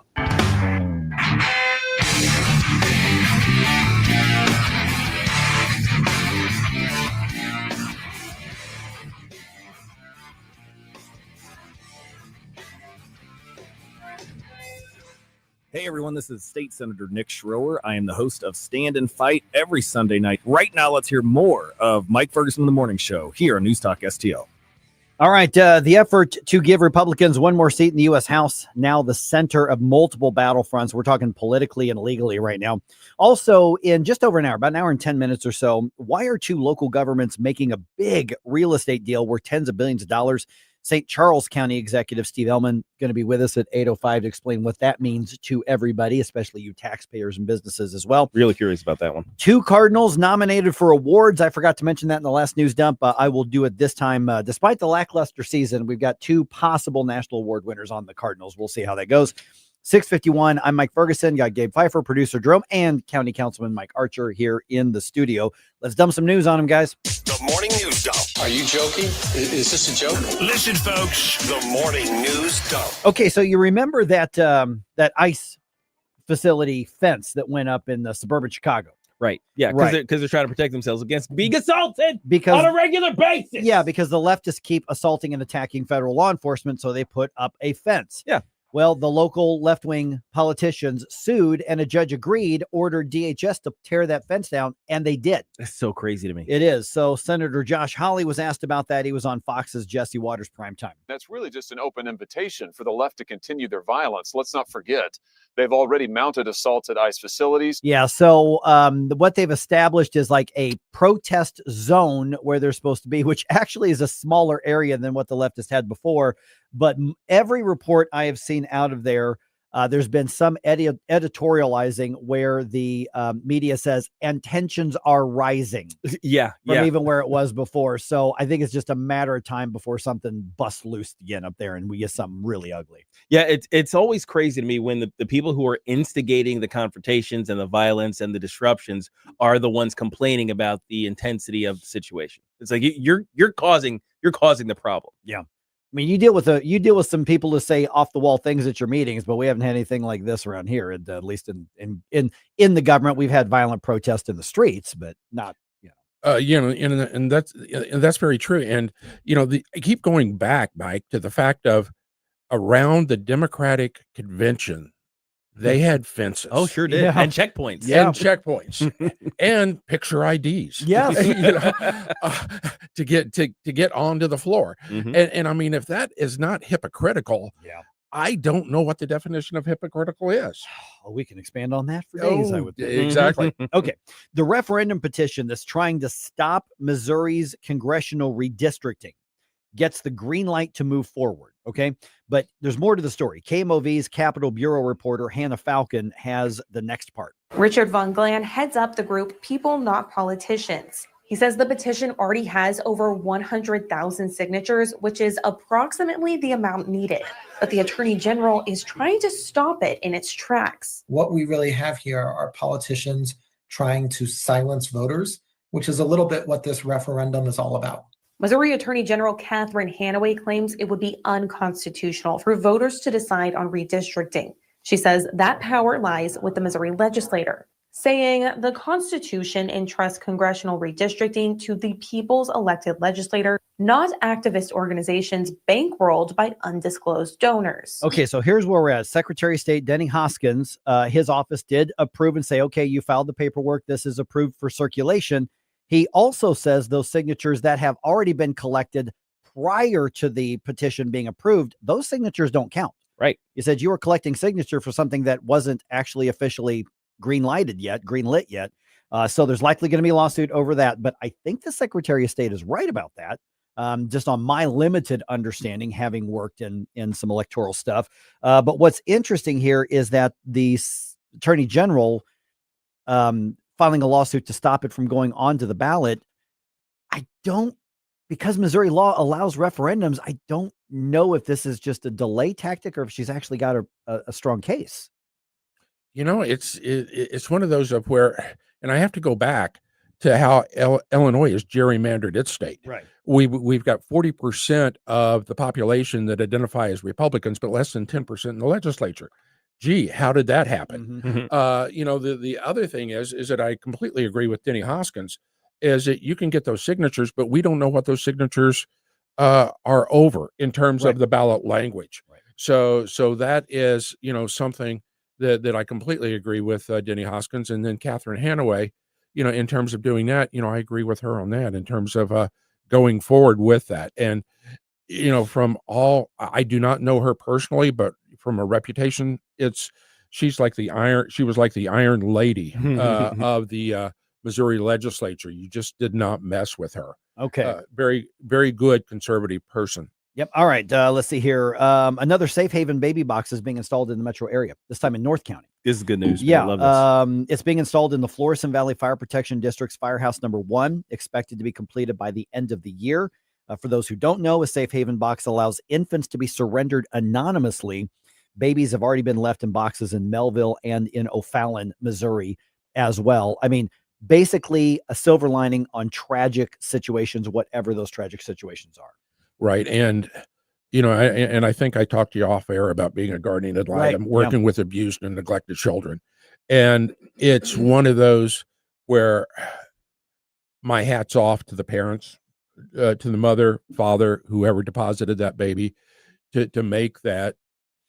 Hey everyone, this is State Senator Nick Schroer. I am the host of Stand and Fight every Sunday night. Right now, let's hear more of Mike Ferguson in the Morning Show here on News Talk STL. All right, the effort to give Republicans one more seat in the U.S. House, now the center of multiple battlefronts. We're talking politically and legally right now. Also, in just over an hour, about an hour and 10 minutes or so, why are two local governments making a big real estate deal worth tens of billions of dollars? St. Charles County Executive Steve Ehlmann going to be with us at 8:05 to explain what that means to everybody, especially you taxpayers and businesses as well. Really curious about that one. Two Cardinals nominated for awards. I forgot to mention that in the last news dump. I will do it this time. Despite the lackluster season, we've got two possible national award winners on the Cardinals. We'll see how that goes. 6:51. I'm Mike Ferguson. Got Gabe Phifer, producer Jerome, and County Councilman Mike Archer here in the studio. Let's dump some news on him, guys. The Morning News Dump. Are you joking? Is this a joke? Listen, folks, the Morning News Dump. Okay, so you remember that that ICE facility fence that went up in suburban Chicago? Right. Yeah, because they're trying to protect themselves against being assaulted on a regular basis. Yeah, because the leftists keep assaulting and attacking federal law enforcement, so they put up a fence. Yeah. Well, the local left-wing politicians sued, and a judge agreed, ordered DHS to tear that fence down, and they did. That's so crazy to me. It is. So Senator Josh Hawley was asked about that. He was on Fox's Jesse Waters Primetime. That's really just an open invitation for the left to continue their violence. Let's not forget, they've already mounted assaults at ICE facilities. Yeah, so what they've established is like a protest zone where they're supposed to be, which actually is a smaller area than what the leftists had before. But every report I have seen out of there, there's been some editorializing where the media says, and tensions are rising. Yeah. From even where it was before. So I think it's just a matter of time before something busts loose again up there and we get something really ugly. Yeah, it's always crazy to me when the people who are instigating the confrontations and the violence and the disruptions are the ones complaining about the intensity of the situation. It's like you're causing the problem. Yeah. I mean, you deal with some people who say off the wall things at your meetings, but we haven't had anything like this around here. And at least in the government, we've had violent protests in the streets, but not, and that's very true. And I keep going back, Mike, to the fact of around the Democratic convention They had fences. Oh, sure did. Yeah. And checkpoints. And checkpoints and picture IDs. Yes. To get onto the floor. Mhm. And I mean, if that is not hypocritical, Yeah. I don't know what the definition of hypocritical is. Oh, we can expand on that for days, I would think. Exactly. Okay. The referendum petition that's trying to stop Missouri's congressional redistricting gets the green light to move forward. Okay. But there's more to the story. KMOV's Capitol Bureau reporter Hannah Falcon has the next part. Richard Von Glan heads up the group People Not Politicians. He says the petition already has over 100,000 signatures, which is approximately the amount needed. But the Attorney General is trying to stop it in its tracks. What we really have here are politicians trying to silence voters, which is a little bit what this referendum is all about. Missouri Attorney General Catherine Hanaway claims it would be unconstitutional for voters to decide on redistricting. She says that power lies with the Missouri legislature, saying the Constitution entrusts congressional redistricting to the people's elected legislator, not activist organizations bankrolled by undisclosed donors. Okay, so here's where we're at. Secretary of State Denny Hoskins, his office did approve and say, okay, you filed the paperwork. This is approved for circulation. He also says those signatures that have already been collected prior to the petition being approved, those signatures don't count. Right. He said you were collecting signature for something that wasn't actually officially green lit yet. So there's likely going to be a lawsuit over that. But I think the Secretary of State is right about that. Just on my limited understanding, having worked in some electoral stuff. But what's interesting here is that the Attorney General filing a lawsuit to stop it from going onto the ballot. Because Missouri law allows referendums, I don't know if this is just a delay tactic or if she's actually got a strong case. You know, it's one of those of where, and I have to go back to how Illinois is gerrymandered its state. Right. We've got 40% of the population that identify as Republicans, but less than 10% in the legislature. Gee, how did that happen? Mm-hmm. The other thing is that I completely agree with Denny Hoskins, is that you can get those signatures, but we don't know what those signatures are over in terms of the ballot language. Right. So that is, something that I completely agree with Denny Hoskins. And then Catherine Hanaway, in terms of doing that, I agree with her on that in terms of going forward with that. And, I do not know her personally, but from a reputation, she was like the Iron Lady of the Missouri legislature. You just did not mess with her. Okay. Very, very good conservative person. Yep. All right. Let's see here. Another safe haven baby box is being installed in the metro area, this time in North County. This is good news. Yeah. I love this. It's being installed in the Florissant Valley Fire Protection District's Firehouse number 1, expected to be completed by the end of the year. For those who don't know, a safe haven box allows infants to be surrendered anonymously. Babies have already been left in boxes in Melville and in O'Fallon, Missouri as well. I mean, basically a silver lining on tragic situations, whatever those tragic situations are. Right. And, I think I talked to you off air about being a guardian ad litem, working with abused and neglected children. And it's one of those where my hat's off to the parents, to the mother, father, whoever deposited that baby, to make that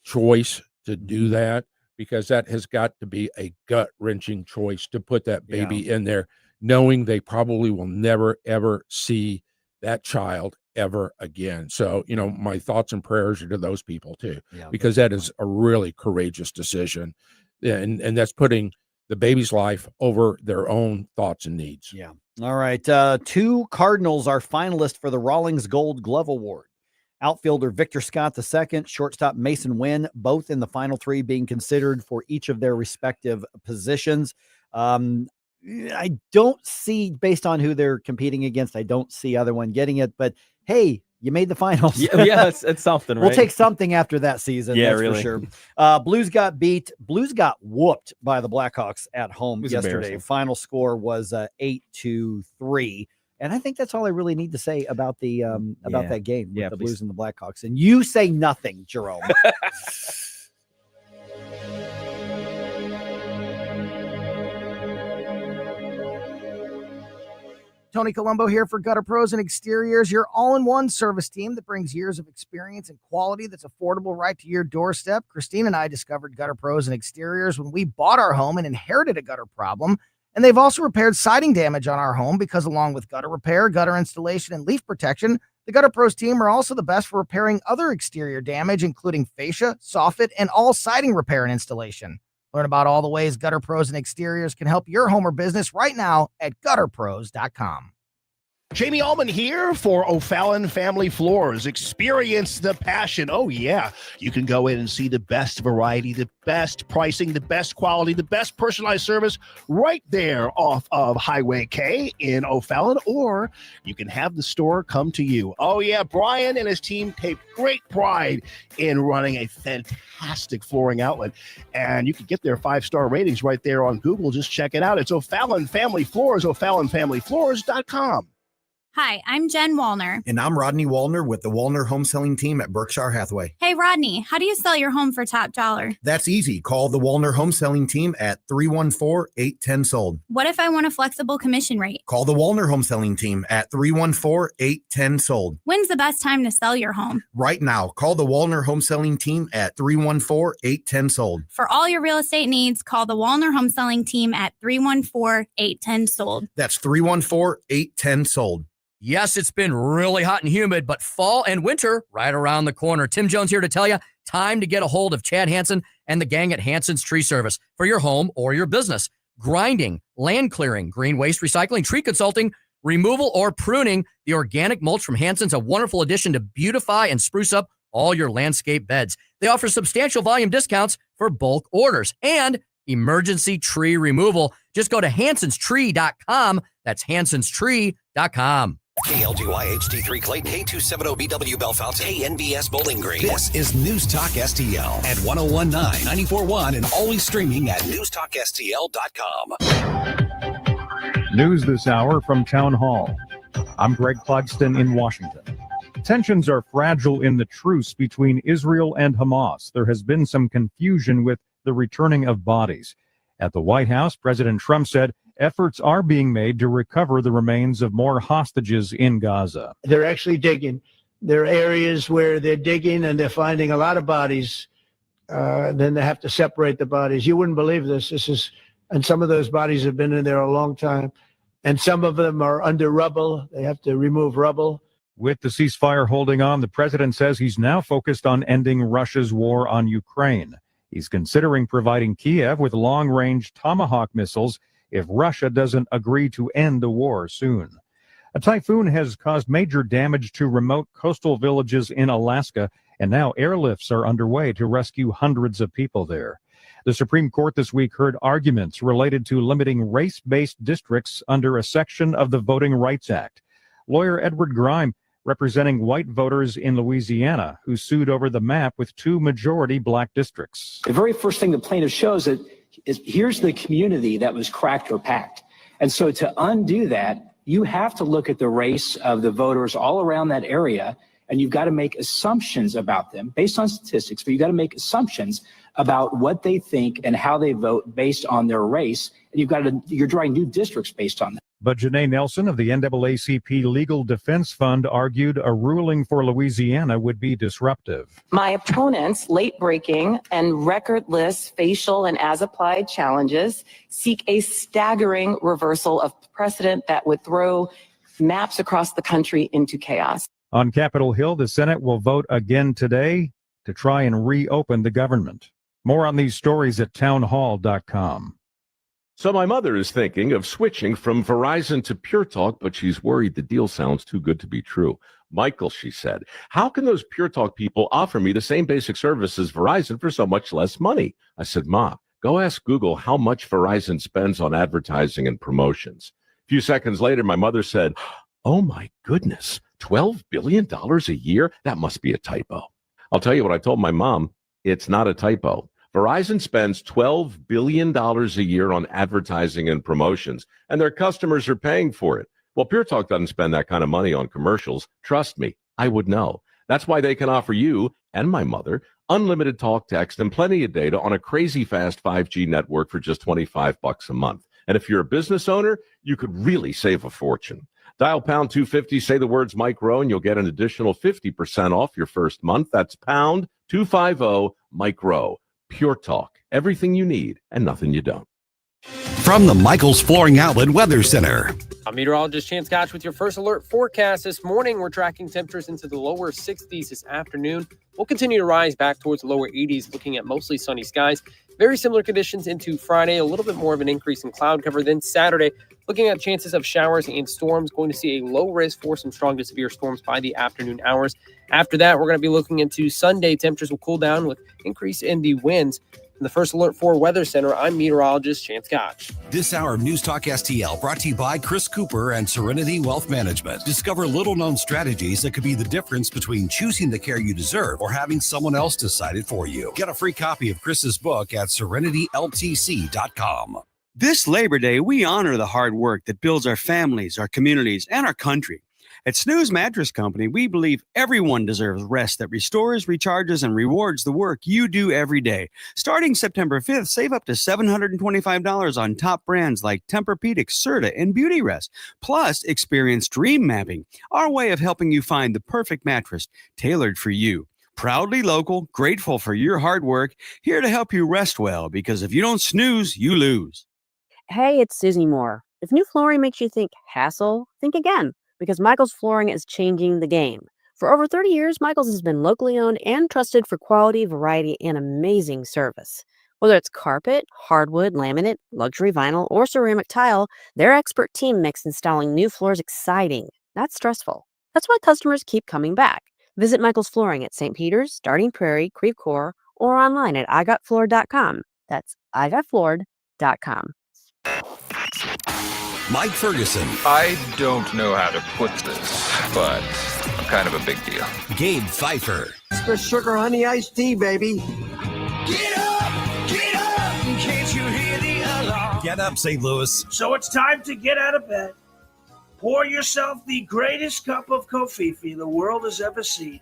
choice to do that, because that has got to be a gut-wrenching choice to put that baby in there, knowing they probably will never, ever see that child ever again. So, my thoughts and prayers are to those people too, because that is a really courageous decision. And that's putting the baby's life over their own thoughts and needs. Yeah. All right. 2 Cardinals are finalists for the Rawlings Gold Glove Award. Outfielder Victor Scott II, shortstop Mason Wynn, both in the final 3 being considered for each of their respective positions. I don't see, based on who they're competing against, I don't see other one getting it, but hey, you made the finals. Yeah, it's something, right? We'll take something after that season. Yeah, that's really. for sure. Blues got whooped by the Blackhawks at home yesterday. Embarrassing. Final score was 8-3. And I think that's all I really need to say about the that game with the Blues and the Blackhawks. And you say nothing, Jerome. Tony Colombo here for Gutter Pros and Exteriors, your all-in-one service team that brings years of experience and quality that's affordable right to your doorstep. Christine and I discovered Gutter Pros and Exteriors when we bought our home and inherited a gutter problem. And they've also repaired siding damage on our home because along with gutter repair, gutter installation, and leaf protection, the Gutter Pros team are also the best for repairing other exterior damage, including fascia, soffit, and all siding repair and installation. Learn about all the ways Gutter Pros and Exteriors can help your home or business right now at gutterpros.com. Jamie Ehlmann here for O'Fallon Family Floors. Experience the passion. Oh, yeah. You can go in and see the best variety, the best pricing, the best quality, the best personalized service right there off of Highway K in O'Fallon, or you can have the store come to you. Oh, yeah. Brian and his team take great pride in running a fantastic flooring outlet, and you can get their 5-star ratings right there on Google. Just check it out. It's O'Fallon Family Floors, O'FallonFamilyFloors.com. Hi, I'm Jen Wallner. And I'm Rodney Wallner with the Wallner Home Selling Team at Berkshire Hathaway. Hey, Rodney, how do you sell your home for top dollar? That's easy. Call the Wallner Home Selling Team at 314-810-SOLD. What if I want a flexible commission rate? Call the Wallner Home Selling Team at 314-810-SOLD. When's the best time to sell your home? Right now. Call the Wallner Home Selling Team at 314-810-SOLD. For all your real estate needs, call the Wallner Home Selling Team at 314-810-SOLD. That's 314-810-SOLD. Yes, it's been really hot and humid, but fall and winter right around the corner. Tim Jones here to tell you, time to get a hold of Chad Hansen and the gang at Hansen's Tree Service for your home or your business. Grinding, land clearing, green waste recycling, tree consulting, removal, or pruning. The organic mulch from Hansen's a wonderful addition to beautify and spruce up all your landscape beds. They offer substantial volume discounts for bulk orders and emergency tree removal. Just go to hansenstree.com. That's hansenstree.com. KLGY HD3 Clayton, K270BW Bellefonte, KNBS Bowling Green. This is News Talk STL at 1019, 94.1, and always streaming at newstalkstl.com. News this hour from Town Hall. I'm Greg Clugston in Washington. Tensions are fragile in the truce between Israel and Hamas. There has been some confusion with the returning of bodies. At the White House, President Trump said efforts are being made to recover the remains of more hostages in Gaza. They're actually digging. There are areas where they're digging and they're finding a lot of bodies. Then they have to separate the bodies. You wouldn't believe this. And some of those bodies have been in there a long time. And some of them are under rubble. They have to remove rubble. With the ceasefire holding on, the president says he's now focused on ending Russia's war on Ukraine. He's considering providing Kiev with long-range Tomahawk missiles if Russia doesn't agree to end the war soon. A typhoon has caused major damage to remote coastal villages in Alaska, and now airlifts are underway to rescue hundreds of people there. The Supreme Court this week heard arguments related to limiting race-based districts under a section of the Voting Rights Act. Lawyer Edward Grime, representing white voters in Louisiana, who sued over the map with 2 majority black districts. The very first thing the plaintiff shows is here's the community that was cracked or packed. And so to undo that, you have to look at the race of the voters all around that area, and you've got to make assumptions about them based on statistics, but you've got to make assumptions about what they think and how they vote based on their race. And you're drawing new districts based on that. But Janae Nelson of the NAACP Legal Defense Fund argued a ruling for Louisiana would be disruptive. My opponent's late-breaking and recordless facial and as-applied challenges seek a staggering reversal of precedent that would throw maps across the country into chaos. On Capitol Hill, the Senate will vote again today to try and reopen the government. More on these stories at townhall.com. So my mother is thinking of switching from Verizon to Pure Talk, but she's worried the deal sounds too good to be true. Michael, she said, how can those Pure Talk people offer me the same basic service as Verizon for so much less money? I said, Ma, go ask Google how much Verizon spends on advertising and promotions. A few seconds later, my mother said, oh my goodness, $12 billion a year? That must be a typo. I'll tell you what I told my mom. It's not a typo. Verizon spends $12 billion a year on advertising and promotions, and their customers are paying for it. Well, Pure Talk doesn't spend that kind of money on commercials. Trust me, I would know. That's why they can offer you and my mother unlimited talk, text, and plenty of data on a crazy fast 5G network for just $25 a month. And if you're a business owner, you could really save a fortune. Dial pound 250, say the words Mike Rowe, and you'll get an additional 50% off your first month. That's pound 250 Mike Rowe. Pure Talk. Everything you need and nothing you don't. From the Michaels Flooring Outlet Weather Center. I'm meteorologist Chance Gotch with your first alert forecast. This morning, we're tracking temperatures into the lower 60s this afternoon. We'll continue to rise back towards the lower 80s, looking at mostly sunny skies. Very similar conditions into Friday, a little bit more of an increase in cloud cover. Then Saturday, looking at chances of showers and storms, going to see a low risk for some strong to severe storms by the afternoon hours. After that, we're going to be looking into Sunday. Temperatures will cool down with increase in the winds. In the first alert for Weather Center, I'm meteorologist Chance Gotch. This hour of News Talk STL brought to you by Chris Cooper and Serenity Wealth Management. Discover little-known strategies that could be the difference between choosing the care you deserve or having someone else decide it for you. Get a free copy of Chris's book at serenityltc.com. This Labor Day, we honor the hard work that builds our families, our communities, and our country. At Snooze Mattress Company, we believe everyone deserves rest that restores, recharges, and rewards the work you do every day. Starting September 5th, save up to $725 on top brands like Tempur-Pedic, Serta, and Beauty Rest. Plus, experience Dream Mapping, our way of helping you find the perfect mattress tailored for you. Proudly local, grateful for your hard work, here to help you rest well, because if you don't snooze, you lose. Hey, it's Susie Moore. If new flooring makes you think hassle, think again, because Michaels Flooring is changing the game. For over 30 years, Michaels has been locally owned and trusted for quality, variety, and amazing service. Whether it's carpet, hardwood, laminate, luxury vinyl, or ceramic tile, their expert team makes installing new floors exciting, not stressful. That's why customers keep coming back. Visit Michaels Flooring at St. Peter's, Starting Prairie, Creve Coeur, or online at igotfloored.com. That's igotfloored.com. Mike Ferguson. I don't know how to put this, but I'm kind of a big deal. Gabe Phifer. Extra sugar honey iced tea, baby. Get up, can't you hear the alarm? Get up, St. Louis. So it's time to get out of bed. Pour yourself the greatest cup of Kofifi the world has ever seen.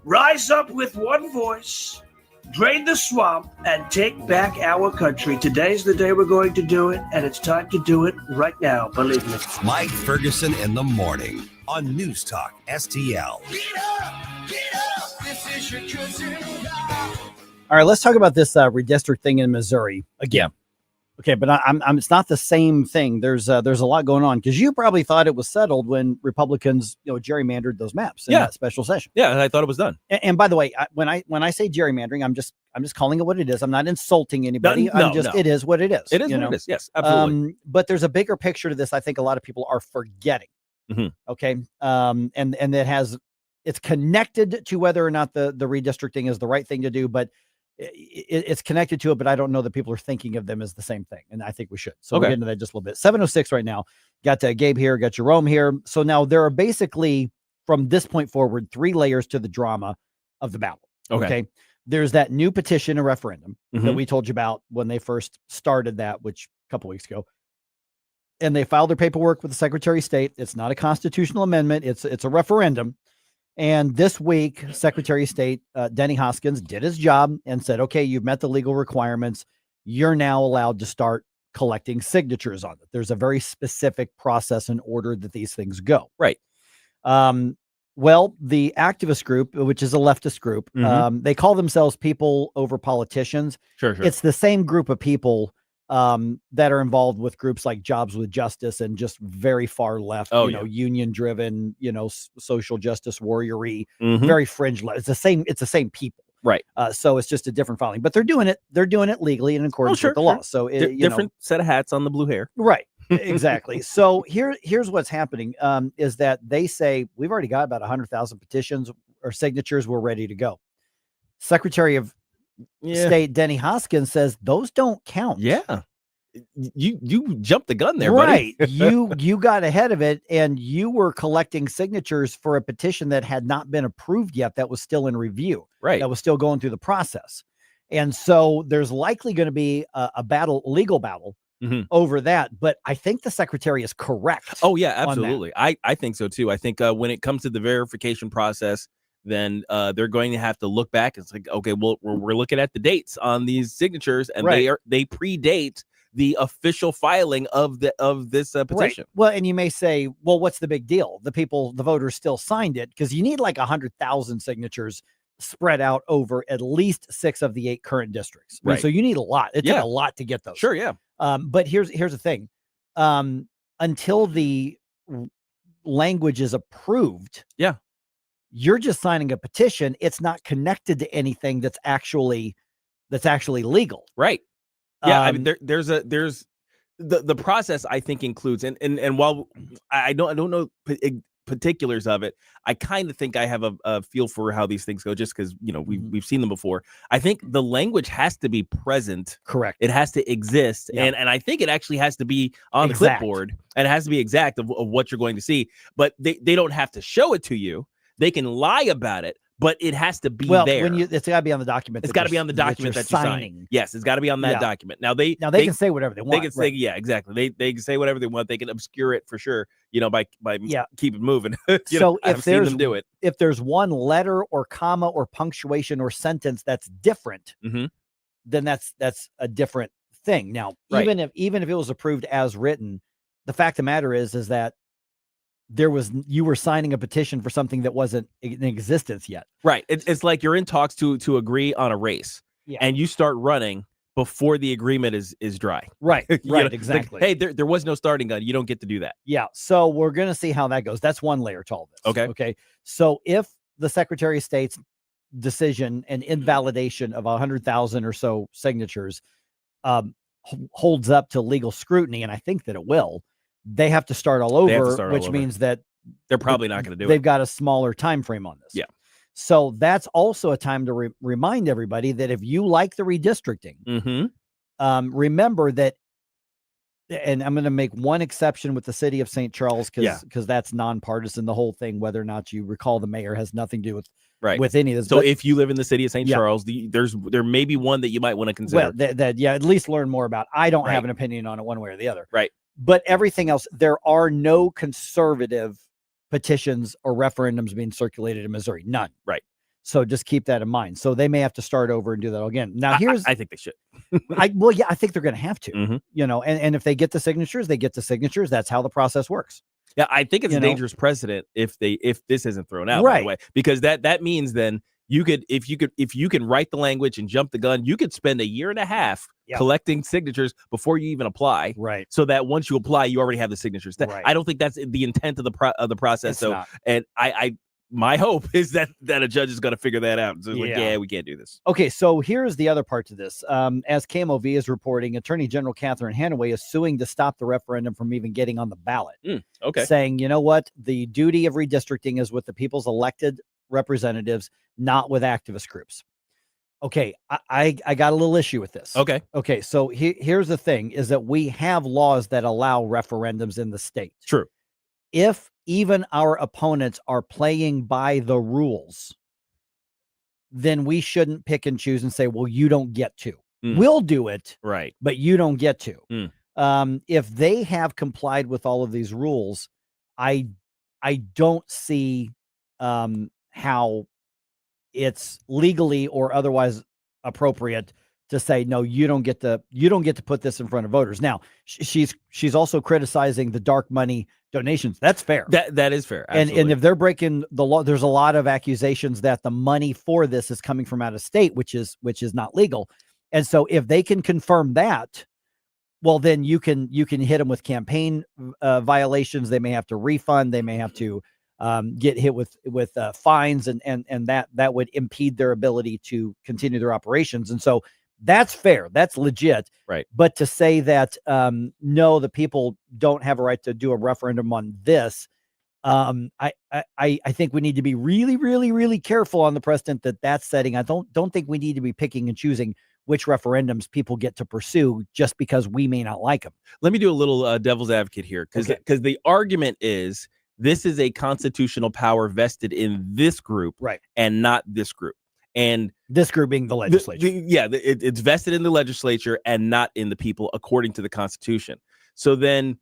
Rise up with one voice. Drain the swamp and take back our country. Today's the day we're going to do it, and it's time to do it right now, believe me. Mike Ferguson in the morning on News Talk STL. Get up, this is your cousin. All right, let's talk about this redistricting in Missouri again. Okay, but I'm it's not the same thing. There's a lot going on, because you probably thought it was settled when Republicans, gerrymandered those maps in that special session. Yeah, I thought it was done. And by the way, when I say gerrymandering, I'm just calling it what it is. I'm not insulting anybody. No, it is what it is. It is what it is. Yes, absolutely. But there's a bigger picture to this. I think a lot of people are forgetting. Mm-hmm. Okay, and it's connected to whether or not the redistricting is the right thing to do, but it's connected to it, but I don't know that people are thinking of them as the same thing. And I think we should. So we'll get into that just a little bit. 7:06 right now. Got Gabe here, got Jerome here. So now there are basically, from this point forward, 3 layers to the drama of the ballot. Okay. There's that new petition and referendum that we told you about when they first started that, which a couple weeks ago. And they filed their paperwork with the Secretary of State. It's not a constitutional amendment. It's a referendum. And this week, Secretary of State Denny Hoskins did his job and said, okay, you've met the legal requirements. You're now allowed to start collecting signatures on it. There's a very specific process and order that these things go. Right. Well, the activist group, which is a leftist group, they call themselves People Over Politicians. Sure. It's the same group of people that are involved with groups like Jobs with Justice and just very far left, union driven, social justice warriory, very fringe left. It's the same people. Right. So it's just a different filing, but they're doing it legally in accordance with the law. So different set of hats on the blue hair. Right. Exactly. So here's what's happening is that they say we've already got about 100,000 petitions or signatures. We're ready to go. Secretary of State Denny Hoskins says those don't count. Yeah. You jumped the gun there, right? Buddy. you got ahead of it, and you were collecting signatures for a petition that had not been approved yet. That was still in review. Right. That was still going through the process. And so there's likely going to be a legal battle over that. But I think the secretary is correct. Oh yeah, absolutely. I think so too. I think when it comes to the verification process, then they're going to have to look back. It's like, okay, well, we're looking at the dates on these signatures, and they predate the official filing of this petition. Right. Well, and you may say, well, what's the big deal? The voters still signed it, because you need like 100,000 signatures spread out over at least 6 of the 8 current districts. Right. So you need a lot. It took a lot to get those. Sure, yeah. But here's the thing. Until the language is approved, you're just signing a petition. It's not connected to anything that's actually legal. Right. Yeah. I mean, there's the process, I think, includes, and while I don't know particulars of it, I kind of think I have a feel for how these things go, just because, you know, we've seen them before. I think the language has to be present. Correct. It has to exist. Yeah. And I think it actually has to be on the clipboard, and it has to be exact of what you're going to see. But they don't have to show it to you. They can lie about it, but it has to be there. It's got to be on the document. It's got to be on the document that you're signing. Yes, it's got to be on that document. Now they can say whatever they want. They can say, yeah, exactly. They can say whatever they want. They can obscure it for sure, you know, by keep it moving. So I've seen them do it. If there's one letter or comma or punctuation or sentence that's different, then that's a different thing. Now, even if it was approved as written, the fact of the matter is that you were signing a petition for something that wasn't in existence yet. Right. It's like you're in talks to agree on a race, and you start running before the agreement is dry. Right. You know, Exactly. Like, hey, there was no starting gun. You don't get to do that. Yeah. So we're going to see how that goes. That's one layer to all this. Okay. So if the Secretary of State's decision and invalidation of 100,000 or so signatures holds up to legal scrutiny, and I think that it will, they have to start all over, which means that they're probably not going to do it. They've got a smaller time frame on this. Yeah. So that's also a time to remind everybody that if you like the redistricting, remember that, and I'm going to make one exception with the city of St. Charles, because that's nonpartisan. The whole thing, whether or not you recall the mayor, has nothing to do with any of this. So if you live in the city of St. Charles, there may be one that you might want to consider. Well, at least learn more about. I don't have an opinion on it one way or the other. Right. But everything else, there are no conservative petitions or referendums being circulated in Missouri. None. Right. So just keep that in mind. So they may have to start over and do that again. Now, I think they should. I think they're going to have to, you know, and if they get the signatures, they get the signatures. That's how the process works. Yeah. I think it's a dangerous precedent if this isn't thrown out, by the way, because that means then you could, if you can write the language and jump the gun, you could spend 1.5 years collecting signatures before you even apply. Right. So that once you apply, you already have the signatures. Right. I don't think that's the intent of the process. It's so, not. and my hope is that a judge is going to figure that out. So we can't do this. Okay, so here's the other part to this. As KMOV is reporting, Attorney General Catherine Hanaway is suing to stop the referendum from even getting on the ballot. Okay. Saying, you know what? The duty of redistricting is with the people's elected representatives, not with activist groups. Okay, I got a little issue with this. Okay, so here's the thing, is that we have laws that allow referendums in the state. True. If even our opponents are playing by the rules, then we shouldn't pick and choose and say, well, you don't get to. We'll do it, right, but you don't get to. If they have complied with all of these rules, I don't see how it's legally or otherwise appropriate to say, no, you don't get to put this in front of voters. Now, she's also criticizing the dark money donations. That's fair. That is fair. And if they're breaking the law, there's a lot of accusations that the money for this is coming from out of state, which is not legal. And so if they can confirm that, well, then you can hit them with campaign violations. They may have to refund. They may have to get hit with fines, and that would impede their ability to continue their operations. And so that's fair. That's legit. Right. But to say that, no, the people don't have a right to do a referendum on this, I think we need to be really, really, really careful on the precedent that's setting. I don't think we need to be picking and choosing which referendums people get to pursue just because we may not like them. Let me do a little devil's advocate here, because the argument is this is a constitutional power vested in this group, right, and not this group. And this group being the legislature. It's vested in the legislature and not in the people, according to the Constitution. So then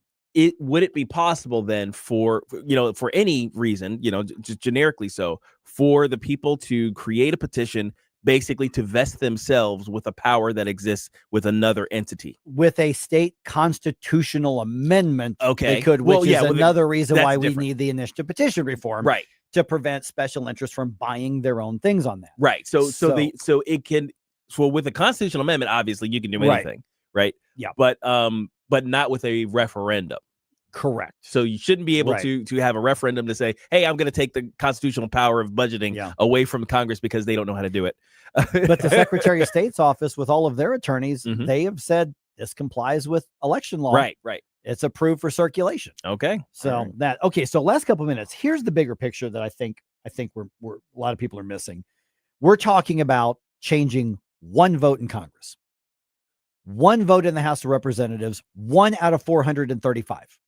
would it be possible then for any reason, just generically so, for the people to create a petition basically to vest themselves with a power that exists with another entity. With a state constitutional amendment, Okay. they could, which is another reason that's why we different. need the initiative petition reform, Right. to prevent special interests from buying their own things on that. Right. So with a constitutional amendment, obviously you can do Right. anything, right? Yeah. But not with a referendum. Correct. So you shouldn't be able Right. to have a referendum to say, hey, I'm going to take the constitutional power of budgeting away from Congress because they don't know how to do it. But the Secretary of State's office, with all of their attorneys, Mhm. they have said this complies with election law. Right, right. It's approved for circulation. Okay. So so last couple of minutes, here's the bigger picture that I think we're a lot of people are missing. We're talking about changing one vote in Congress, one vote in the House of Representatives, 1 out of 435.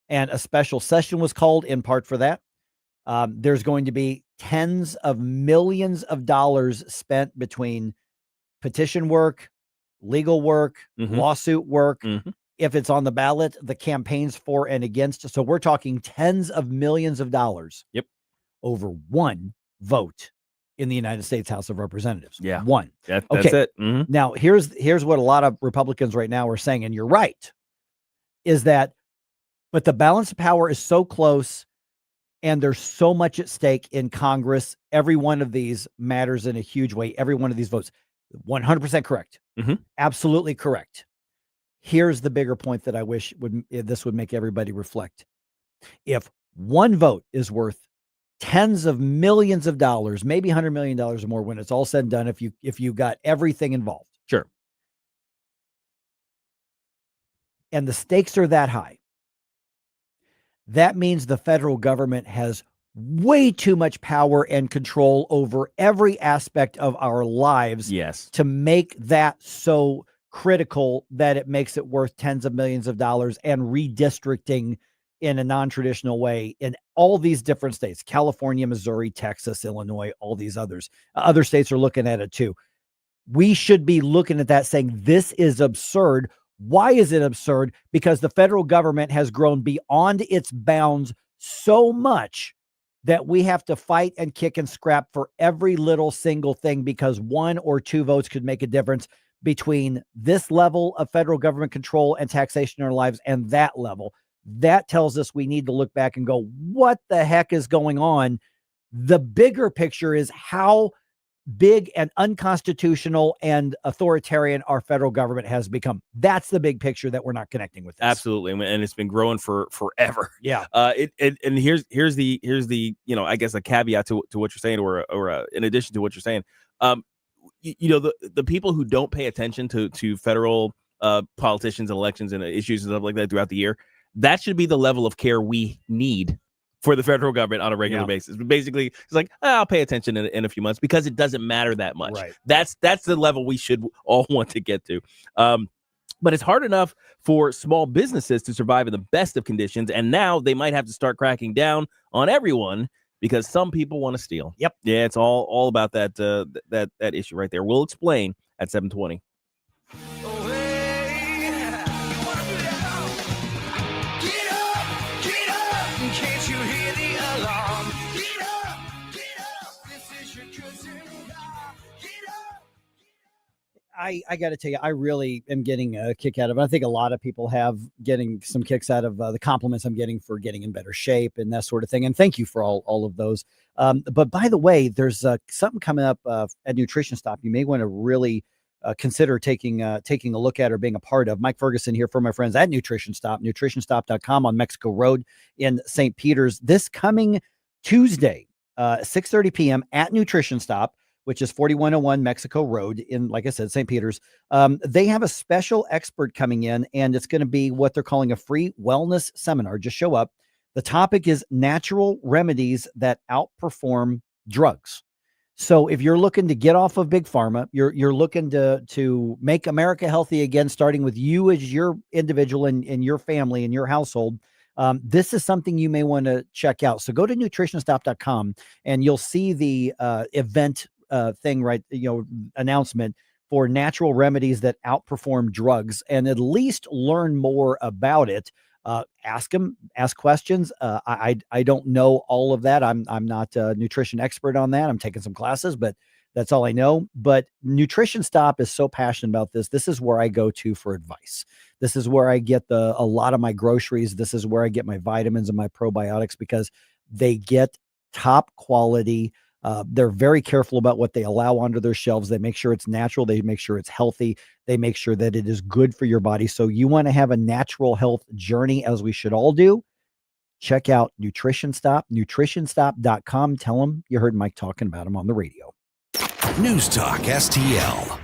And a special session was called in part for that. There's going to be tens of millions of dollars spent between petition work, legal work, lawsuit work. If it's on the ballot, the campaigns for and against. So we're talking tens of millions of dollars. Over one vote in the United States House of Representatives. Yeah. One. That's Okay. it. Now here's what a lot of Republicans right now are saying, and you're right, is that, but the balance of power is so close and there's so much at stake in Congress. Every one of these matters in a huge way. Every one of these votes, 100% correct. Absolutely correct. Here's the bigger point that I wish this would make everybody reflect. If one vote is worth tens of millions of dollars, maybe $100 million or more when it's all said and done, if you got everything involved. Sure. And the stakes are that high. That means the federal government has way too much power and control over every aspect of our lives. Yes. To make that so critical that it makes it worth tens of millions of dollars, and redistricting in a non-traditional way in all these different states, California, Missouri, Texas, Illinois, all these others. Other states are looking at it too. We should be looking at that saying, this is absurd. Why is it absurd? Because the federal government has grown beyond its bounds so much that we have to fight and kick and scrap for every little single thing, because 1 or 2 votes could make a difference between this level of federal government control and taxation in our lives and that level. That tells us we need to look back and go, what the heck is going on? The bigger picture is how big and unconstitutional and authoritarian our federal government has become. That's the big picture that we're not connecting with this. Absolutely. And it's been growing for forever. Yeah. And here's the, I guess a caveat to what you're saying, or in addition to what you're saying, the people who don't pay attention to federal politicians and elections and issues and stuff like that throughout the year, that should be the level of care we need for the federal government on a regular basis. But basically, it's like, I'll pay attention in a few months because it doesn't matter that much. Right. That's the level we should all want to get to. But it's hard enough for small businesses to survive in the best of conditions, and now they might have to start cracking down on everyone because some people want to steal. Yep. Yeah, it's all about that issue right there. We'll explain at 7:20. I got to tell you, I really am getting a kick out of it. I think a lot of people have getting some kicks out of the compliments I'm getting for getting in better shape and that sort of thing. And thank you for all of those. But by the way, there's something coming up at Nutrition Stop you may want to really consider taking a look at or being a part of. Mike Ferguson here for my friends at Nutrition Stop, nutritionstop.com on Mexico Road in St. Peter's. This coming Tuesday, 6:30 p.m. at Nutrition Stop, which is 4101 Mexico Road in, like I said, St. Peter's. They have a special expert coming in, and it's going to be what they're calling a free wellness seminar. Just show up. The topic is natural remedies that outperform drugs. So if you're looking to get off of big pharma, you're looking to make America healthy again, starting with you as your individual and your family and your household, this is something you may want to check out. So go to nutritionstop.com and you'll see the event thing, right? Announcement for natural remedies that outperform drugs, and at least learn more about it. Ask questions. I don't know all of that. I'm not a nutrition expert on that. I'm taking some classes, but That's all I know. But Nutrition Stop is so passionate about this. This is where I go to for advice. This is where I get a lot of my groceries. This is where I get my vitamins and my probiotics, because they get top quality. They're very careful about what they allow onto their shelves. They make sure it's natural. They make sure it's healthy. They make sure that it is good for your body. So you want to have a natural health journey, as we should all do. Check out Nutrition Stop, nutritionstop.com. Tell them you heard Mike talking about them on the radio. News Talk STL.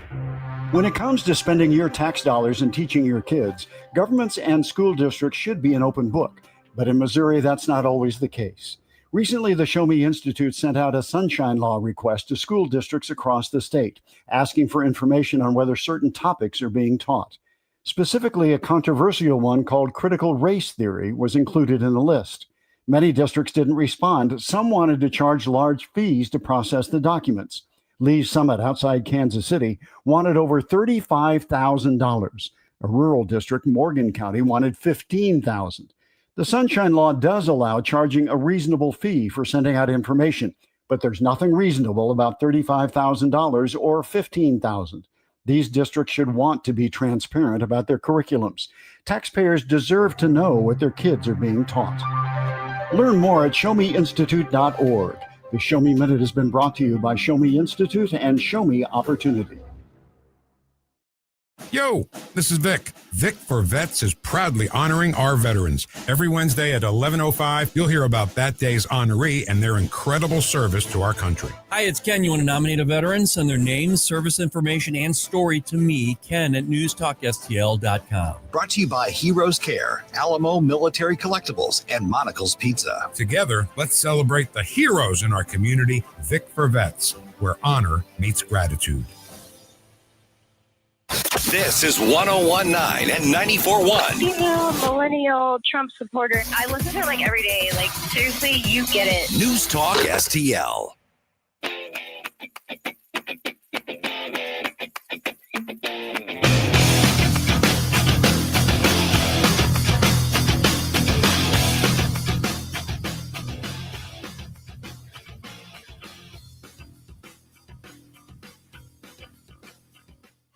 When it comes to spending your tax dollars and teaching your kids, governments and school districts should be an open book. But in Missouri, that's not always the case. Recently, the Show Me Institute sent out a sunshine law request to school districts across the state, asking for information on whether certain topics are being taught. Specifically, a controversial one called critical race theory was included in the list. Many districts didn't respond. Some wanted to charge large fees to process the documents. Lee's Summit outside Kansas City wanted over $35,000. A rural district, Morgan County, wanted $15,000. The Sunshine Law does allow charging a reasonable fee for sending out information, but there's nothing reasonable about $35,000 or $15,000. These districts should want to be transparent about their curriculums. Taxpayers deserve to know what their kids are being taught. Learn more at showmeinstitute.org. The Show Me Minute has been brought to you by Show Me Institute and Show Me Opportunity. Yo, this is Vic. Vic for Vets is proudly honoring our veterans. Every Wednesday at 11:05, you'll hear about that day's honoree and their incredible service to our country. Hi, it's Ken. You want to nominate a veteran? Send their name, service information, and story to me, Ken, at NewsTalkSTL.com. Brought to you by Heroes Care, Alamo Military Collectibles, and Monocle's Pizza. Together, let's celebrate the heroes in our community. Vic for Vets, where honor meets gratitude. This is 101.9 and 94.1. Millennial Trump supporter. I listen to it like every day. Like, seriously, you get it. News Talk STL.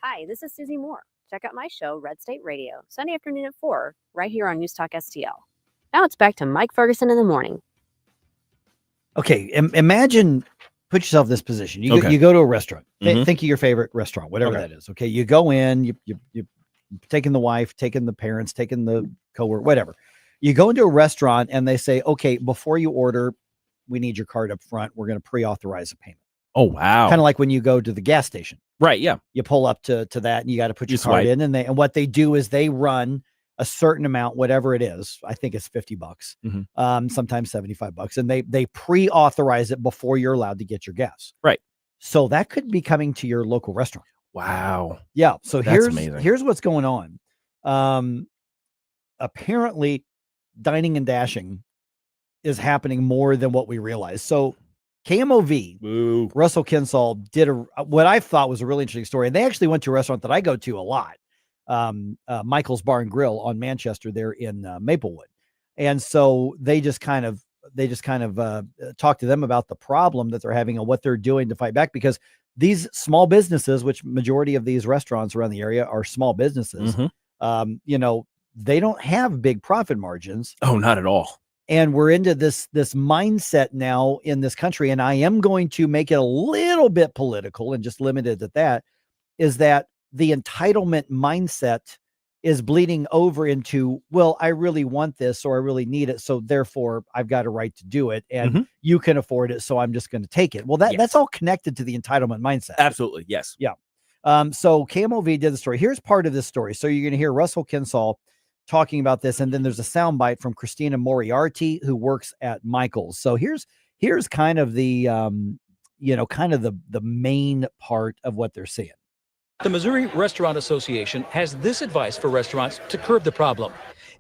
Hi, this is Susie Moore. Check out my show, Red State Radio, Sunday afternoon at 4, right here on News Talk STL. Now it's back to Mike Ferguson in the morning. Okay, imagine, put yourself in this position. You go to a restaurant. Think of your favorite restaurant, whatever that is. Okay, you go in, you taking the wife, taking the parents, taking the coworker, whatever. You go into a restaurant and they say, okay, before you order, we need your card up front. We're going to pre-authorize a payment. Oh, wow. Kind of like when you go to the gas station. Right, yeah. You pull up to that and you got to put your card in, and what they do is they run a certain amount, whatever it is. I think it's $50, sometimes $75, and they pre-authorize it before you're allowed to get your gas. Right. So that could be coming to your local restaurant. Wow. Yeah. So That's amazing. Here's what's going on. Apparently, dining and dashing is happening more than what we realize. So KMOV, Russell Kinsall did what I thought was a really interesting story. And they actually went to a restaurant that I go to a lot, Michael's Bar and Grill on Manchester there in Maplewood. And so they just kind of talked to them about the problem that they're having and what they're doing to fight back, because these small businesses, which majority of these restaurants around the area are small businesses, they don't have big profit margins. Oh, not at all. And we're into this mindset now in this country, and I am going to make it a little bit political and just limited at that, is that the entitlement mindset is bleeding over into, well, I really want this or I really need it, so therefore I've got a right to do it, and you can afford it, so I'm just going to take it. Well, that's all connected to the entitlement mindset. Absolutely, yes. Yeah. So KMOV did the story. Here's part of this story. So you're going to hear Russell Kinsall talking about this, and then there's a soundbite from Christina Moriarty, who works at Michael's. So here's kind of the the main part of what they're seeing. The Missouri Restaurant Association has this advice for restaurants to curb the problem.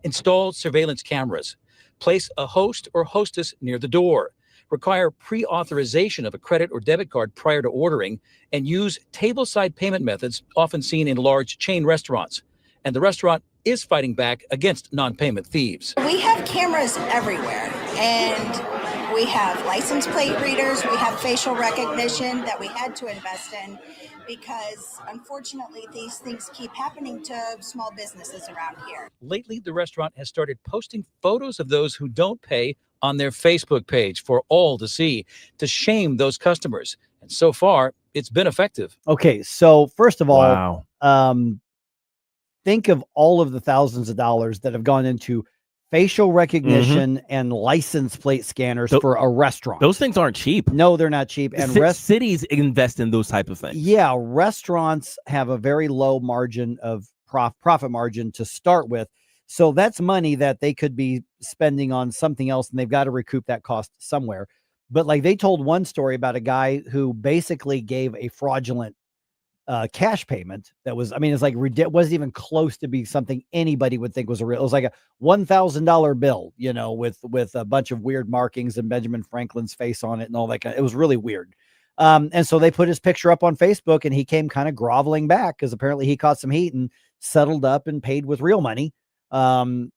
Install surveillance cameras. Place a host or hostess near the door. Require pre-authorization of a credit or debit card prior to ordering, and use table-side payment methods often seen in large chain restaurants. And the restaurant is fighting back against non-payment thieves. We have cameras everywhere, and We have license plate readers. We have facial recognition that we had to invest in because, unfortunately, these things keep happening to small businesses around here. Lately, the restaurant has started posting photos of those who don't pay on their Facebook page for all to see, to shame those customers. And so far, it's been effective. Okay, so first of all, Wow. think of all of the thousands of dollars that have gone into facial recognition and license plate scanners for a restaurant. Those things aren't cheap. No, they're not cheap. And Cities invest in those type of things. Yeah, restaurants have a very low margin of profit margin to start with. So that's money that they could be spending on something else, and they've got to recoup that cost somewhere. But like they told one story about a guy who basically gave a fraudulent cash payment that was, I mean, it's like it wasn't even close to be something anybody would think was a real. It was like a $1,000 bill, you know, with a bunch of weird markings and Benjamin Franklin's face on it and all that kind of, it was really weird. And so they put his picture up on Facebook, and he came kind of groveling back because apparently he caught some heat and settled up and paid with real money on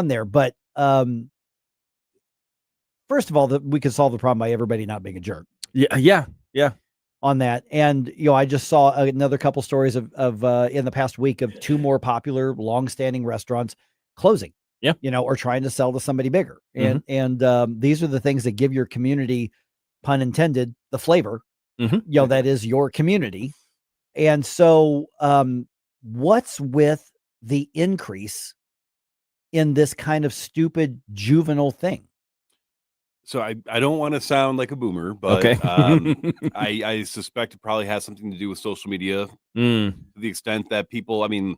there. But first of all, we could solve the problem by everybody not being a jerk. Yeah. On that. And, you know, I just saw another couple stories of in the past week of two more popular longstanding restaurants closing, you know, or trying to sell to somebody bigger. And these are the things that give your community, pun intended, the flavor, you know, that is your community. And so what's with the increase in this kind of stupid juvenile thing? So I don't want to sound like a boomer, but Okay. I suspect it probably has something to do with social media to the extent that people, I mean,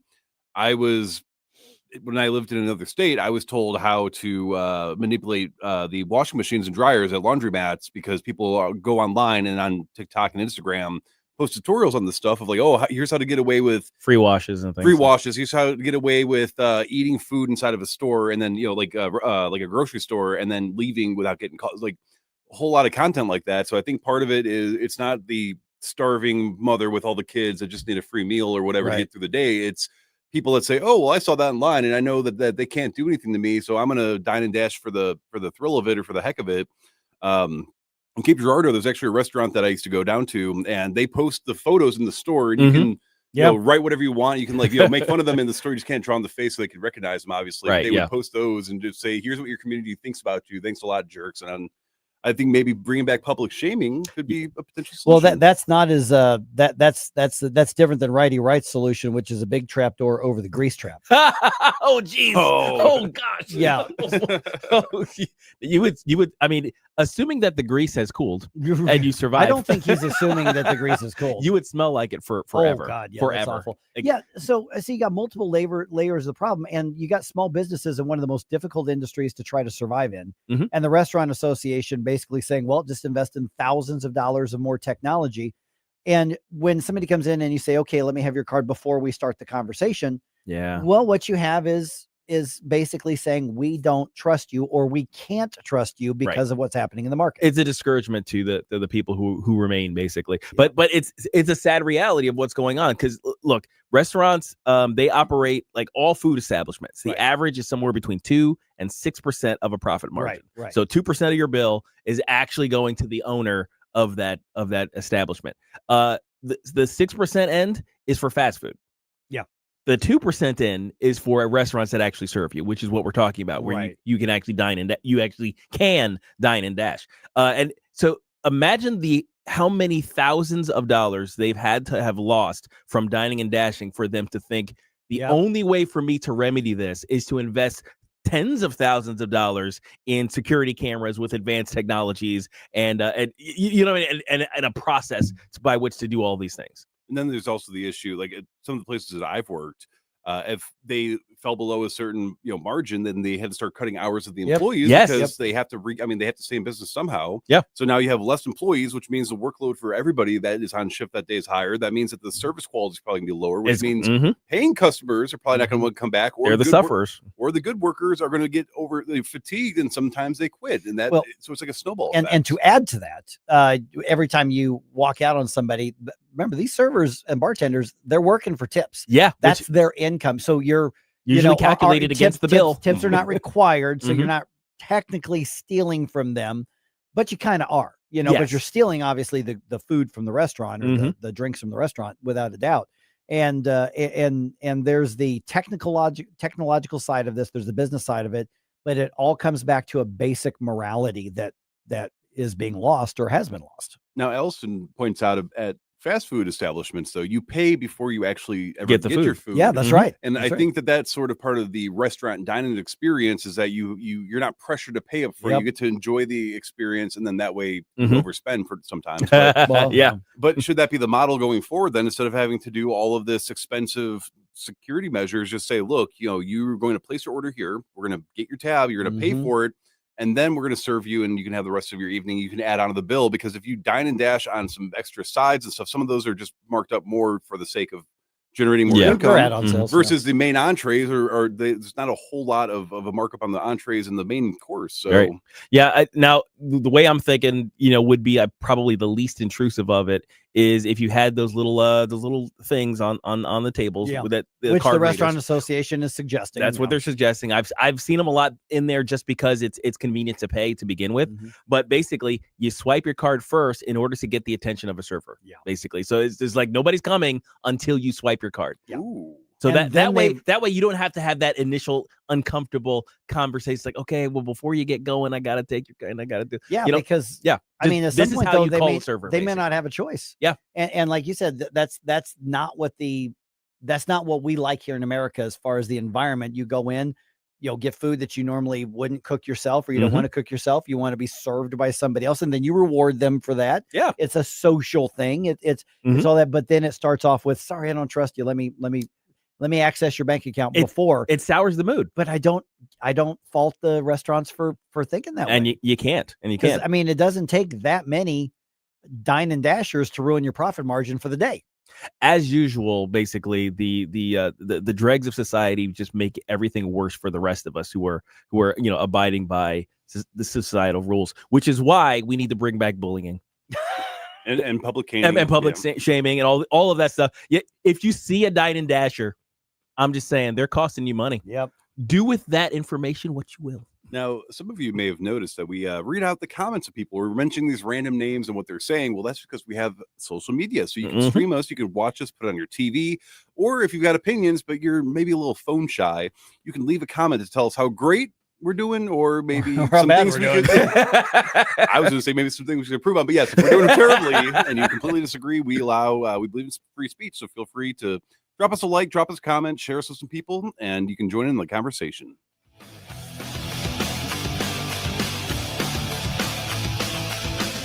when I lived in another state, I was told how to manipulate the washing machines and dryers at laundromats because people go online and on TikTok and Instagram post tutorials on the stuff of like, oh, here's how to get away with free washes and things. Here's how to get away with eating food inside of a store, and then, you know, like a grocery store, and then leaving without getting caught. Like a whole lot of content like that. So I think part of it is it's not the starving mother with all the kids that just need a free meal or whatever to get through the day. It's people that say, oh, well, I saw that online and I know that they can't do anything to me, so I'm gonna dine and dash for the thrill of it or for the heck of it. In Cape Girardeau, there's actually a restaurant that I used to go down to, and they post the photos in the store, and you can you know, write whatever you want. You can, like, you know, make fun of them in the store. You just can't draw on the face so they can recognize them, obviously. Right, They would post those and just say, here's what your community thinks about you. Thanks a lot, jerks. And I think maybe bringing back public shaming could be a potential solution. Well, that's not as that's different than Righty Wright's solution, which is a big trapdoor over the grease trap. Oh, geez. Oh gosh. Yeah. You would, I mean, assuming that the grease has cooled and you survive. I don't think he's assuming that the grease is cooled. You would smell like it forever. Oh God, yeah, forever. That's awful. Yeah. So you got multiple layers of the problem, and you got small businesses in one of the most difficult industries to try to survive in. And the Restaurant Association basically saying, well, just invest in thousands of dollars of more technology. And when somebody comes in and you say, okay, let me have your card before we start the conversation. Yeah. Well, what you have is basically saying we don't trust you, or we can't trust you because of what's happening in the market. It's a discouragement to the people who remain, basically. But it's a sad reality of what's going on, because look, restaurants, they operate like all food establishments. The average is somewhere between 2 and 6% of a profit margin. Right. So 2% of your bill is actually going to the owner of that establishment. The 6% end is for fast food. Yeah. The 2% in is for restaurants that actually serve you, which is what we're talking about, where you can actually dine and you actually can dine and dash. And so imagine how many thousands of dollars they've had to have lost from dining and dashing for them to think the only way for me to remedy this is to invest tens of thousands of dollars in security cameras with advanced technologies and you know, and a process by which to do all these things. And then there's also the issue, like at some of the places that I've worked, if they fell below a certain, you know, margin, then they had to start cutting hours of the employees because they have to they have to stay in business somehow. Yeah. So now you have less employees, which means the workload for everybody that is on shift that day is higher. That means that the service quality is probably gonna be lower, which means paying customers are probably not going to want to come back. Or they're the sufferers. Or the good workers are going to get fatigued, and sometimes they quit. And so it's like a snowball effect. And to add to that, every time you walk out on somebody, remember, these servers and bartenders, they're working for tips. Yeah. That's their income. So you're usually calculated against the bill. Tips are not required. So you're not technically stealing from them, but you kind of are, but Yes. you're stealing obviously the food from the restaurant or the drinks from the restaurant without a doubt. And there's the technological side of this. There's the business side of it, but it all comes back to a basic morality that is being lost or has been lost. Now, Ellison points out at fast food establishments, though, you pay before you actually ever Get the your food. food. Yeah, that's right. And That's I right. think that's sort of part of the restaurant and dining experience is that you're not pressured to pay up front. Yep. You get to enjoy the experience, and then that way you Mhm. overspend for sometimes. But, Well, Yeah. but should that be the model going forward then, instead of having to do all of this expensive security measures, just say, look, you're going to place your order here. We're going to get your tab. You're going to pay for it. And then we're going to serve you, and you can have the rest of your evening. You can add on to the bill, because if you dine and dash on some extra sides and stuff, some of those are just marked up more for the sake of generating more Yeah. income They're add-on sales, versus the main entrees, or there's not a whole lot of a markup on the entrees and the main course. So Right. Yeah. Now, the way I'm thinking, would be probably the least intrusive of it is if you had those little things on the tables Yeah. with that Which card the Restaurant readers. Association is suggesting. That's what they're suggesting. I've seen them a lot in there just because it's convenient to pay to begin with. But basically, you swipe your card first in order to get the attention of a server. Yeah. Basically, so it's like nobody's coming until you swipe your card. Yeah. So And that then way you don't have to have that initial uncomfortable conversation. Like, okay, well, before you get going, I gotta take your card and I gotta do. Yeah, because I mean, at this some is point, how though, you they call may, a server. they may basically. not have a choice. Yeah. And like you said, that's not what that's not what we like here in America as far as the environment. You go in, you'll get food that you normally wouldn't cook yourself, or you don't want to cook yourself. You want to be served by somebody else, and then you reward them for that. Yeah. It's a social thing. It's all that, but then it starts off with, sorry, I don't trust you. Let me access your bank account before. It sours the mood. But I don't fault the restaurants for thinking that And way. you can't. And you 'Cause, can't. I mean, it doesn't take that many dine and dashers to ruin your profit margin for the day. As usual, basically the dregs of society just make everything worse for the rest of us who are abiding by the societal rules, which is why we need to bring back bullying and public shaming and public shaming and all of that stuff. If you see a dine and dasher, I'm just saying they're costing you money. Yep. Do with that information what you will. Now, some of you may have noticed that we read out the comments of people. We're mentioning these random names and what they're saying. Well, that's because we have social media. So you can stream us, you can watch us, put it on your TV, or if you've got opinions, but you're maybe a little phone shy, you can leave a comment to tell us how great we're doing, or maybe Or how some bad things we're we doing. could I was going to say maybe some things we should improve on, but yes, if we're doing it terribly and you completely disagree, we believe in free speech. So feel free to drop us a like, drop us a comment, share us with some people, and you can join in the conversation.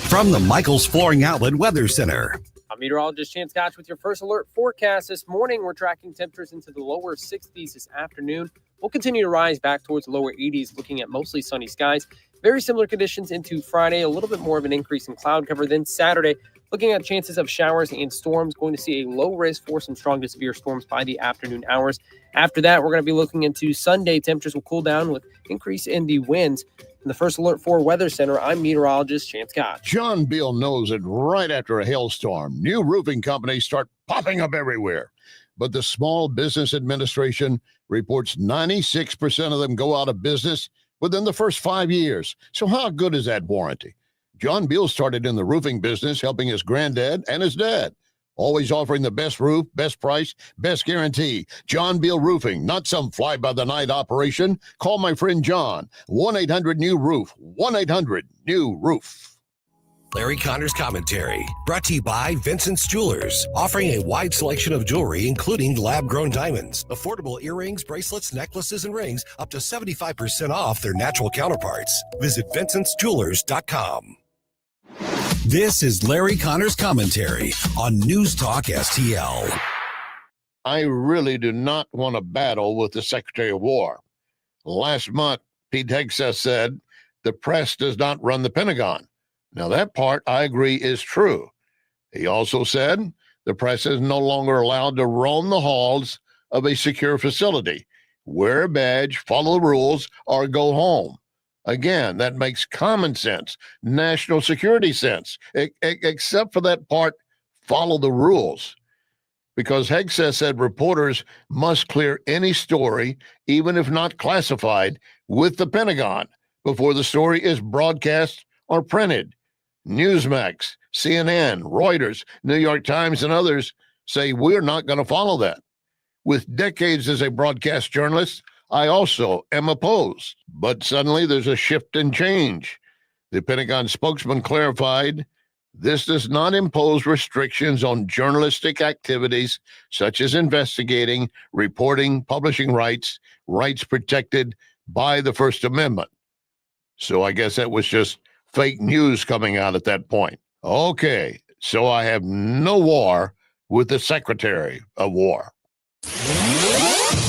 From the Michaels Flooring Outlet Weather Center. I'm meteorologist Chance Scotch with your first alert forecast this morning. We're tracking temperatures into the lower 60s this afternoon. We'll continue to rise back towards the lower 80s, looking at mostly sunny skies. Very similar conditions into Friday, a little bit more of an increase in cloud cover. Then Saturday, looking at chances of showers and storms, going to see a low risk for some strong to severe storms by the afternoon hours. After that, we're going to be looking into Sunday. Temperatures will cool down with increase in the winds. In the first alert for Weather Center, I'm meteorologist Chance Scott. John Beal knows that right after a hailstorm, new roofing companies start popping up everywhere. But the Small Business Administration reports 96% of them go out of business within the first 5 years. So how good is that warranty? John Beal started in the roofing business, helping his granddad and his dad. Always offering the best roof, best price, best guarantee. John Beal Roofing, not some fly-by-the-night operation. Call my friend John, 1-800-NEW-ROOF, 1-800-NEW-ROOF. Larry Connor's commentary, brought to you by Vincent's Jewelers, offering a wide selection of jewelry, including lab-grown diamonds, affordable earrings, bracelets, necklaces, and rings, up to 75% off their natural counterparts. Visit VincentsJewelers.com. This is Larry Connor's commentary on News Talk STL. I really do not want to battle with the Secretary of War. Last month, Pete Hegseth said the press does not run the Pentagon. Now, that part, I agree, is true. He also said the press is no longer allowed to roam the halls of a secure facility. Wear a badge, follow the rules, or go home. Again, that makes common sense, national security sense, except for that part, follow the rules. Because Hegseth said reporters must clear any story, even if not classified, with the Pentagon before the story is broadcast or printed. Newsmax, CNN, Reuters, New York Times, and others say we're not going to follow that. With decades as a broadcast journalist, I also am opposed. But suddenly there's a shift and change. The Pentagon spokesman clarified this does not impose restrictions on journalistic activities such as investigating, reporting, publishing rights protected by the First Amendment. So I guess that was just fake news coming out at that point. Okay, so I have no war with the Secretary of War.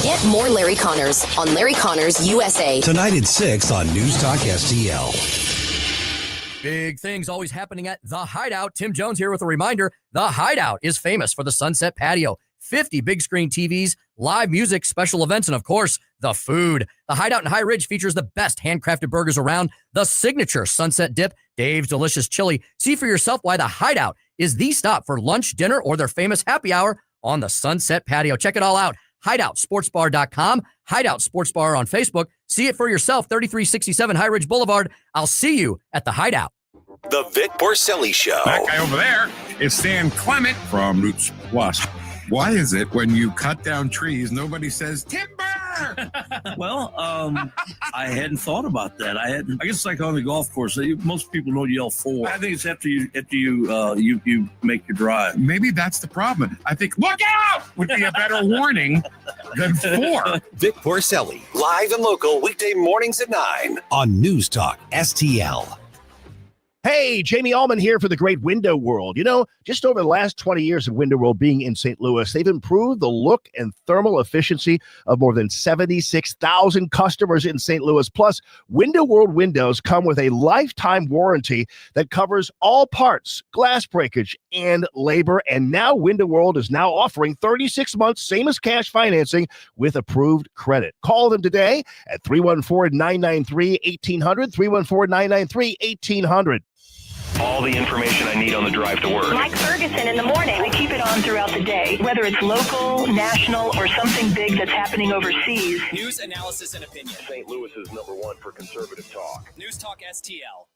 Get more Larry Connors on Larry Connors USA. Tonight at 6 on News Talk STL. Big things always happening at The Hideout. Tim Jones here with a reminder. The Hideout is famous for the Sunset Patio, 50 big screen TVs, live music, special events, and of course, the food. The Hideout in High Ridge features the best handcrafted burgers around, the signature Sunset Dip, Dave's Delicious Chili. See for yourself why The Hideout is the stop for lunch, dinner, or their famous happy hour on the Sunset Patio. Check it all out. HideoutSportsBar.com, Hideout Sports Bar on Facebook. See it for yourself, 3367 High Ridge Boulevard. I'll see you at the Hideout. The Vic Porcelli Show. That guy over there is Stan Clement from Roots Plus. Why is it when you cut down trees, nobody says timber? Well, I hadn't thought about that. I guess it's like on the golf course. Most people don't yell four. I think it's after you make your drive. Maybe that's the problem. I think look out would be a better warning than four. Vic Porcelli, live and local, weekday mornings at 9 on News Talk STL. Hey, Jamie Ehlmann here for the great Window World. You know, just over the last 20 years of Window World being in St. Louis, they've improved the look and thermal efficiency of more than 76,000 customers in St. Louis. Plus, Window World windows come with a lifetime warranty that covers all parts, glass breakage, and labor. And now Window World is now offering 36 months, same as cash financing with approved credit. Call them today at 314-993-1800, 314-993-1800. All the information I need on the drive to work. Like Ferguson in the morning. We keep it on throughout the day, whether it's local, national, or something big that's happening overseas. News, analysis, and opinion. St. Louis is #1 for conservative talk. News Talk STL.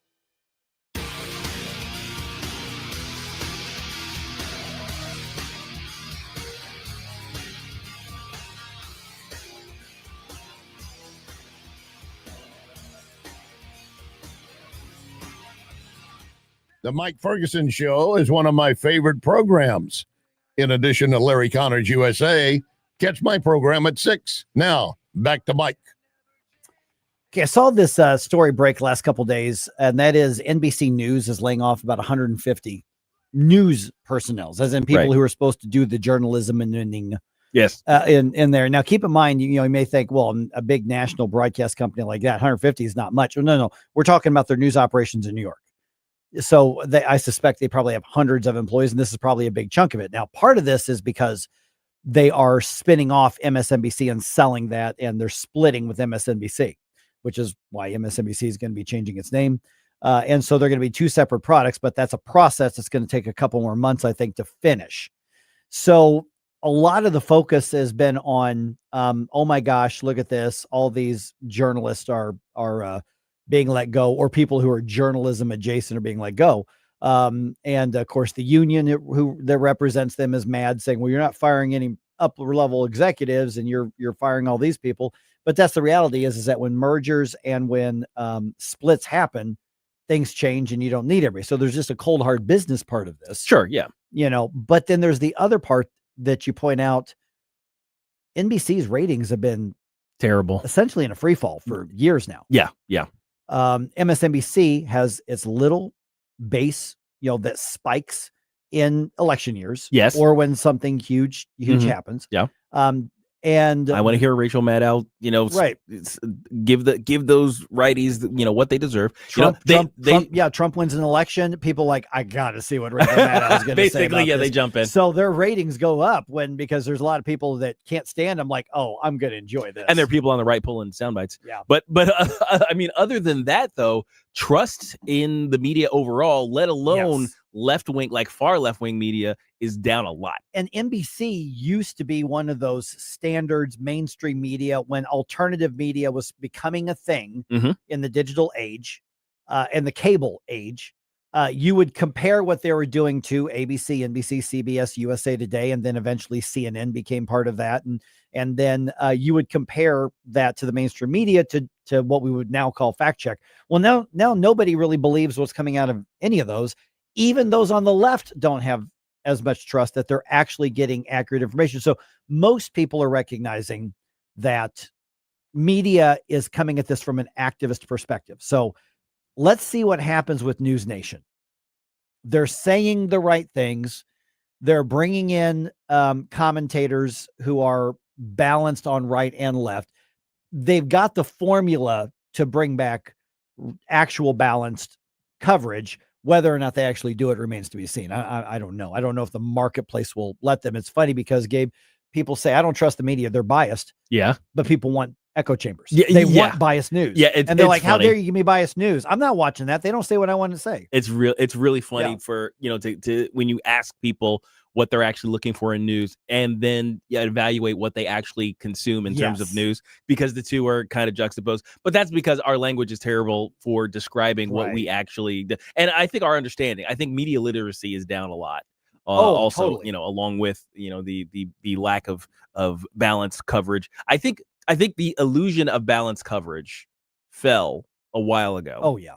The Mike Ferguson Show is one of my favorite programs. In addition to Larry Connors USA, catch my program at 6. Now, back to Mike. Okay, I saw this story break last couple days, and that is NBC News is laying off about 150 news personnel, as in people who are supposed to do the journalism and ending. Yes. In there. Now, keep in mind, you may think, well, a big national broadcast company like that, 150 is not much. No. We're talking about their news operations in New York. So I suspect they probably have hundreds of employees, and this is probably a big chunk of it. Now, part of this is because they are spinning off MSNBC and selling that, and they're splitting with MSNBC, which is why MSNBC is going to be changing its name. And so they're going to be two separate products, but that's a process that's going to take a couple more months, I think, to finish. So a lot of the focus has been on, oh my gosh, look at this. All these journalists are being let go, or people who are journalism adjacent are being let go. And of course, the union that represents them is mad, saying, well, you're not firing any upper level executives and you're firing all these people. But that's the reality is that when mergers and when splits happen, things change and you don't need everybody. So there's just a cold, hard business part of this. Sure. Yeah. But then there's the other part that you point out. NBC's ratings have been terrible, essentially in a free fall for years now. Yeah. Yeah. MSNBC has its little base, that spikes in election years. Yes. Or when something huge happens. Yeah. And I want to hear Rachel Maddow, right. Give those righties, what they deserve. Trump wins an election. People I got to see what Rachel Maddow is going to say. Basically, about they this. jump in. So their ratings go up because there's a lot of people that can't stand them. Like, oh, I'm going to enjoy this. And there are people on the right pulling sound bites. Yeah. But I mean, other than that, though, trust in the media overall, let alone left-wing, far left-wing media, is down a lot. And NBC used to be one of those standards mainstream media when alternative media was becoming a thing in the digital age. and the cable age, you would compare what they were doing to ABC, NBC, CBS, USA Today, and then eventually CNN became part of that. And then you would compare that to the mainstream media to what we would now call fact check. Well, now nobody really believes what's coming out of any of those. Even those on the left don't have as much trust that they're actually getting accurate information. So most people are recognizing that media is coming at this from an activist perspective. So let's see what happens with News Nation. They're saying the right things. They're bringing in commentators who are balanced on right and left. They've got the formula to bring back actual balanced coverage. Whether or not they actually do it remains to be seen. I don't know. I don't know if the marketplace will let them. It's funny because, Gabe, people say, I don't trust the media. They're biased. Yeah. But people want echo chambers. Yeah, they want biased news. Yeah. And they're like, how dare you give me biased news? I'm not watching that. They don't say what I want to say. It's really funny for, to when you ask people what they're actually looking for in news and then evaluate what they actually consume in terms of news, because the two are kind of juxtaposed. But that's because our language is terrible for describing what we actually do. And I think our understanding, I think media literacy is down a lot. Also, totally. Along with, the lack of balanced coverage. I think the illusion of balanced coverage fell a while ago. Oh yeah.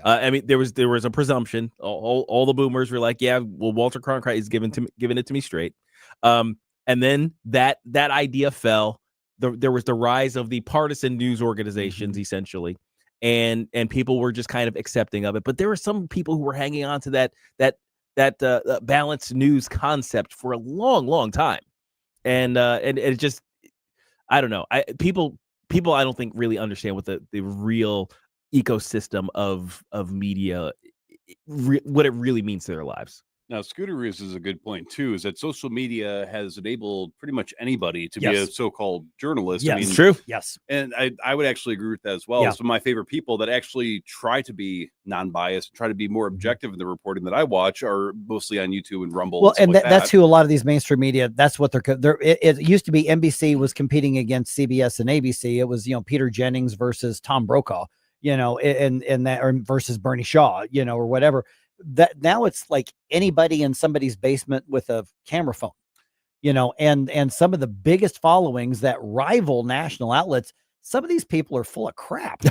I mean, there was a presumption. All the boomers were like, yeah, well, Walter Cronkite is giving it to me straight. And then that idea fell. There was the rise of the partisan news organizations, essentially, and people were just kind of accepting of it. But there were some people who were hanging on to that balanced news concept for a long time, and it just, I don't know. People I don't think really understand what the real ecosystem of media, what it really means to their lives. Now, Scooter raises a good point too, is that social media has enabled pretty much anybody to be a so-called journalist. Yes, I mean, true. Yes. And I would actually agree with that as well. Yeah. Some of my favorite people that actually try to be non-biased, try to be more objective in the reporting that I watch are mostly on YouTube and Rumble. Well, and that's who a lot of these mainstream media, that's what they're it used to be. NBC was competing against CBS and ABC. It was, Peter Jennings versus Tom Brokaw, and that, or versus Bernie Shaw, or whatever. That now it's like anybody in somebody's basement with a camera phone, and some of the biggest followings that rival national outlets. Some of these people are full of crap.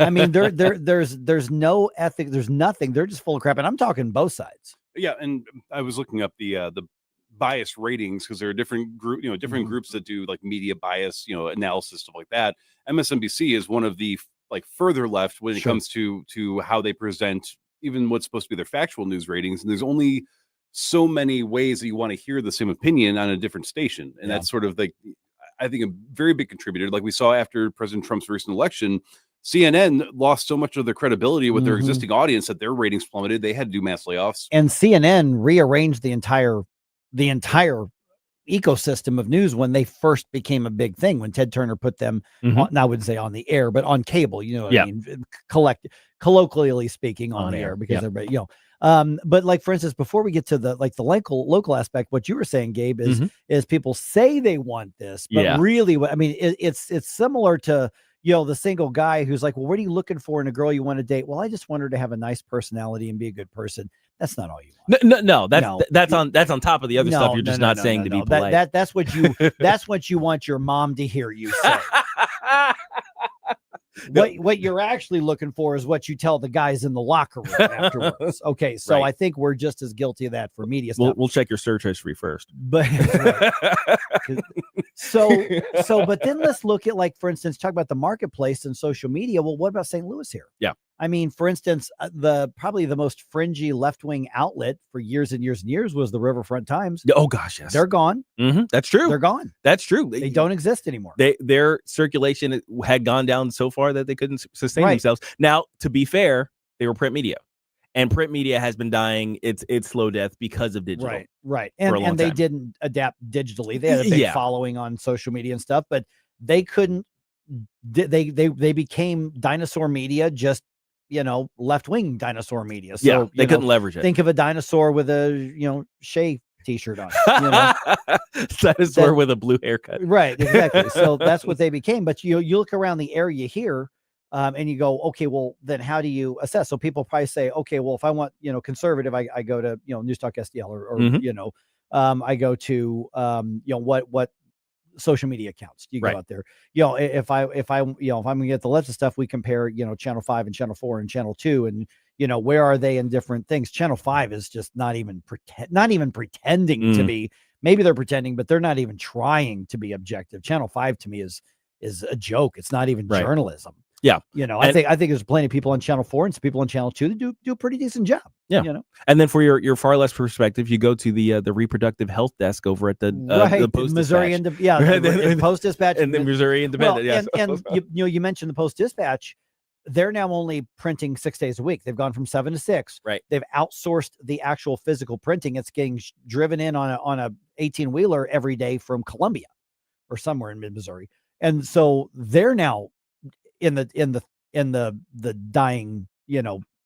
I mean, there's no ethic. There's nothing. They're just full of crap. And I'm talking both sides. Yeah. And I was looking up the bias ratings, because there are different groups that do like media bias, analysis, stuff like that. MSNBC is one of the further left when it comes to how they present even what's supposed to be their factual news ratings. And there's only so many ways that you want to hear the same opinion on a different station. And that's sort of I think a very big contributor. Like we saw after President Trump's recent election, CNN lost so much of their credibility with their existing audience that their ratings plummeted. They had to do mass layoffs. And CNN rearranged the entire ecosystem of news when they first became a big thing, when Ted Turner put them on, I wouldn't say on the air, but on cable, I mean, colloquially speaking on the air, because everybody, but like, for instance, before we get to the local aspect, what you were saying, Gabe, is people say they want this, but really, I mean, it's similar to, the single guy who's like, well, what are you looking for in a girl you want to date? Well, I just want her to have a nice personality and be a good person. That's not all you want. No, that's on top of the other stuff. You're just not saying to be polite. That's what you want your mom to hear you say. What you're actually looking for is what you tell the guys in the locker room afterwards. Okay, so I think we're just as guilty of that for media stuff. We'll check your search history first. But but then let's look at, like, for instance, talk about the marketplace and social media. Well, what about St. Louis here? Yeah. I mean, for instance, probably the most fringy left-wing outlet for years and years and years was the Riverfront Times. Oh gosh, yes. They're gone. That's true. They're gone. That's true. They don't exist anymore. Their circulation had gone down so far that they couldn't sustain themselves. Now, to be fair, they were print media, and print media has been dying its slow death because of digital. Right. And they didn't adapt digitally. They had a big following on social media and stuff, but they couldn't. They became dinosaur media, just left-wing dinosaur media. So they couldn't leverage it. Think of a dinosaur with a Shea t-shirt on. Dinosaur with a blue haircut. Right, exactly. So that's what they became. But you look around the area here, And you go, okay, well, then how do you assess? So people probably say, okay, well, if I want, conservative, I go to, NewsTalkSTL or I go to, what social media accounts you go out there. If I'm going to get the leftist stuff, we compare, channel 5 and channel 4 and channel 2. And, where are they in different things? Channel 5 is just not even pretending to be, maybe they're pretending, but they're not even trying to be objective. Channel 5 to me is a joke. It's not even journalism. Yeah. I think there's plenty of people on channel 4 and some people on channel 2 that do a pretty decent job. Yeah. And then for your far less perspective, you go to the reproductive health desk over at the Post Missouri Dispatch. Post Dispatch and then Missouri Independent. Well, and you mentioned the Post Dispatch. They're now only printing 6 days a week. They've gone from 7 to 6. Right. They've outsourced the actual physical printing. It's getting driven in on a 18-wheeler every day from Columbia or somewhere in mid-Missouri. And so they're now in the dying,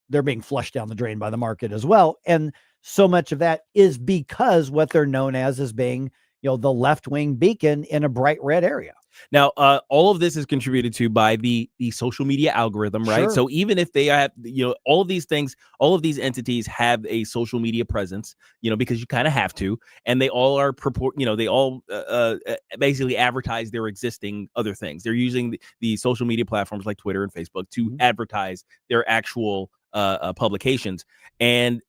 they're being flushed down the drain by the market as well. And so much of that is because what they're known as being, the left-wing beacon in a bright red area. Now, all of this is contributed to by the social media algorithm, right? Sure. So even if they have, all of these things, all of these entities have a social media presence, because you kind of have to, and they all are they all basically advertise their existing other things. They're using the social media platforms like Twitter and Facebook to advertise their actual publications, and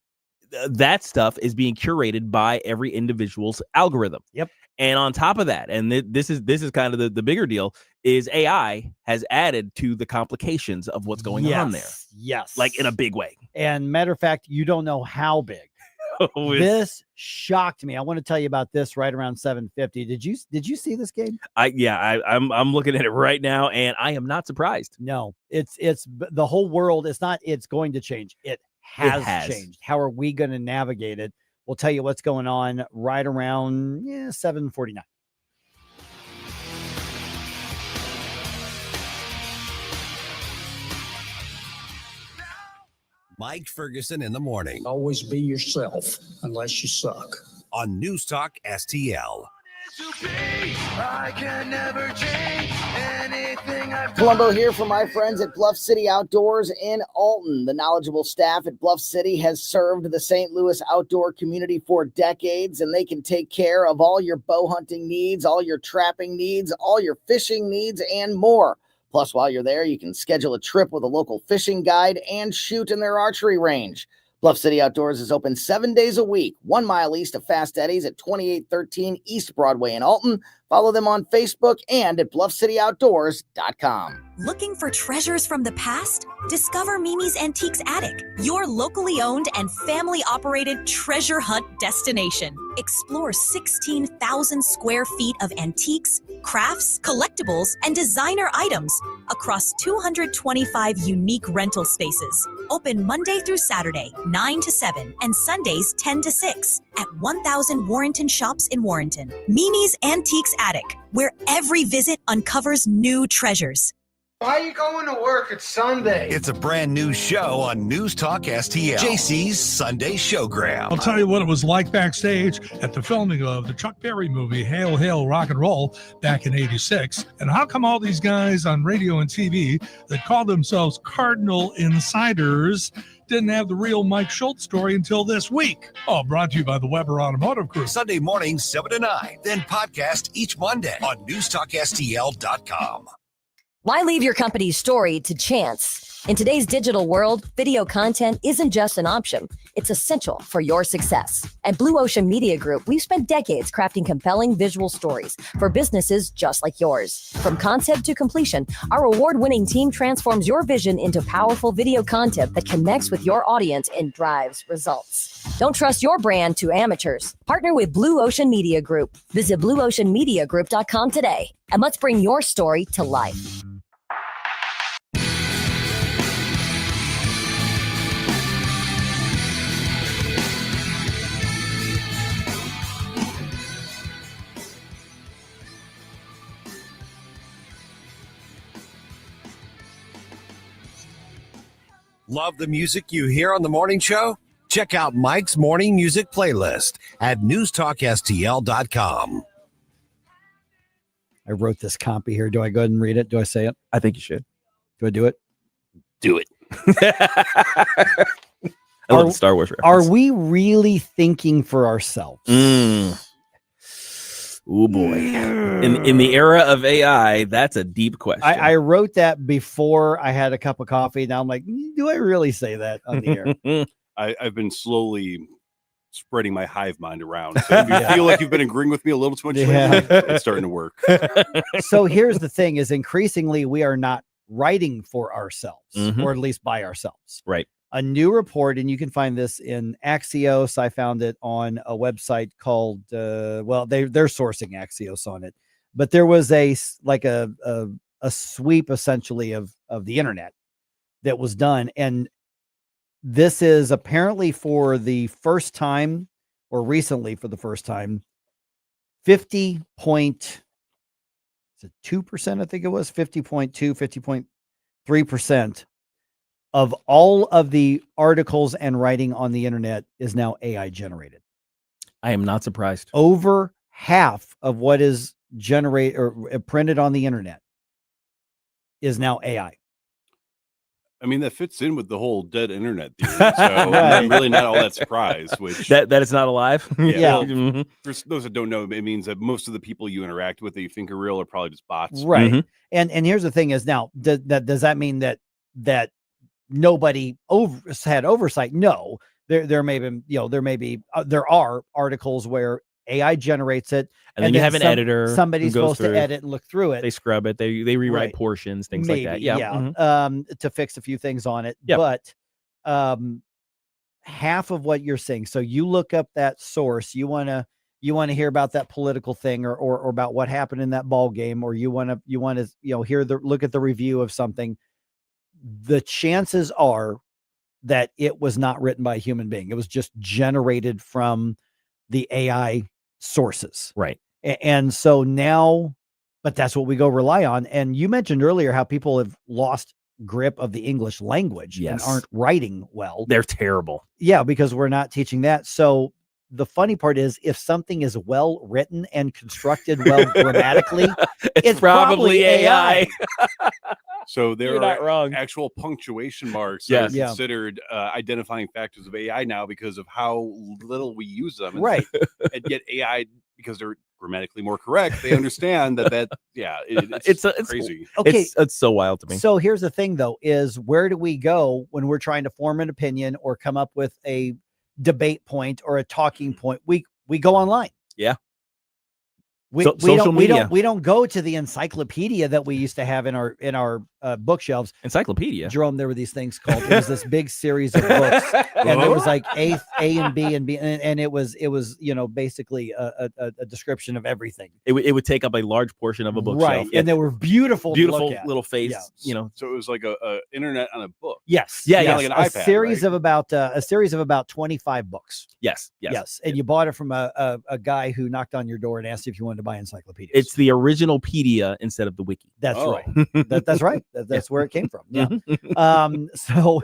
that stuff is being curated by every individual's algorithm. Yep. And on top of that, and this is kind of the bigger deal, is AI has added to the complications of what's going on there. Yes. Like in a big way. And matter of fact, you don't know how big. This shocked me. I want to tell you about this right around 7:50. Did you see this game? I'm looking at it right now, and I am not surprised. No, it's the whole world. It's going to change. It has changed. How are we going to navigate it? We'll tell you what's going on right around 7:49. Mike Ferguson in the morning. Always be yourself unless you suck. On NewsTalkSTL. I can never change anything I've Columbo here for my friends at Bluff City Outdoors in Alton. The knowledgeable staff at Bluff City has served the St. Louis outdoor community for decades, and they can take care of all your bow hunting needs, all your trapping needs, all your fishing needs, and more. Plus, while you're there, you can schedule a trip with a local fishing guide and shoot in their archery range. Bluff City Outdoors is open 7 days a week, 1 mile east of Fast Eddie's at 2813 East Broadway in Alton. Follow them on Facebook and at bluffcityoutdoors.com. Looking for treasures from the past? Discover Mimi's Antiques Attic, your locally owned and family-operated treasure hunt destination. Explore 16,000 square feet of antiques, crafts, collectibles, and designer items across 225 unique rental spaces. Open Monday through Saturday, 9 to 7, and Sundays, 10 to 6 at 1000 Warrenton Shops in Warrenton. Mimi's Antiques Attic, where every visit uncovers new treasures. Why are you going to work? It's Sunday. It's a brand new show on NewsTalkSTL. JC's Sunday Showgram. I'll tell you what it was like backstage at the filming of the Chuck Berry movie, Hail, Hail, Rock and Roll, back in '86. And how come all these guys on radio and TV that call themselves Cardinal Insiders didn't have the real Mike Schultz story until this week? Oh, brought to you by the Weber Automotive Group. Sunday morning, 7 to 9. Then podcast each Monday on NewsTalkSTL.com. Why leave your company's story to chance? In today's digital world, video content isn't just an option. It's essential for your success. At Blue Ocean Media Group, we've spent decades crafting compelling visual stories for businesses just like yours. From concept to completion, our award-winning team transforms your vision into powerful video content that connects with your audience and drives results. Don't trust your brand to amateurs. Partner with Blue Ocean Media Group. Visit blueoceanmediagroup.com today, and let's bring your story to life. Love the music you hear on the morning show? Check out Mike's morning music playlist at NewsTalkSTL.com. I wrote this copy here. Do I go ahead and read it? Do I say it? I think you should. Do I do it? Do it. I love the Star Wars reference. Are we really thinking for ourselves? Oh boy. In the era of AI, that's a deep question. I wrote that before I had a cup of coffee. Now I'm like, do I really say that on the air? I've been slowly spreading my hive mind around. So if you feel like you've been agreeing with me a little too much lately, it's starting to work. So here's the thing: is increasingly we are not writing for ourselves, or at least by ourselves. Right. A new report, and you can find this in Axios. I found it on a website called, they're sourcing Axios on it, but there was a sweep essentially of the internet that was done. And this is apparently for the first time, or recently for the first time, 50.2%, I think it was 50.3% of all of the articles and writing on the internet is now AI generated. I am not surprised. Over half of what is generated or printed on the internet is now AI. I mean, that fits in with the whole dead internet theory. So I'm really not all that surprised. Which that it's not alive. Yeah. Well, for those that don't know, it means that most of the people you interact with that you think are real are probably just bots. Right. And here's the thing: is now does that mean that nobody had oversight? No, there are articles where AI generates it, and then you have an editor. Somebody's supposed to edit and look through it. They scrub it. They rewrite portions, things like that. To fix a few things on it. But half of what you're saying. So you look up that source. You want to hear about that political thing or about what happened in that ball game, or you want to look at the review of something. The chances are that it was not written by a human being. It was just generated from the AI sources. Right. And so now, but that's what we go rely on. And you mentioned earlier how people have lost grip of the English language and aren't writing well. They're terrible. Yeah, because we're not teaching that. So the funny part is, if something is well written and constructed well grammatically, it's probably AI. So there You're not are wrong. actual punctuation marks that are considered identifying factors of AI now because of how little we use them. Right. And yet AI, because they're grammatically more correct, they understand it's crazy. Okay. It's so wild to me. So here's the thing, though, is where do we go when we're trying to form an opinion or come up with a debate point or a talking point? We go online. Yeah. We don't go to the encyclopedia that we used to have in our bookshelves. Encyclopedia, Jerome. There were these things called. It was this big series of books, and there was like A and B and B, and it was basically a description of everything. It would take up a large portion of a bookshelf, right? And they were beautiful to look at. Little face, So it was like a internet on a book. Yes, like an iPad, series of about 25 books. Yes. And you bought it from a guy who knocked on your door and asked if you wanted to buy encyclopedias. It's the original pedia instead of the wiki. That's right. That's right. That's where it came from. Yeah. So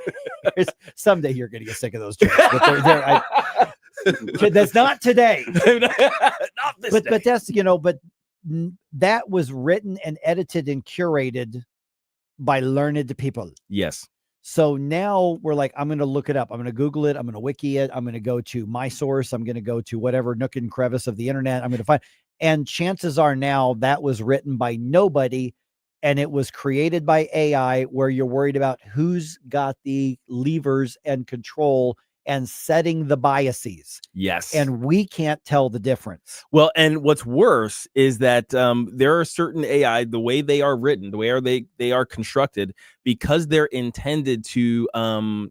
someday you're going to get sick of those jokes. But that's not today. Not this day. But that's that was written and edited and curated by learned people. Yes. So now we're like, I'm going to look it up. I'm going to Google it. I'm going to wiki it. I'm going to go to my source. I'm going to go to whatever nook and crevice of the internet I'm going to find. And chances are now that was written by nobody and it was created by AI, where you're worried about who's got the levers and control and setting the biases. Yes. And we can't tell the difference. Well, and what's worse is that there are certain AI, the way they are written, the way they are constructed, because they're intended to I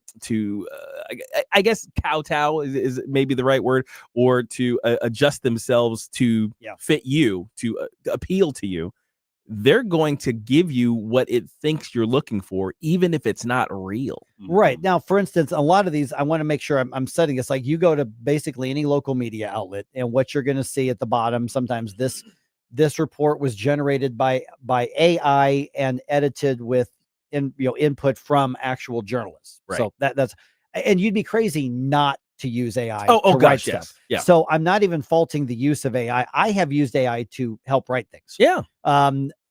guess kowtow is maybe the right word, or to adjust themselves to fit you, to appeal to you. They're going to give you what it thinks you're looking for, even if it's not real. Right. Now, for instance, a lot of these, I want to make sure I'm setting this, like you go to basically any local media outlet, and what you're going to see at the bottom, sometimes this report was generated by AI and edited with input from actual journalists. Right. So that's, and you'd be crazy not to use AI. Oh to gosh, write yes. stuff. Yeah. So I'm not even faulting the use of AI. I have used AI to help write things. Yeah.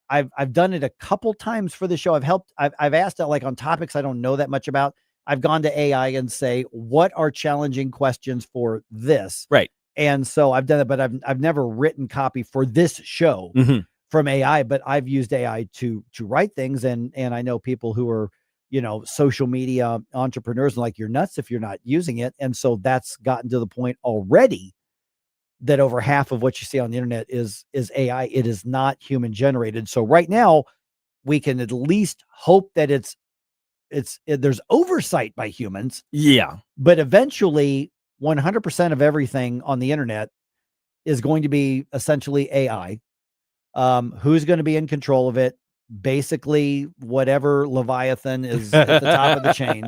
I've done it a couple times for the show. I've asked it like on topics I don't know that much about. I've gone to AI and say, what are challenging questions for this? Right. And so I've done it, but I've never written copy for this show from AI, but I've used AI to write things. And I know people who are, social media entrepreneurs and like, you're nuts if you're not using it. And so that's gotten to the point already that over half of what you see on the internet is AI. It is not human generated. So right now we can at least hope that there's oversight by humans. Yeah. But eventually 100% of everything on the internet is going to be essentially AI. Who's going to be in control of it? Basically, whatever Leviathan is at the top of the chain.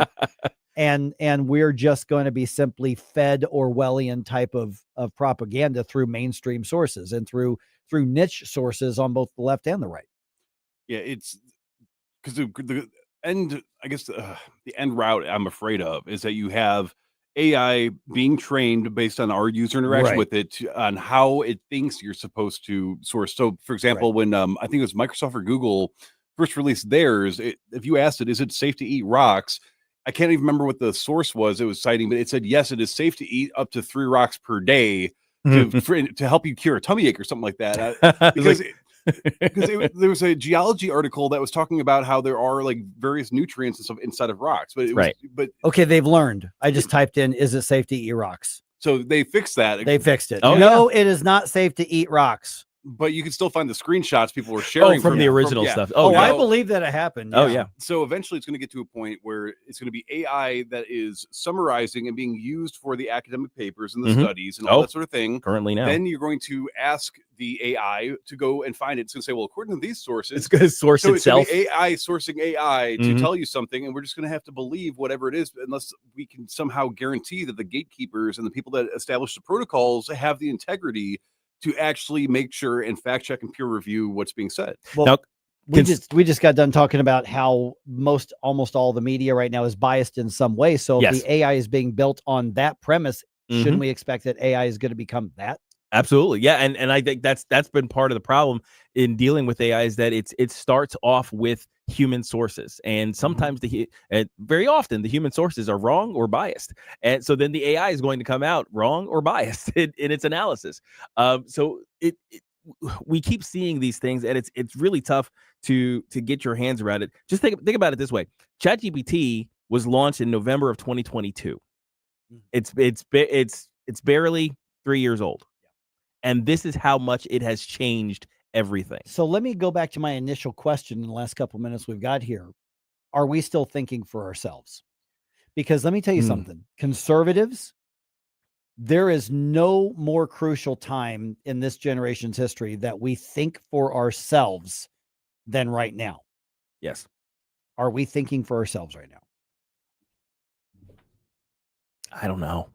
And we're just going to be simply fed Orwellian type of propaganda through mainstream sources and through niche sources on both the left and the right. Yeah, it's because the end, I guess the end route I'm afraid of is that you have AI being trained based on our user interaction with it on how it thinks you're supposed to source. So, for example, when I think it was Microsoft or Google first released theirs, if you asked it, is it safe to eat rocks? I can't even remember what the source was it was citing, but it said, yes, it is safe to eat up to 3 rocks per day to help you cure a tummy ache or something like that. Because there was a geology article that was talking about how there are like various nutrients and stuff inside of rocks, but it was, but okay, they've learned. I just typed in, is it safe to eat rocks? So they fixed that. They fixed it. Oh, no, it is not safe to eat rocks. But you can still find the screenshots people were sharing from the original stuff. I believe that it happened. Oh, yeah. So eventually it's going to get to a point where it's going to be AI that is summarizing and being used for the academic papers and the studies and all that sort of thing. Currently now. Then you're going to ask the AI to go and find it. It's going to say, well, according to these sources, it's going to source itself. It's going to be AI sourcing AI to tell you something, and we're just going to have to believe whatever it is, unless we can somehow guarantee that the gatekeepers and the people that establish the protocols have the integrity to actually make sure and fact check and peer review what's being said. Well, now, we just got done talking about how almost all the media right now is biased in some way. So if the AI is being built on that premise, shouldn't we expect that AI is going to become that? Absolutely. Yeah. And I think that's been part of the problem in dealing with AI is that it starts off with human sources. And sometimes very often the human sources are wrong or biased. And so then the AI is going to come out wrong or biased in its analysis. So we keep seeing these things, and it's really tough to get your hands around it. Just think about it this way. ChatGPT was launched in November of 2022. It's barely 3 years old. And this is how much it has changed everything. So let me go back to my initial question in the last couple of minutes we've got here. Are we still thinking for ourselves? Because let me tell you something. Conservatives, there is no more crucial time in this generation's history that we think for ourselves than right now. Yes. Are we thinking for ourselves right now? I don't know.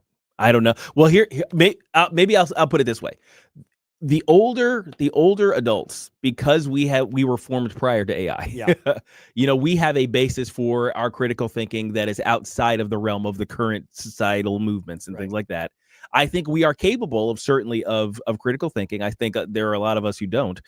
Well, here maybe I'll put it this way. The older adults, because we were formed prior to AI. Yeah. We have a basis for our critical thinking that is outside of the realm of the current societal movements and things like that. I think we are capable of critical thinking. I think there are a lot of us who don't,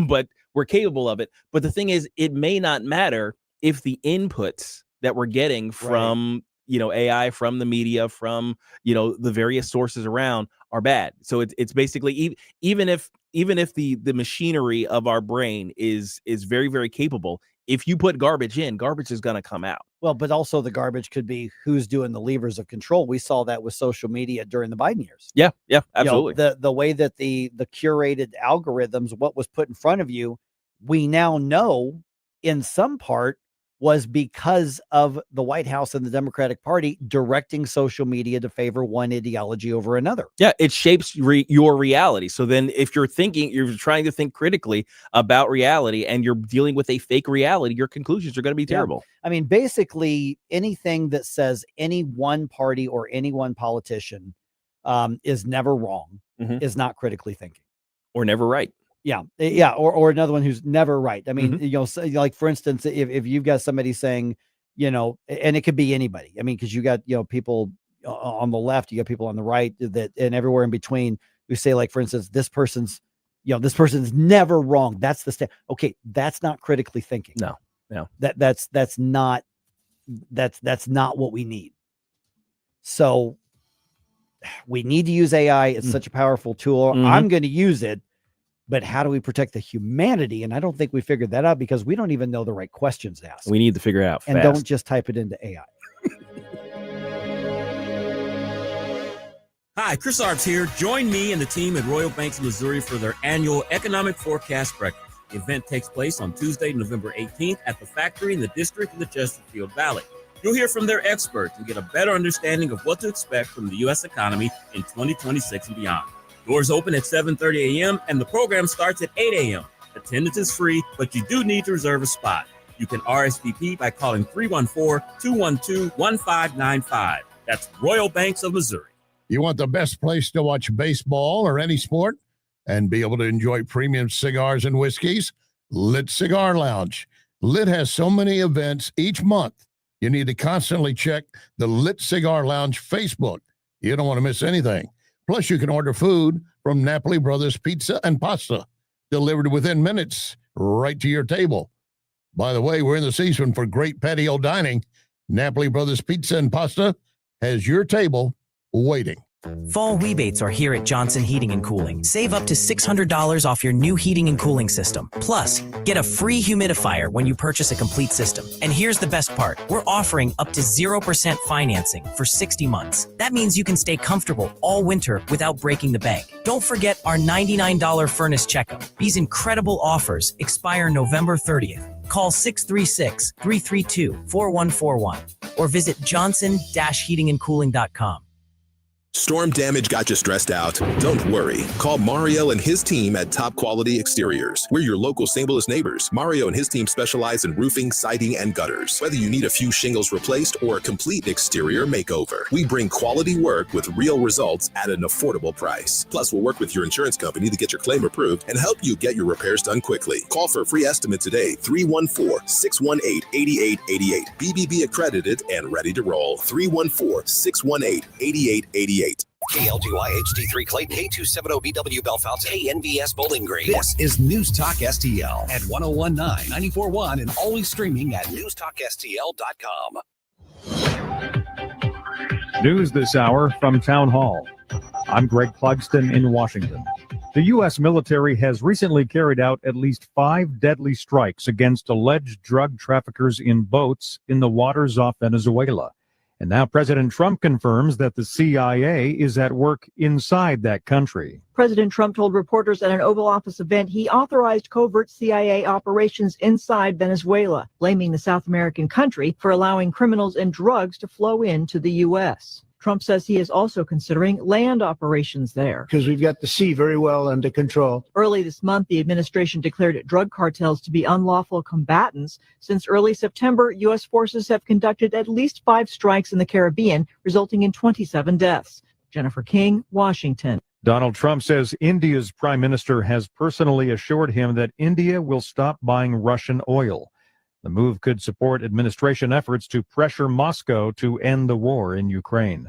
but we're capable of it. But the thing is, it may not matter if the inputs that we're getting from AI, from the media, from the various sources around are bad. So it's basically even if the machinery of our brain is very, very capable, if you put garbage in, garbage is going to come out. Well, but also the garbage could be who's doing the levers of control. We saw that with social media during the Biden years. Yeah, absolutely. The way that the curated algorithms, what was put in front of you, we now know in some part was because of the White House and the Democratic Party directing social media to favor one ideology over another. Yeah, it shapes your reality. So then if you're trying to think critically about reality and you're dealing with a fake reality, your conclusions are going to be terrible. I mean, basically anything that says any one party or any one politician is never wrong is not critically thinking. Or never right. Yeah. Or another one who's never right. I mean, like for instance, if you've got somebody saying, and it could be anybody. I mean, because you got, people on the left, you got people on the right and everywhere in between who say, like, for instance, this person's This person's never wrong. That's the okay. That's not critically thinking. No. That's not what we need. So we need to use AI. It's such a powerful tool. Mhm. I'm going to use it, but how do we protect the humanity? And I don't think we figured that out because we don't even know the right questions to ask. We need to figure it out and fast. don't just type it into AI. Hi, Chris Arps here. Join me and the team at Royal Banks of Missouri for their annual Economic Forecast Breakfast. The event takes place on Tuesday, November 18th at the factory in the district of the Chesterfield Valley. You'll hear from their experts and get a better understanding of what to expect from the U.S. economy in 2026 and beyond. Doors open at 7:30 a.m. and the program starts at 8 a.m. Attendance is free, but you do need to reserve a spot. You can RSVP by calling 314-212-1595. That's Royal Banks of Missouri. You want the best place to watch baseball or any sport and be able to enjoy premium cigars and whiskeys? Lit Cigar Lounge. Lit has so many events each month. You need to constantly check the Lit Cigar Lounge Facebook. You don't want to miss anything. Plus, you can order food from Napoli Brothers Pizza and Pasta, delivered within minutes right to your table. By the way, we're in the season for great patio dining. Napoli Brothers Pizza and Pasta has your table waiting. Fall rebates are here at Johnson Heating and Cooling. Save up to $600 off your new heating and cooling system. Plus, get a free humidifier when you purchase a complete system. And here's the best part. We're offering up to 0% financing for 60 months. That means you can stay comfortable all winter without breaking the bank. Don't forget our $99 furnace checkup. These incredible offers expire November 30th. Call 636-332-4141 or visit johnson-heatingandcooling.com. Storm damage got you stressed out? Don't worry. Call Mario and his team at Top Quality Exteriors. We're your local St. Louis neighbors. Mario and his team specialize in roofing, siding, and gutters. Whether you need a few shingles replaced or a complete exterior makeover, we bring quality work with real results at an affordable price. Plus, we'll work with your insurance company to get your claim approved and help you get your repairs done quickly. Call for a free estimate today, 314-618-8888. BBB accredited and ready to roll. 314-618-8888. KLGY HD3 Clayton, K270BW Belfast, KNBS Bowling Green. This is News Talk STL at 1019, 94.1, and always streaming at newstalkstl.com. News this hour from Town Hall. I'm Greg Clugston in Washington. The U.S. military has recently carried out at least 5 deadly strikes against alleged drug traffickers in boats in the waters off Venezuela. And now President Trump confirms that the CIA is at work inside that country. President Trump told reporters at an Oval Office event he authorized covert CIA operations inside Venezuela, blaming the South American country for allowing criminals and drugs to flow into the U.S. Trump says he is also considering land operations there. Because we've got the sea very well under control. Early this month, the administration declared drug cartels to be unlawful combatants. Since early September, U.S. forces have conducted at least 5 strikes in the Caribbean, resulting in 27 deaths. Jennifer King, Washington. Donald Trump says India's prime minister has personally assured him that India will stop buying Russian oil. The move could support administration efforts to pressure Moscow to end the war in Ukraine.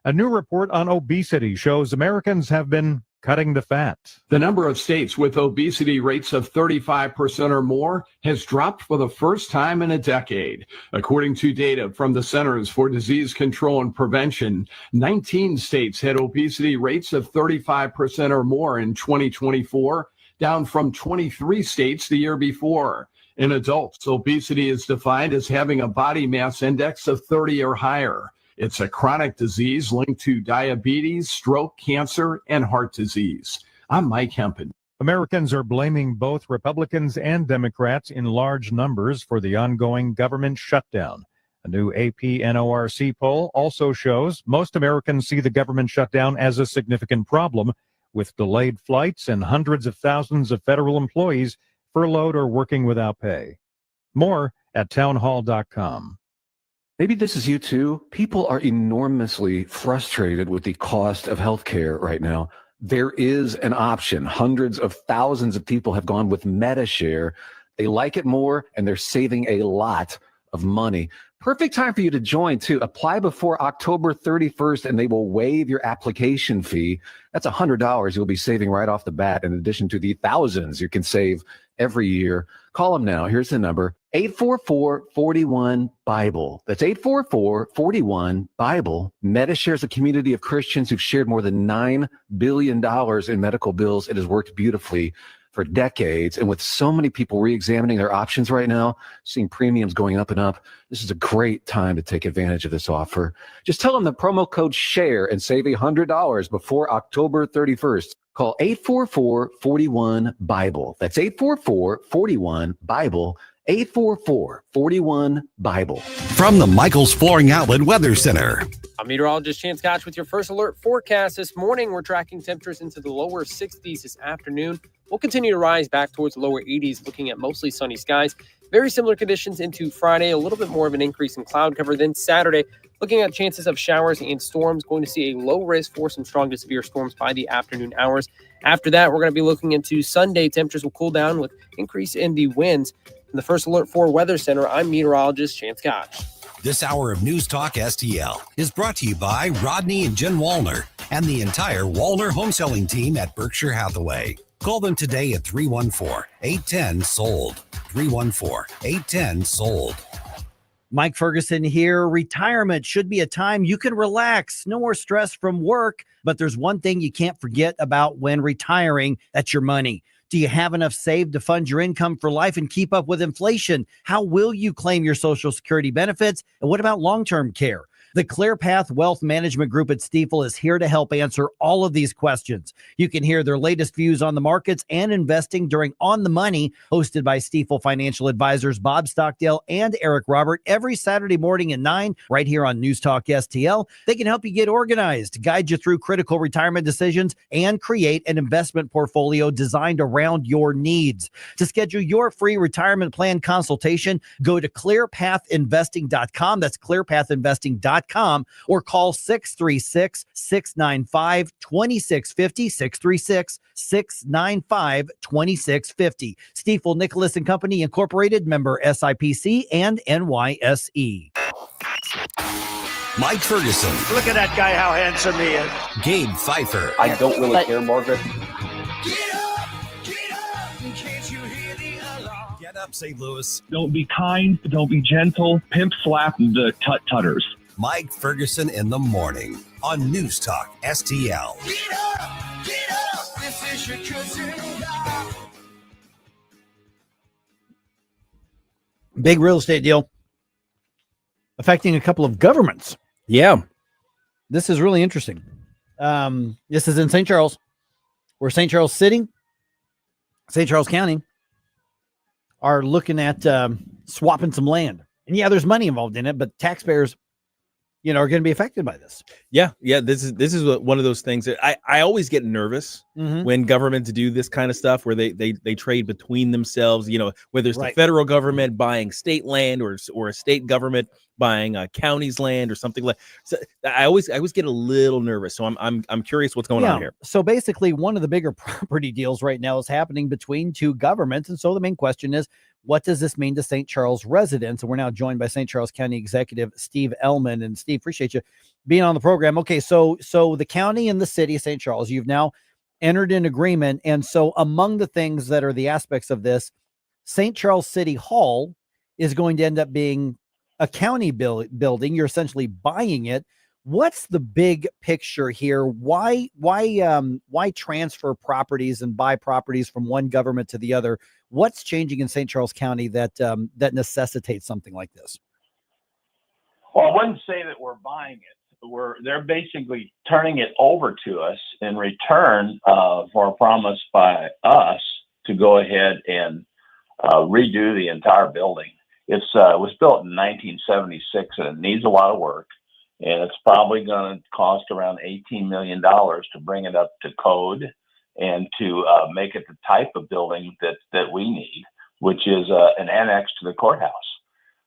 A new report on obesity shows Americans have been cutting the fat. The number of states with obesity rates of 35% or more has dropped for the first time in a decade. According to data from the Centers for Disease Control and Prevention, 19 states had obesity rates of 35% or more in 2024, down from 23 states the year before. In adults, obesity is defined as having a body mass index of 30 or higher. It's a chronic disease linked to diabetes, stroke, cancer, and heart disease. I'm Mike Hempen. Americans are blaming both Republicans and Democrats in large numbers for the ongoing government shutdown. A new AP NORC poll also shows most Americans see the government shutdown as a significant problem, with delayed flights and hundreds of thousands of federal employees furloughed or working without pay. More at townhall.com. Maybe this is you too. People are enormously frustrated with the cost of healthcare right now. There is an option. Hundreds of thousands of people have gone with MediShare. They like it more and they're saving a lot of money. Perfect time for you to join, too. Apply before October 31st, and they will waive your application fee. That's $100 you'll be saving right off the bat, in addition to the thousands you can save every year. Call them now. Here's the number, 844-41-BIBLE. That's 844-41-BIBLE. Medishare is a community of Christians who've shared more than $9 billion in medical bills. It has worked beautifully for decades. And with so many people re-examining their options right now, seeing premiums going up and up, this is a great time to take advantage of this offer. Just tell them the promo code SHARE and save $100 before October 31st. Call 844-41-BIBLE. That's 844-41-BIBLE. 844-41-BIBLE. From the Michaels Flooring Outlet Weather Center. I'm meteorologist Chance Gotch with your first alert forecast. This morning, we're tracking temperatures into the lower 60s this afternoon. We'll continue to rise back towards the lower 80s, looking at mostly sunny skies. Very similar conditions into Friday, a little bit more of an increase in cloud cover. Then Saturday, looking at chances of showers and storms, going to see a low risk for some strong to severe storms by the afternoon hours. After that, we're going to be looking into Sunday. Temperatures will cool down with increase in the winds. In the first alert for Weather Center, I'm meteorologist Chance Gotch. This hour of News Talk STL is brought to you by Rodney and Jen Wallner and the entire Wallner home selling team at Berkshire Hathaway. Call them today at 314-810-SOLD. 314-810-SOLD. Mike Ferguson here. Retirement should be a time you can relax. No more stress from work. But there's one thing you can't forget about when retiring. That's your money. Do you have enough saved to fund your income for life and keep up with inflation? How will you claim your Social Security benefits? And what about long-term care? The ClearPath Wealth Management Group at Stifel is here to help answer all of these questions. You can hear their latest views on the markets and investing during On the Money, hosted by Stifel financial advisors Bob Stockdale and Eric Robert, every Saturday morning at 9, right here on News Talk STL. They can help you get organized, guide you through critical retirement decisions, and create an investment portfolio designed around your needs. To schedule your free retirement plan consultation, go to clearpathinvesting.com. That's clearpathinvesting.com. Or call 636-695-2650, 636-695-2650. Stifel Nicholas and Company Incorporated, member SIPC and NYSE. Mike Ferguson. Look at that guy, how handsome he is. Gabe Phifer. I don't really care, Margaret. Get up, St. Louis. Don't be kind, don't be gentle. Pimp slap the tut-tutters. Mike Ferguson in the morning on News Talk STL. Get up, this is your cousin. Big real estate deal affecting a couple of governments. Yeah. This is really interesting. This is in St. Charles, where St. Charles City, St. Charles County are looking at swapping some land. And yeah, there's money involved in it, but taxpayers, are going to be affected by this. Yeah. This is one of those things that I always get nervous when governments do this kind of stuff where they trade between themselves. Whether it's the federal government buying state land or a state government buying a county's land or something like. So I always get a little nervous. So I'm curious what's going on here. So basically, one of the bigger property deals right now is happening between two governments, and so the main question is, what does this mean to St. Charles residents? And we're now joined by St. Charles County Executive Steve Ehlmann. And Steve, appreciate you being on the program. Okay, so the county and the city of St. Charles, you've now entered an agreement. And so among the things that are the aspects of this, St. Charles City Hall is going to end up being a county building. You're essentially buying it. What's the big picture here? Why transfer properties and buy properties from one government to the other? What's changing in St. Charles County that necessitates something like this? Well, I wouldn't say that we're buying it. They're basically turning it over to us in return for a promise by us to go ahead and redo the entire building. It was built in 1976 and it needs a lot of work. And it's probably going to cost around $18 million to bring it up to code and to make it the type of building that we need, which is an annex to the courthouse.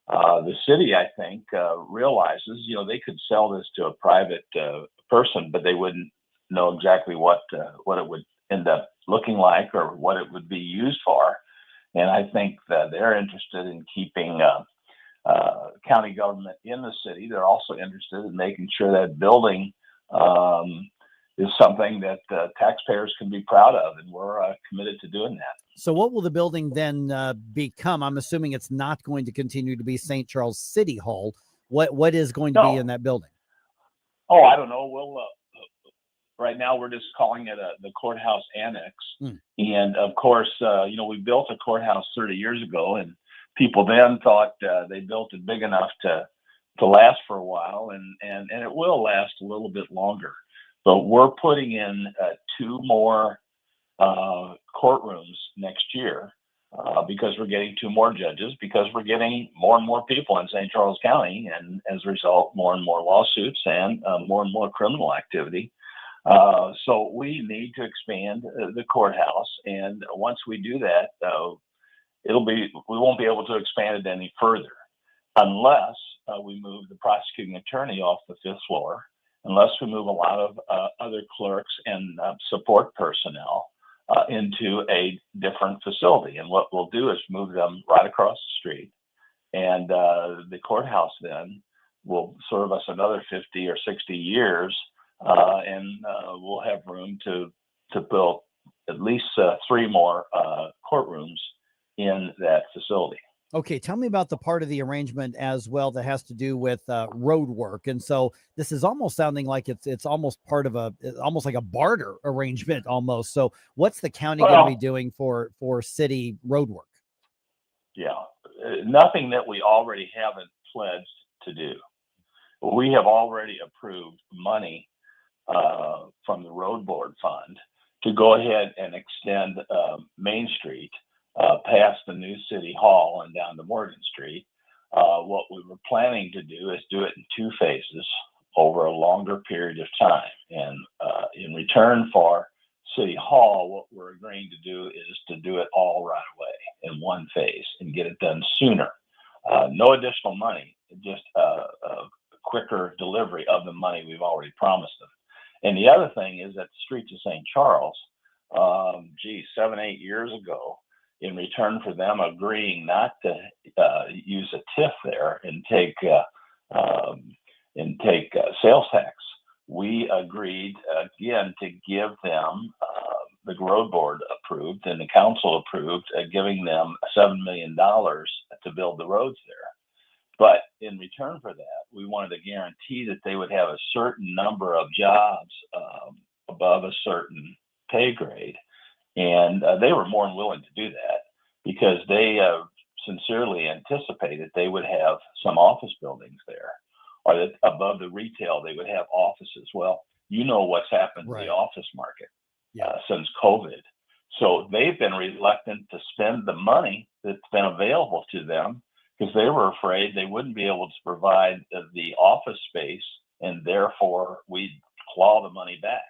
The city, I think, realizes, they could sell this to a private person, but they wouldn't know exactly what it would end up looking like or what it would be used for. And I think that they're interested in keeping county government in the city. They're also interested in making sure that building is something that taxpayers can be proud of, and we're committed to doing that. So what will the building then become? I'm assuming it's not going to continue to be St. Charles City Hall. What is going to be in that building? Oh, I don't know. We'll right now we're just calling it the courthouse annex. And of course, we built a courthouse 30 years ago, and people then thought they built it big enough to last for a while, and it will last a little bit longer. But we're putting in 2 more courtrooms next year because we're getting 2 more judges, because we're getting more and more people in St. Charles County, and as a result, more and more lawsuits and more and more criminal activity. So we need to expand the courthouse, and once we do that, we won't be able to expand it any further unless we move the prosecuting attorney off the 5th floor, unless we move a lot of other clerks and support personnel into a different facility. And what we'll do is move them right across the street, and the courthouse then will serve us another 50 or 60 years, and we'll have room to build at least 3 more courtrooms in that facility. Okay, tell me about the part of the arrangement as well that has to do with road work. And so this is almost sounding like it's almost part of almost like a barter arrangement almost. So what's the county going to be doing for city road work? Yeah, nothing that we already haven't pledged to do. We have already approved money from the road board fund to go ahead and extend Main Street past the new City Hall and down to Morgan Street. What we were planning to do is do it in 2 phases over a longer period of time. And in return for City Hall, what we're agreeing to do is to do it all right away in 1 phase and get it done sooner. No additional money, just a quicker delivery of the money we've already promised them. And the other thing is that the streets of St. Charles, 7-8 years ago, in return for them agreeing not to use a TIF there and take sales tax, we agreed again to give them the road board approved and the council approved, giving them $7 million to build the roads there. But in return for that, we wanted to guarantee that they would have a certain number of jobs above a certain pay grade. And they were more than willing to do that because they sincerely anticipated they would have some office buildings there, or that above the retail, they would have offices. Well, you know what's happened to the office market since COVID. So they've been reluctant to spend the money that's been available to them because they were afraid they wouldn't be able to provide the office space, and therefore we'd claw the money back.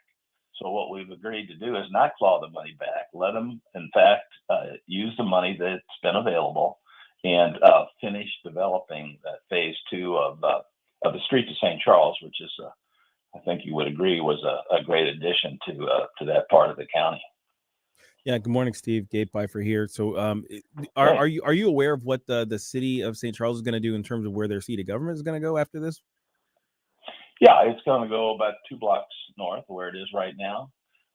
So what we've agreed to do is not claw the money back. Let them, in fact, use the money that's been available and finish developing phase 2 of the streets of St. Charles, which is, I think you would agree, was a great addition to that part of the county. Yeah. Good morning, Steve. Gabe Phifer here. So, are you aware of what the city of St. Charles is going to do in terms of where their seat of government is going to go after this? Yeah, it's going to go about 2 blocks north of where it is right now.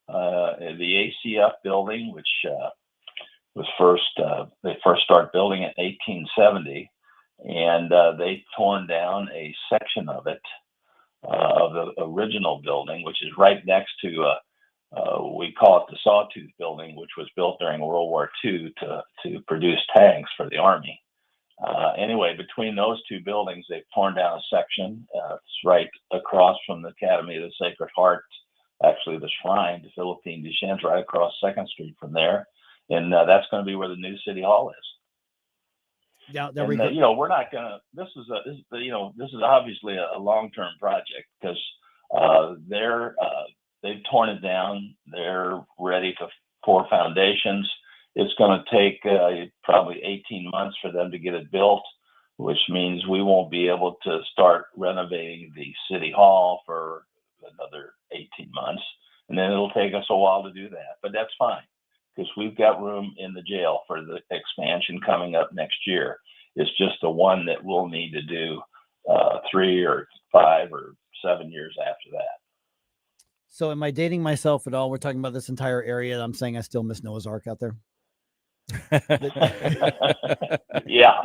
The ACF building, which was they first started building in 1870, and they torn down a section of it, of the original building, which is right next to, we call it the Sawtooth building, which was built during World War II to produce tanks for the Army. Anyway, between those 2 buildings, they've torn down a section. It's right across from the Academy of the Sacred Heart, actually the shrine to Philippine Duchesne's right across 2nd Street from there. And that's going to be where the new City Hall is. Yeah, and, we're not going to, this is obviously a long-term project because they've torn it down. They're ready to pour foundations. It's going to take probably 18 months for them to get it built, which means we won't be able to start renovating the City Hall for another 18 months. And then it'll take us a while to do that. But that's fine because we've got room in the jail for the expansion coming up next year. It's just the one that we'll need to do 3 or 5 or 7 years after that. So am I dating myself at all? We're talking about this entire area. I'm saying I still miss Noah's Ark out there. Yeah.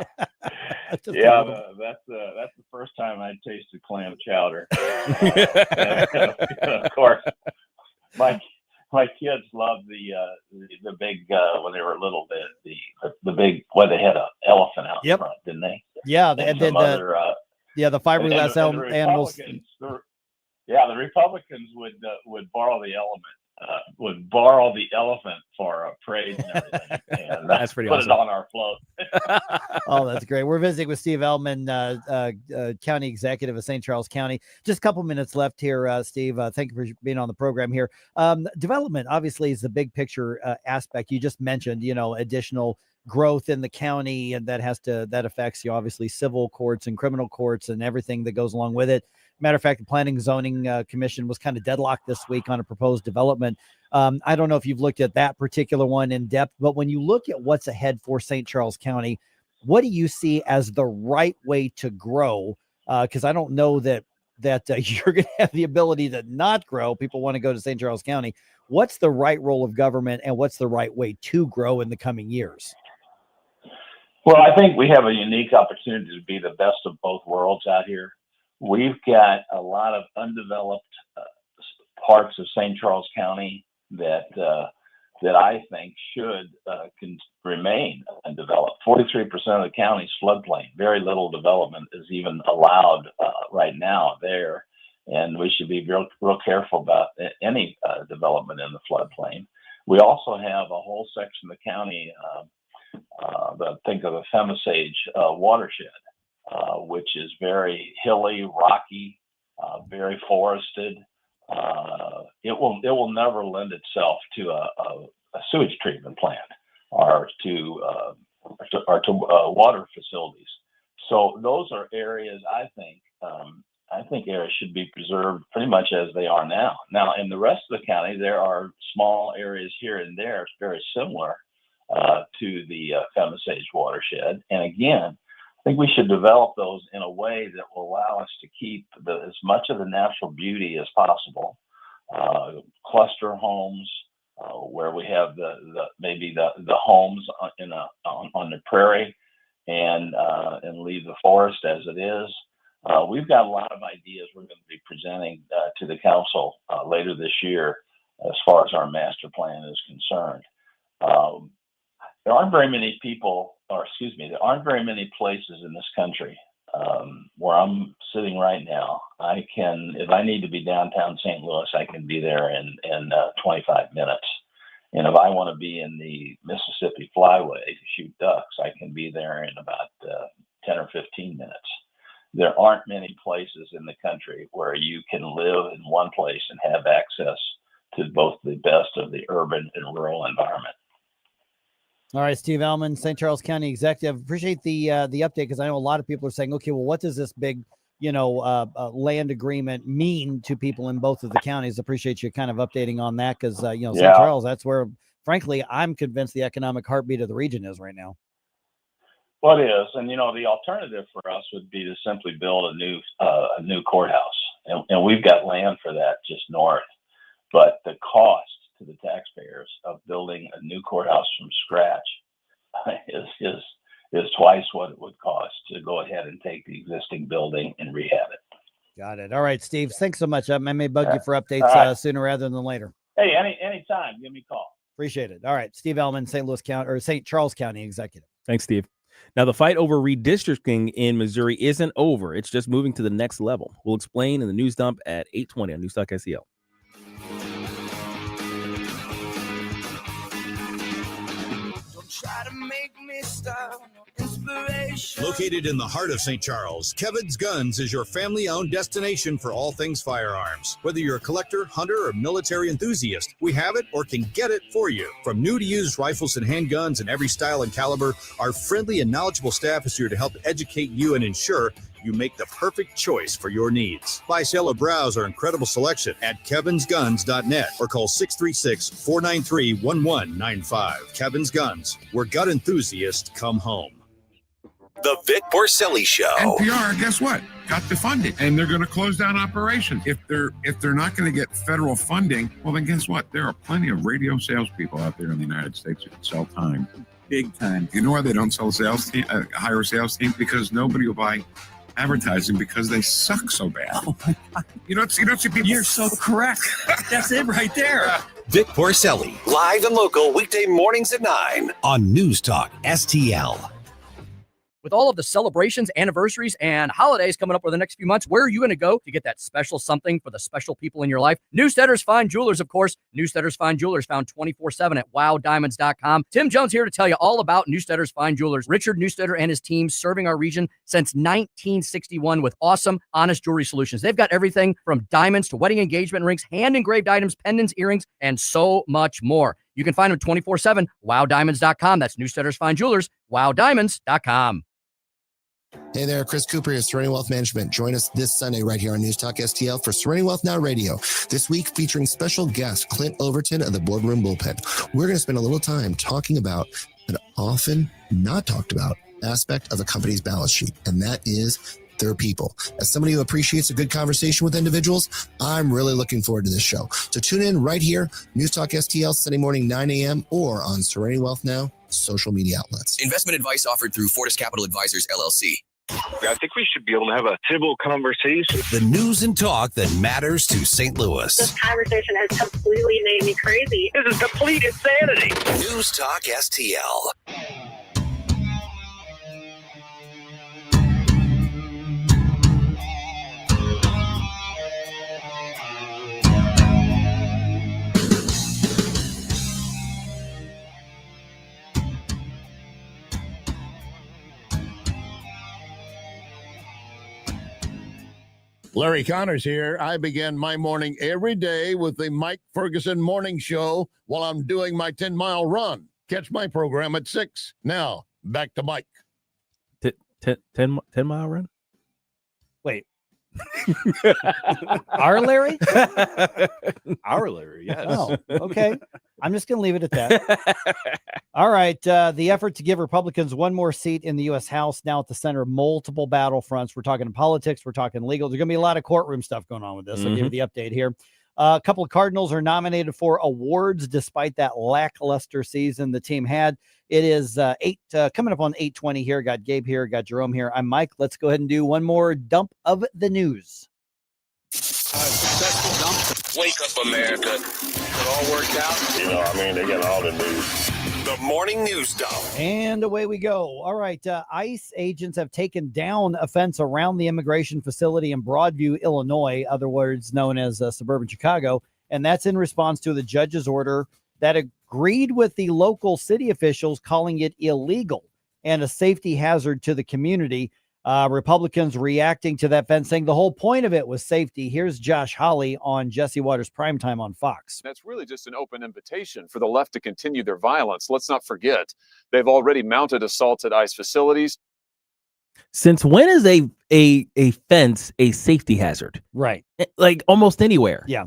That's the first time I tasted clam chowder. And of course, my kids loved the big when they were little, the big, well, they had an elephant out in front, didn't they? Yeah, they did the fiberglass animals. The Republicans would borrow the elephant for a parade and everything, and that's pretty put awesome. it on our float. Oh, that's great. We're visiting with Steve Ehlmann, County Executive of St. Charles County. Just a couple minutes left here, Steve. Thank you for being on the program here. Development, obviously, is the big picture aspect. You just mentioned, additional growth in the county, and that affects, obviously, civil courts and criminal courts and everything that goes along with it. Matter of fact, the Planning and Zoning Commission was kind of deadlocked this week on a proposed development. I don't know if you've looked at that particular one in depth, but when you look at what's ahead for St. Charles County, what do you see as the right way to grow? Because I don't know that you're going to have the ability to not grow. People want to go to St. Charles County. What's the right role of government, and what's the right way to grow in the coming years? Well, I think we have a unique opportunity to be the best of both worlds out here. We've got a lot of undeveloped parts of St. Charles County that I think should can remain undeveloped. 43% of the county's floodplain. Very little development is even allowed right now there, and we should be real careful about any development in the floodplain. We also have a whole section of the county, think of the Femisage watershed. Which is very hilly, rocky, very forested. It will never lend itself to a sewage treatment plant or to water facilities. So those are areas I think areas should be preserved pretty much as they are now. Now, in the rest of the county, there are small areas here and there very similar to the Femisage watershed, and again, I think we should develop those in a way that will allow us to keep as much of the natural beauty as possible. Cluster homes, where we have maybe the homes on the prairie, and leave the forest as it is. We've got a lot of ideas we're going to be presenting to the council later this year, as far as our master plan is concerned. There aren't very many places in this country where I'm sitting right now. If I need to be downtown St. Louis, I can be there in 25 minutes. And if I want to be in the Mississippi Flyway to shoot ducks, I can be there in about 10 or 15 minutes. There aren't many places in the country where you can live in one place and have access to both the best of the urban and rural environment. All right, Steve Ehlmann, St. Charles County Executive. Appreciate the update, because I know a lot of people are saying, okay, well, what does this big, land agreement mean to people in both of the counties? Appreciate you kind of updating on that, because St. Charles, that's where, frankly, I'm convinced the economic heartbeat of the region is right now. Well, it is, and the alternative for us would be to simply build a new courthouse, and we've got land for that just north. But the cost to the taxpayers of building a new courthouse from scratch is twice what it would cost to go ahead and take the existing building and rehab it. Got it. All right, Steve. Thanks so much. I may bug you for updates sooner rather than later. Hey, anytime, give me a call. Appreciate it. All right, Steve Ehlmann, St. Charles County Executive. Thanks, Steve. Now, the fight over redistricting in Missouri isn't over. It's just moving to the next level. We'll explain in the news dump at 8:20 on NewsTalkSTL. Try to make me stop. Inspiration. Located in the heart of St. Charles, Kevin's Guns is your family-owned destination for all things firearms. Whether you're a collector, hunter, or military enthusiast, we have it or can get it for you. From new to used rifles and handguns in every style and caliber, our friendly and knowledgeable staff is here to help educate you and ensure you make the perfect choice for your needs. Buy, sell, or browse our incredible selection at kevinsguns.net or call 636-493-1195. Kevin's Guns, where gun enthusiasts come home. The Vic Porcelli Show. NPR, guess what? Got the funding, and they're going to close down operations. If they're not going to get federal funding, well, then guess what? There are plenty of radio salespeople out there in the United States who can sell time, big time. You know why they don't sell hire a sales team? Because nobody will buy advertising because they suck so bad. Oh my God. You don't see people. You're so correct. That's it right there. Vic Porcelli, live and local, weekday mornings at 9 on News Talk STL. With all of the celebrations, anniversaries, and holidays coming up over the next few months, where are you going to go to get that special something for the special people in your life? Newsteaders Fine Jewelers, of course. Newsteaders Fine Jewelers, found 24/7 at wowdiamonds.com. Tim Jones here to tell you all about Newsteaders Fine Jewelers. Richard Newsteader and his team serving our region since 1961 with awesome, honest jewelry solutions. They've got everything from diamonds to wedding engagement rings, hand-engraved items, pendants, earrings, and so much more. You can find them 24/7, wowdiamonds.com. That's Newsteaders Fine Jewelers, wowdiamonds.com. Hey there, Chris Cooper here, Serenity Wealth Management. Join us this Sunday right here on News Talk STL for Serenity Wealth Now Radio. This week featuring special guest Clint Overton of the Boardroom Bullpen. We're going to spend a little time talking about an often not talked about aspect of a company's balance sheet, and that is their people. As somebody who appreciates a good conversation with individuals, I'm really looking forward to this show. So tune in right here, News Talk STL, Sunday morning, 9 a.m., or on Serenity Wealth Now social media outlets. Investment advice offered through Fortis Capital Advisors, LLC. I think we should be able to have a civil conversation. The news and talk that matters to St. Louis. This conversation has completely made me crazy. This is complete insanity. News Talk STL. Larry Connors here. I begin my morning every day with the Mike Ferguson Morning Show while I'm doing my 10-mile run. Catch my program at 6. Now, back to Mike. 10-mile run? Wait. Our Larry? Our Larry, yes. Oh, okay. I'm just going to leave it at that. All right. The effort to give Republicans one more seat in the U.S. House now at the center of multiple battlefronts. We're talking politics. We're talking legal. There's going to be a lot of courtroom stuff going on with this. I'll give you the update here. A couple of Cardinals are nominated for awards despite that lackluster season the team had. It is coming up on 8:20 here. Got Gabe here. Got Jerome here. I'm Mike. Let's go ahead and do one more dump of the news. Successful dump. Wake up, America. It all worked out. They got all the news. The morning news dump. And away we go. All right. ICE agents have taken down a fence around the immigration facility in Broadview, Illinois, other words known as suburban Chicago. And that's in response to the judge's order that agreed with the local city officials, calling it illegal and a safety hazard to the community. Republicans reacting to that fence, saying the whole point of it was safety. Here's Josh Hawley on Jesse Waters Primetime on Fox. That's really just an open invitation for the left to continue their violence. Let's not forget, they've already mounted assaults at ICE facilities. Since when is a fence a safety hazard? Right. Like almost anywhere. Yeah.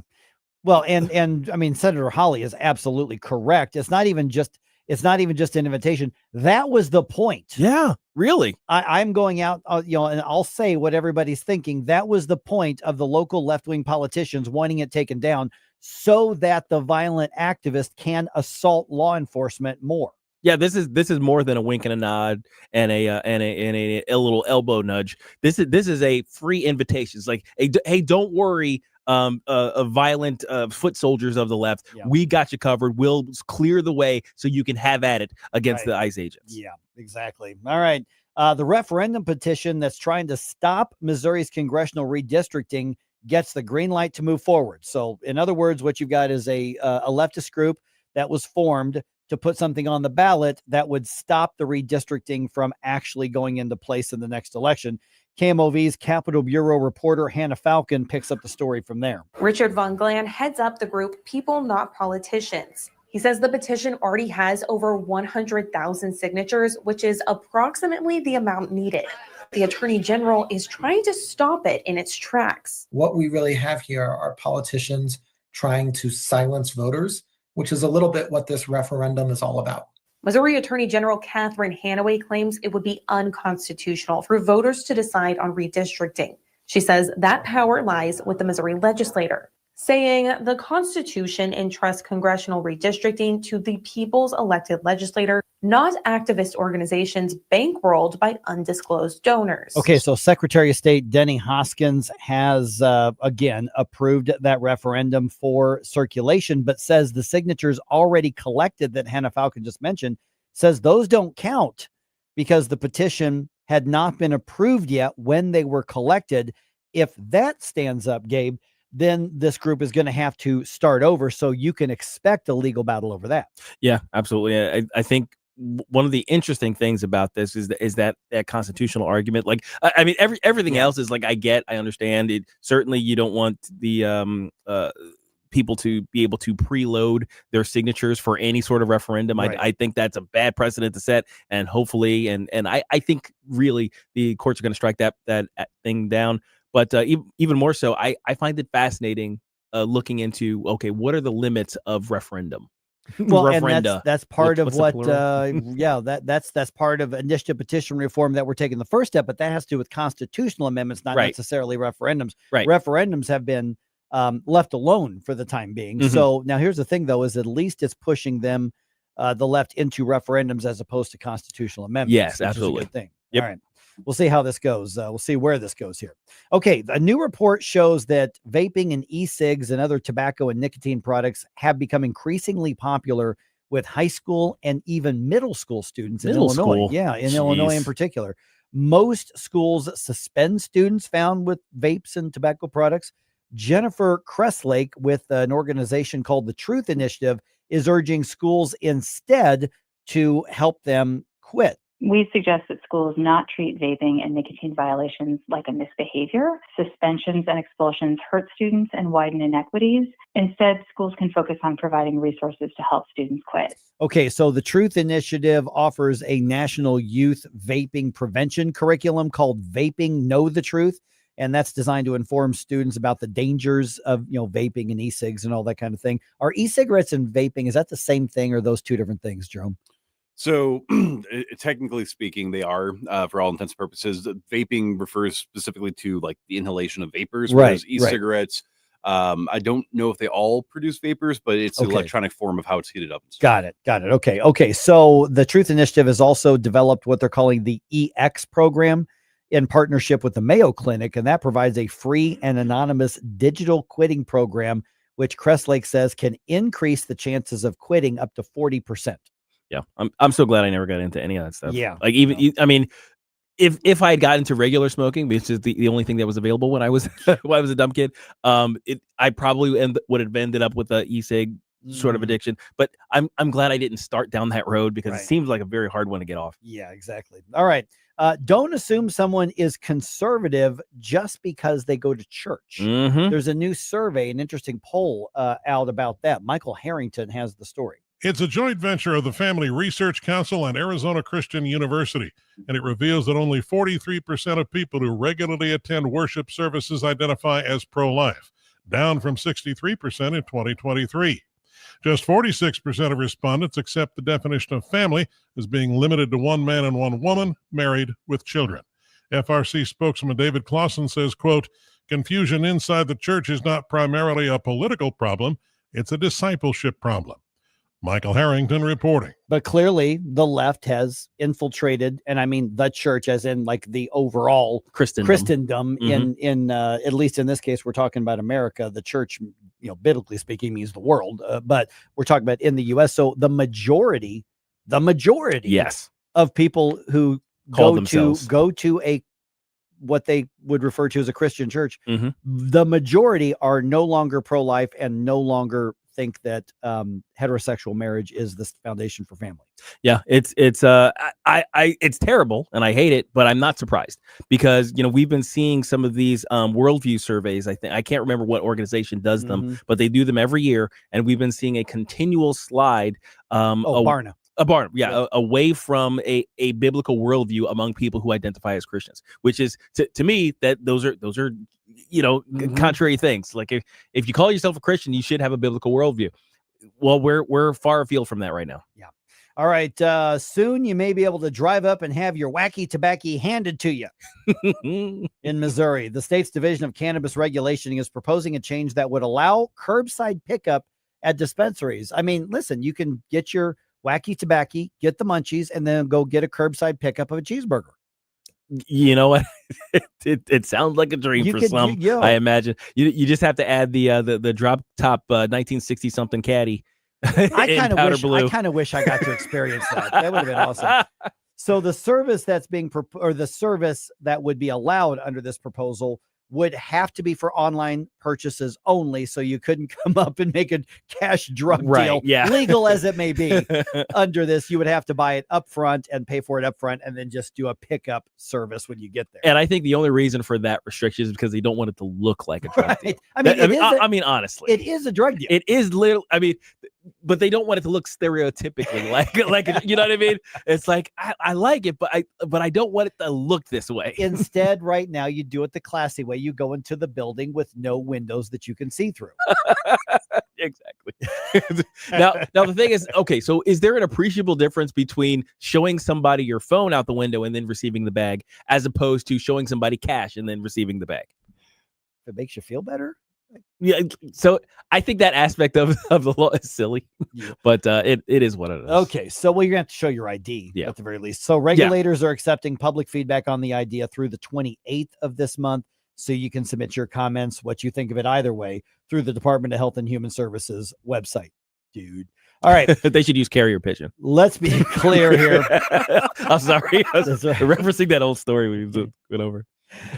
Well, and I mean, Senator Hawley is absolutely correct. It's not even just an invitation. That was the point. Yeah, really. I'm going out, and I'll say what everybody's thinking. That was the point of the local left-wing politicians wanting it taken down so that the violent activist can assault law enforcement more. Yeah, this is more than a wink and a nod and a little elbow nudge. This is a free invitation. It's like, hey, don't worry. Violent foot soldiers of the left. Yeah. We got you covered. We'll clear the way so you can have at it against the ICE agents. Yeah, exactly. All right. The referendum petition that's trying to stop Missouri's congressional redistricting gets the green light to move forward. So in other words, what you've got is a leftist group that was formed to put something on the ballot that would stop the redistricting from actually going into place in the next election. KMOV's Capitol Bureau reporter Hannah Falcon picks up the story from there. Richard Von Glan heads up the group People Not Politicians. He says the petition already has over 100,000 signatures, which is approximately the amount needed. The Attorney General is trying to stop it in its tracks. What we really have here are politicians trying to silence voters, which is a little bit what this referendum is all about. Missouri Attorney General Catherine Hanaway claims it would be unconstitutional for voters to decide on redistricting. She says that power lies with the Missouri legislature, saying the Constitution entrusts congressional redistricting to the people's elected legislator, not activist organizations bankrolled by undisclosed donors. Okay, so Secretary of State Denny Hoskins has again approved that referendum for circulation, but says the signatures already collected that Hannah Falcon just mentioned, says those don't count because the petition had not been approved yet when they were collected. If that stands up, Gabe, then this group is going to have to start over. So you can expect a legal battle over that. Yeah, absolutely. I think one of the interesting things about this is that constitutional argument. Like, I mean, everything else is like, I understand it. Certainly you don't want the people to be able to preload their signatures for any sort of referendum. Right. I think that's a bad precedent to set, and hopefully, and I think really the courts are going to strike that thing down. But even more so, I find it fascinating looking into, okay, what are the limits of referendum? Well, referenda. And that's part of what, that's part of initiative petition reform that we're taking the first step, but that has to do with constitutional amendments, not necessarily referendums. Right. Referendums have been left alone for the time being. Mm-hmm. So now here's the thing, though, is at least it's pushing them, the left, into referendums as opposed to constitutional amendments. Yes, absolutely. Is a good thing. Yep. All right. We'll see how this goes. We'll see where this goes here. Okay. A new report shows that vaping and e-cigs and other tobacco and nicotine products have become increasingly popular with high school and even middle school students in Illinois. Yeah, in Illinois in particular. Most schools suspend students found with vapes and tobacco products. Jennifer Kresslake with an organization called the Truth Initiative is urging schools instead to help them quit. We suggest that schools not treat vaping and nicotine violations like a misbehavior. Suspensions and expulsions hurt students and widen inequities. Instead, schools can focus on providing resources to help students quit. Okay, so the Truth Initiative offers a national youth vaping prevention curriculum called Vaping Know the Truth. And that's designed to inform students about the dangers of, vaping and e-cigs and all that kind of thing. Are e-cigarettes and vaping, is that the same thing, or are those two different things, Jerome? So technically speaking, they are, for all intents and purposes. Vaping refers specifically to like the inhalation of vapors, whereas e-cigarettes, I don't know if they all produce vapors, but it's an electronic form of how it's heated up. Got it. Okay. So the Truth Initiative has also developed what they're calling the EX program in partnership with the Mayo Clinic, and that provides a free and anonymous digital quitting program, which Kresslake says can increase the chances of quitting up to 40%. Yeah, I'm so glad I never got into any of that stuff. Yeah, like I mean, if I had gotten into regular smoking, which is the only thing that was available when I was a dumb kid, I probably would have ended up with a e-cig sort of addiction. But I'm glad I didn't start down that road because it seems like a very hard one to get off. Yeah, exactly. All right. Don't assume someone is conservative just because they go to church. Mm-hmm. There's a new survey, an interesting poll out about that. Michael Harrington has the story. It's a joint venture of the Family Research Council and Arizona Christian University, and it reveals that only 43% of people who regularly attend worship services identify as pro-life, down from 63% in 2023. Just 46% of respondents accept the definition of family as being limited to one man and one woman married with children. FRC spokesman David Clausen says, quote, "Confusion inside the church is not primarily a political problem, it's a discipleship problem." Michael Harrington reporting. But clearly the left has infiltrated, and I mean the church as in like the overall Christendom in at least in this case, we're talking about America. The church, biblically speaking, means the world, but we're talking about in the U.S. So the majority yes, of people who go to a what they would refer to as a Christian church, the majority are no longer pro-life and no longer think that heterosexual marriage is the foundation for family. Yeah, it's terrible and I hate it, but I'm not surprised because we've been seeing some of these worldview surveys. I can't remember what organization does them, but they do them every year, and we've been seeing a continual slide. Barna. Away from a biblical worldview among people who identify as Christians, which is to me that those are contrary things. Like if you call yourself a Christian, you should have a biblical worldview. Well, we're far afield from that right now. Yeah. All right. Soon you may be able to drive up and have your wacky tobacco handed to you. In Missouri, the state's Division of Cannabis Regulation is proposing a change that would allow curbside pickup at dispensaries. I mean, listen, you can get your wacky tobacco, get the munchies, and then go get a curbside pickup of a cheeseburger. You know what? It sounds like a dream for some. I imagine you just have to add the drop top 1960 something caddy. I kind of wish I got to experience that. That would have been awesome. So the service that's being the service that would be allowed under this proposal would have to be for online purchases only. So you couldn't come up and make a cash drug deal, legal as it may be. Under this, you would have to buy it up front and pay for it up front, and then just do a pickup service when you get there. And I think the only reason for that restriction is because they don't want it to look like a drug deal. I mean, honestly, it is a drug deal. It is literally. I mean, but they don't want it to look stereotypically like you know what I mean? It's like I like it, but I don't want it to look this way. Instead, right now, you do it the classy way. You go into the building with no windows that you can see through. Exactly. Now the thing is, okay, so is there an appreciable difference between showing somebody your phone out the window and then receiving the bag, as opposed to showing somebody cash and then receiving the bag? If it makes you feel better. Yeah, so I think that aspect of the law is silly, but it is what it is. Okay, so you're gonna have to show your ID at the very least. So regulators are accepting public feedback on the idea through the 28th of this month. So you can submit your comments, what you think of it either way, through the Department of Health and Human Services website, dude. All right. They should use carrier pigeon. Let's be clear here. I'm sorry. I was referencing that old story we went over.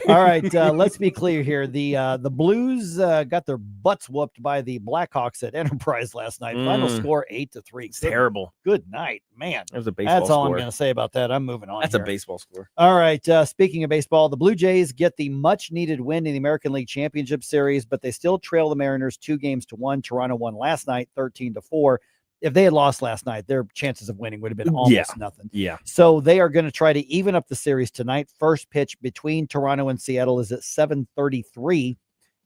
All right, let's be clear here. The Blues got their butts whooped by the Blackhawks at Enterprise last night. Final score 8-3. It's terrible. Good night, man. That was a baseball That's all score. I'm going to say about that. I'm moving on. That's here. a baseball score. All right. Speaking of baseball, the Blue Jays get the much-needed win in the American League Championship Series, but they still trail the Mariners 2-1. Toronto won last night 13-4. If they had lost last night, their chances of winning would have been almost nothing. Yeah. So they are going to try to even up the series tonight. First pitch between Toronto and Seattle is at 7:33.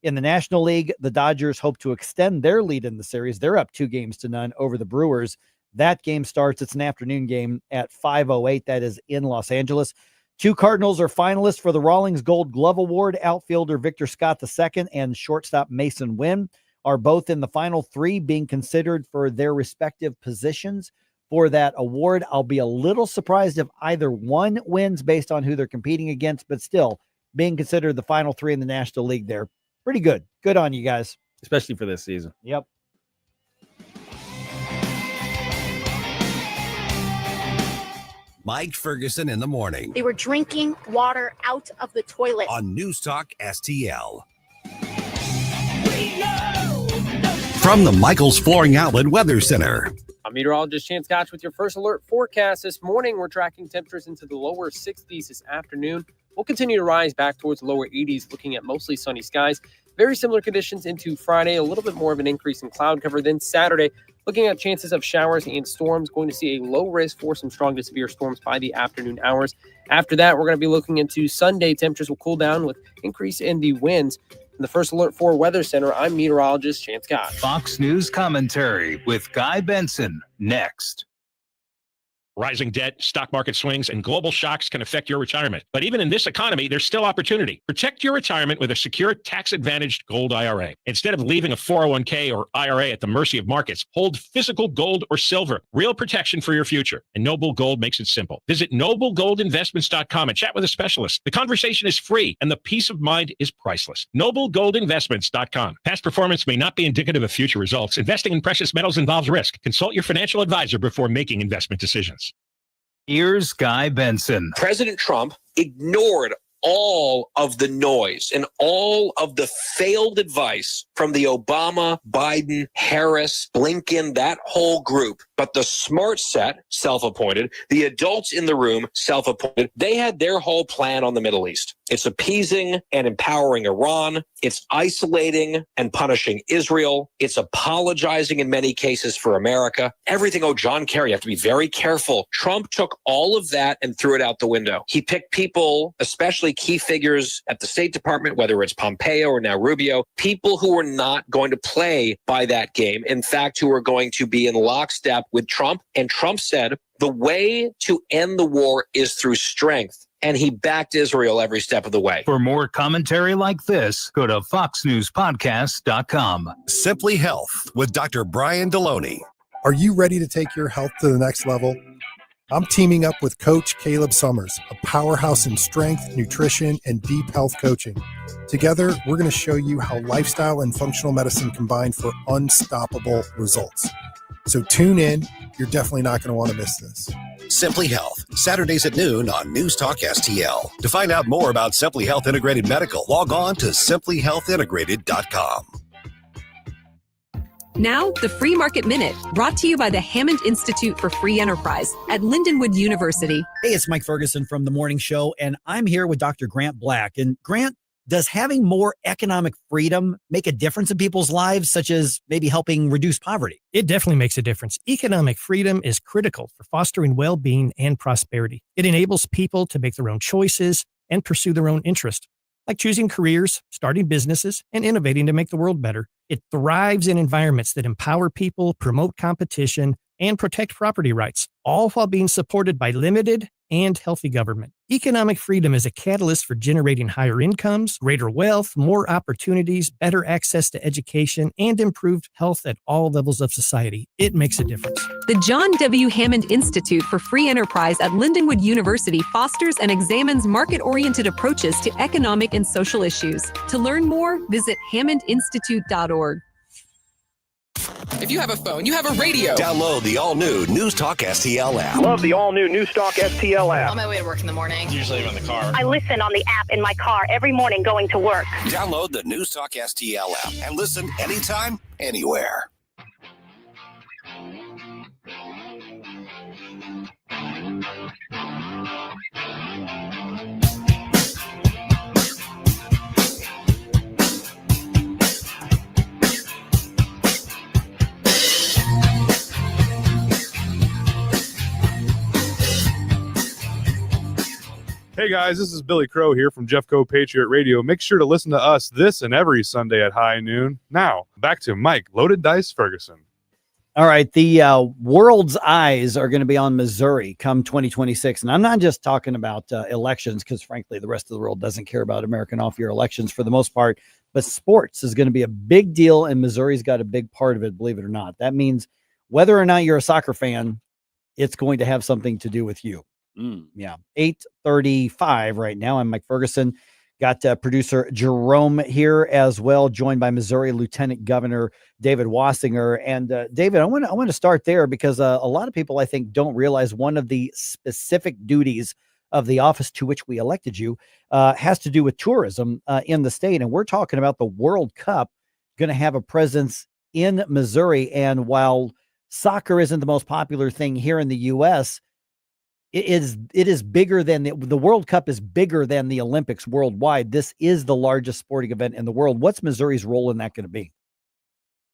In the National League, the Dodgers hope to extend their lead in the series. They're up 2-0 over the Brewers. That game starts. It's an afternoon game at 5:08. That is in Los Angeles. 2 Cardinals are finalists for the Rawlings Gold Glove Award. Outfielder Victor Scott II and shortstop Mason Wynn are both in the final 3 being considered for their respective positions for that award. I'll be a little surprised if either one wins based on who they're competing against, but still being considered the final 3 in the National League there. Pretty good. Good on you guys. Especially for this season. Yep. Mike Ferguson in the morning They were drinking water out of the toilet. on NewsTalkSTL. From the Michaels Flooring Outlet Weather Center. I'm meteorologist Chance Scotch with your first alert forecast this morning. We're tracking temperatures into the lower 60s this afternoon. We'll continue to rise back towards the lower 80s, looking at mostly sunny skies. Very similar conditions into Friday, a little bit more of an increase in cloud cover. Then Saturday, looking at chances of showers and storms, going to see a low risk for some strong to severe storms by the afternoon hours. After that, we're going to be looking into Sunday. Temperatures will cool down with increase in the winds. In the first alert for Weather Center, I'm meteorologist Chance Scott. Fox News commentary with Guy Benson next. Rising debt, stock market swings, and global shocks can affect your retirement. But even in this economy, there's still opportunity. Protect your retirement with a secure, tax-advantaged gold IRA. Instead of leaving a 401k or IRA at the mercy of markets, hold physical gold or silver. Real protection for your future. And Noble Gold makes it simple. Visit NobleGoldInvestments.com and chat with a specialist. The conversation is free, and the peace of mind is priceless. NobleGoldInvestments.com. Past performance may not be indicative of future results. Investing in precious metals involves risk. Consult your financial advisor before making investment decisions. Here's Guy Benson. President Trump ignored all of the noise and all of the failed advice from the Obama, Biden, Harris, Blinken, that whole group. But the smart set, self-appointed, the adults in the room, self-appointed, they had their whole plan on the Middle East. It's appeasing and empowering Iran. It's isolating and punishing Israel. It's apologizing in many cases for America. Everything. Oh, John Kerry, you have to be very careful. Trump took all of that and threw it out the window. He picked people, especially key figures at the State Department, whether it's Pompeo or now Rubio, people who were not going to play by that game. In fact, who were going to be in lockstep with Trump. And Trump said, the way to end the war is through strength. And he backed Israel every step of the way. For more commentary like this, go to foxnewspodcast.com. Simply Health with Dr. Brian Deloney. Are you ready to take your health to the next level? I'm teaming up with Coach Caleb Summers, a powerhouse in strength, nutrition, and deep health coaching. Together, we're going to show you how lifestyle and functional medicine combine for unstoppable results. So tune in. You're definitely not going to want to miss this. Simply Health, Saturdays at noon on NewsTalkSTL. To find out more about Simply Health Integrated Medical, log on to simplyhealthintegrated.com. Now, the Free Market Minute, brought to you by the Hammond Institute for Free Enterprise at Lindenwood University. Hey, it's Mike Ferguson from The Morning Show, and I'm here with Dr. Grant Black. And Grant, does having more economic freedom make a difference in people's lives, such as maybe helping reduce poverty? It definitely makes a difference. Economic freedom is critical for fostering well-being and prosperity. It enables people to make their own choices and pursue their own interest, like choosing careers, starting businesses, and innovating to make the world better. It thrives in environments that empower people, promote competition, and protect property rights, all while being supported by limited and healthy government. Economic freedom is a catalyst for generating higher incomes, greater wealth, more opportunities, better access to education, and improved health at all levels of society. It makes a difference. The John W. Hammond Institute for Free Enterprise at Lindenwood University fosters and examines market-oriented approaches to economic and social issues. To learn more, visit hammondinstitute.org. If you have a phone, you have a radio. Download the all-new NewsTalkSTL app. Love the all-new NewsTalkSTL app. On my way to work in the morning. Usually I'm in the car. I listen on the app in my car every morning going to work. Download the NewsTalkSTL app and listen anytime, anywhere. Hey guys, this is Billy Crow here from Jeffco Patriot Radio. Make sure to listen to us this and every Sunday at high noon. Now, back to Mike Loaded Dice Ferguson. All right, the world's eyes are going to be on Missouri come 2026. And I'm not just talking about elections, because frankly, the rest of the world doesn't care about American off-year elections for the most part. But sports is going to be a big deal, and Missouri's got a big part of it, believe it or not. That means whether or not you're a soccer fan, it's going to have something to do with you. Yeah, 8:35 right now. I'm Mike Ferguson. Got producer Jerome here as well, joined by Missouri Lieutenant Governor David Wasinger. And David, I want to start there because a lot of people, I think, don't realize one of the specific duties of the office to which we elected you has to do with tourism in the state. And we're talking about the World Cup going to have a presence in Missouri. And while soccer isn't the most popular thing here in the U.S., it is bigger than the World Cup is bigger than the Olympics worldwide. This is the largest sporting event in the world. What's Missouri's role in that going to be?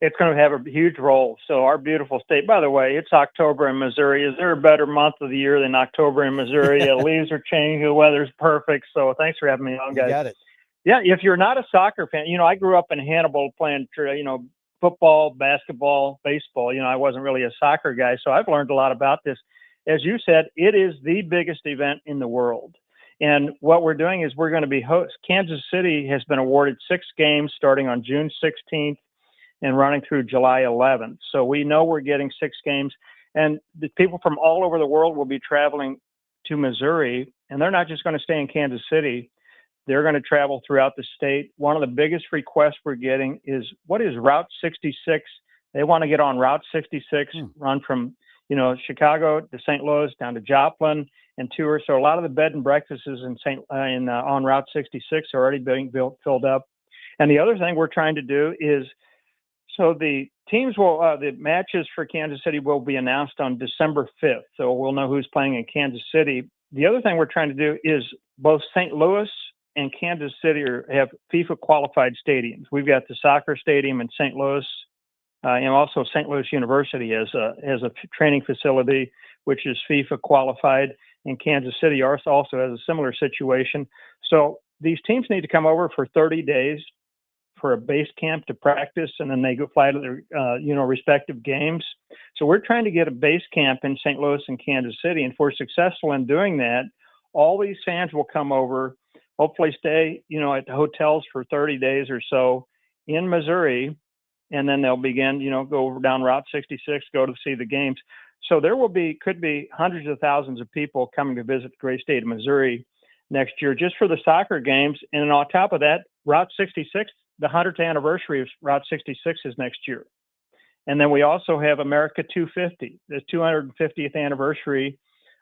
It's going to have a huge role. So our beautiful state, by the way, it's October in Missouri. Is there a better month of the year than October in Missouri? The leaves are changing. The weather's perfect. So thanks for having me on, guys. You got it. Yeah. If you're not a soccer fan, I grew up in Hannibal playing, football, basketball, baseball. I wasn't really a soccer guy. So I've learned a lot about this. As you said, it is the biggest event in the world. And what we're doing is we're going to be host. Kansas City has been awarded 6 games starting on June 16th and running through July 11th. So we know we're getting 6 games. And the people from all over the world will be traveling to Missouri. And they're not just going to stay in Kansas City. They're going to travel throughout the state. One of the biggest requests we're getting is, what is Route 66? They want to get on Route 66, run from Chicago to St. Louis, down to Joplin and tour. So a lot of the bed and breakfasts on Route 66 are already being filled up. And the other thing we're trying to do is, so the teams the matches for Kansas City will be announced on December 5th. So we'll know who's playing in Kansas City. The other thing we're trying to do is both St. Louis and Kansas City have FIFA qualified stadiums. We've got the soccer stadium in St. Louis, and also St. Louis University has a training facility which is FIFA qualified, and Kansas City also has a similar situation. So these teams need to come over for 30 days for a base camp to practice, and then they go fly to their respective games. So we're trying to get a base camp in St. Louis and Kansas City, and if we're successful in doing that, all these fans will come over, hopefully stay at the hotels for 30 days or so in Missouri, and then they'll begin go down Route 66, go to see the games. So there could be hundreds of thousands of people coming to visit the great state of Missouri next year just for the soccer games. And on top of that, Route 66, the 100th anniversary of Route 66 is next year. And then we also have America 250, the 250th anniversary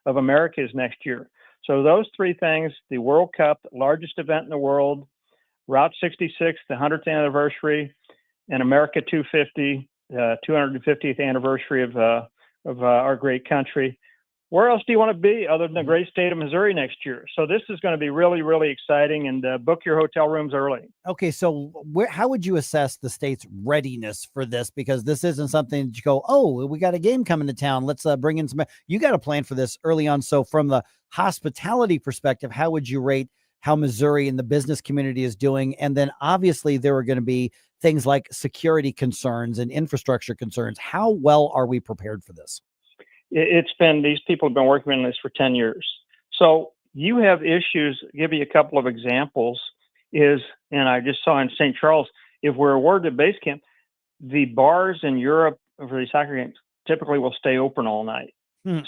of America is next year. So those three things, the World Cup, largest event in the world, Route 66, the 100th anniversary, and America 250, 250th anniversary of our great country. Where else do you want to be other than the great state of Missouri next year? So this is going to be really, really exciting, and book your hotel rooms early. Okay, so how would you assess the state's readiness for this? Because this isn't something that you go, oh, we got a game coming to town. Let's bring in some. You got to plan for this early on. So from the hospitality perspective, how would you rate how Missouri and the business community is doing? And then obviously there are going to be things like security concerns and infrastructure concerns. How well are we prepared for this? These people have been working on this for 10 years. So you have issues, give you a couple of examples, and I just saw in St. Charles, if we're awarded a base camp, the bars in Europe for the soccer games typically will stay open all night.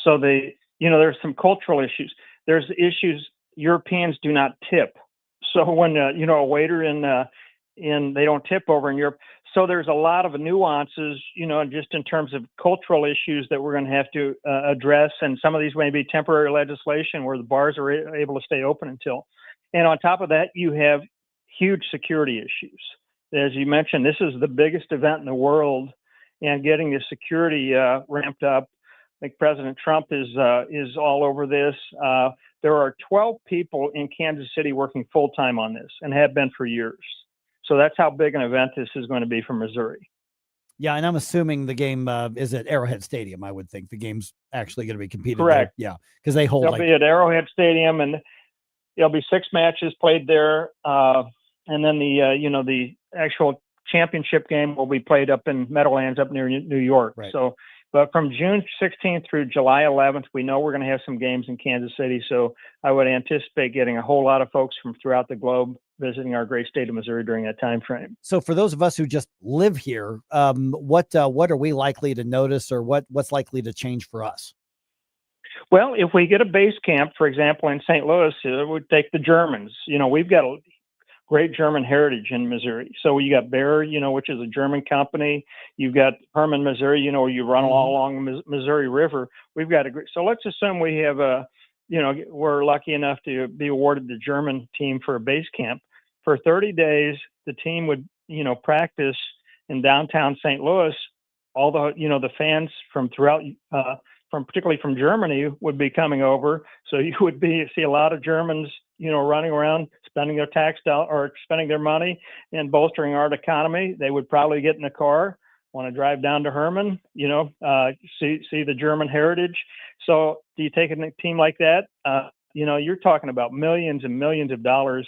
So there's some cultural issues. There's issues, Europeans do not tip. So when, a waiter they don't tip over in Europe. So there's a lot of nuances, just in terms of cultural issues that we're going to have to address. And some of these may be temporary legislation where the bars are able to stay open until. And on top of that, you have huge security issues. As you mentioned, this is the biggest event in the world, and getting the security ramped up. I think President Trump is all over this. There are 12 people in Kansas City working full-time on this and have been for years. So that's how big an event this is going to be for Missouri. Yeah, and I'm assuming the game is at Arrowhead Stadium. I would think the game's actually going to be competed. Correct. There. Yeah, because they hold. It'll be at Arrowhead Stadium, and there'll be 6 matches played there, and then the actual championship game will be played up in Meadowlands up near New York. Right. So, but from June 16th through July 11th, we know we're going to have some games in Kansas City. So I would anticipate getting a whole lot of folks from throughout the globe visiting our great state of Missouri during that time frame. So for those of us who just live here, what are we likely to notice, or what's likely to change for us? Well, if we get a base camp, for example, in St. Louis, it would take the Germans. We've got a great German heritage in Missouri. So you got Bayer, which is a German company. You've got Herman, Missouri, where you run along the Missouri River. We've got so let's assume we have we're lucky enough to be awarded the German team for a base camp. For 30 days, the team would, practice in downtown St. Louis. All the fans from throughout, particularly from Germany, would be coming over. So you would see a lot of Germans, running around, spending their tax dollar or spending their money and bolstering our economy. They would probably get in a car, want to drive down to Herman, see the German heritage. So do you take a team like that? You're talking about millions and millions of dollars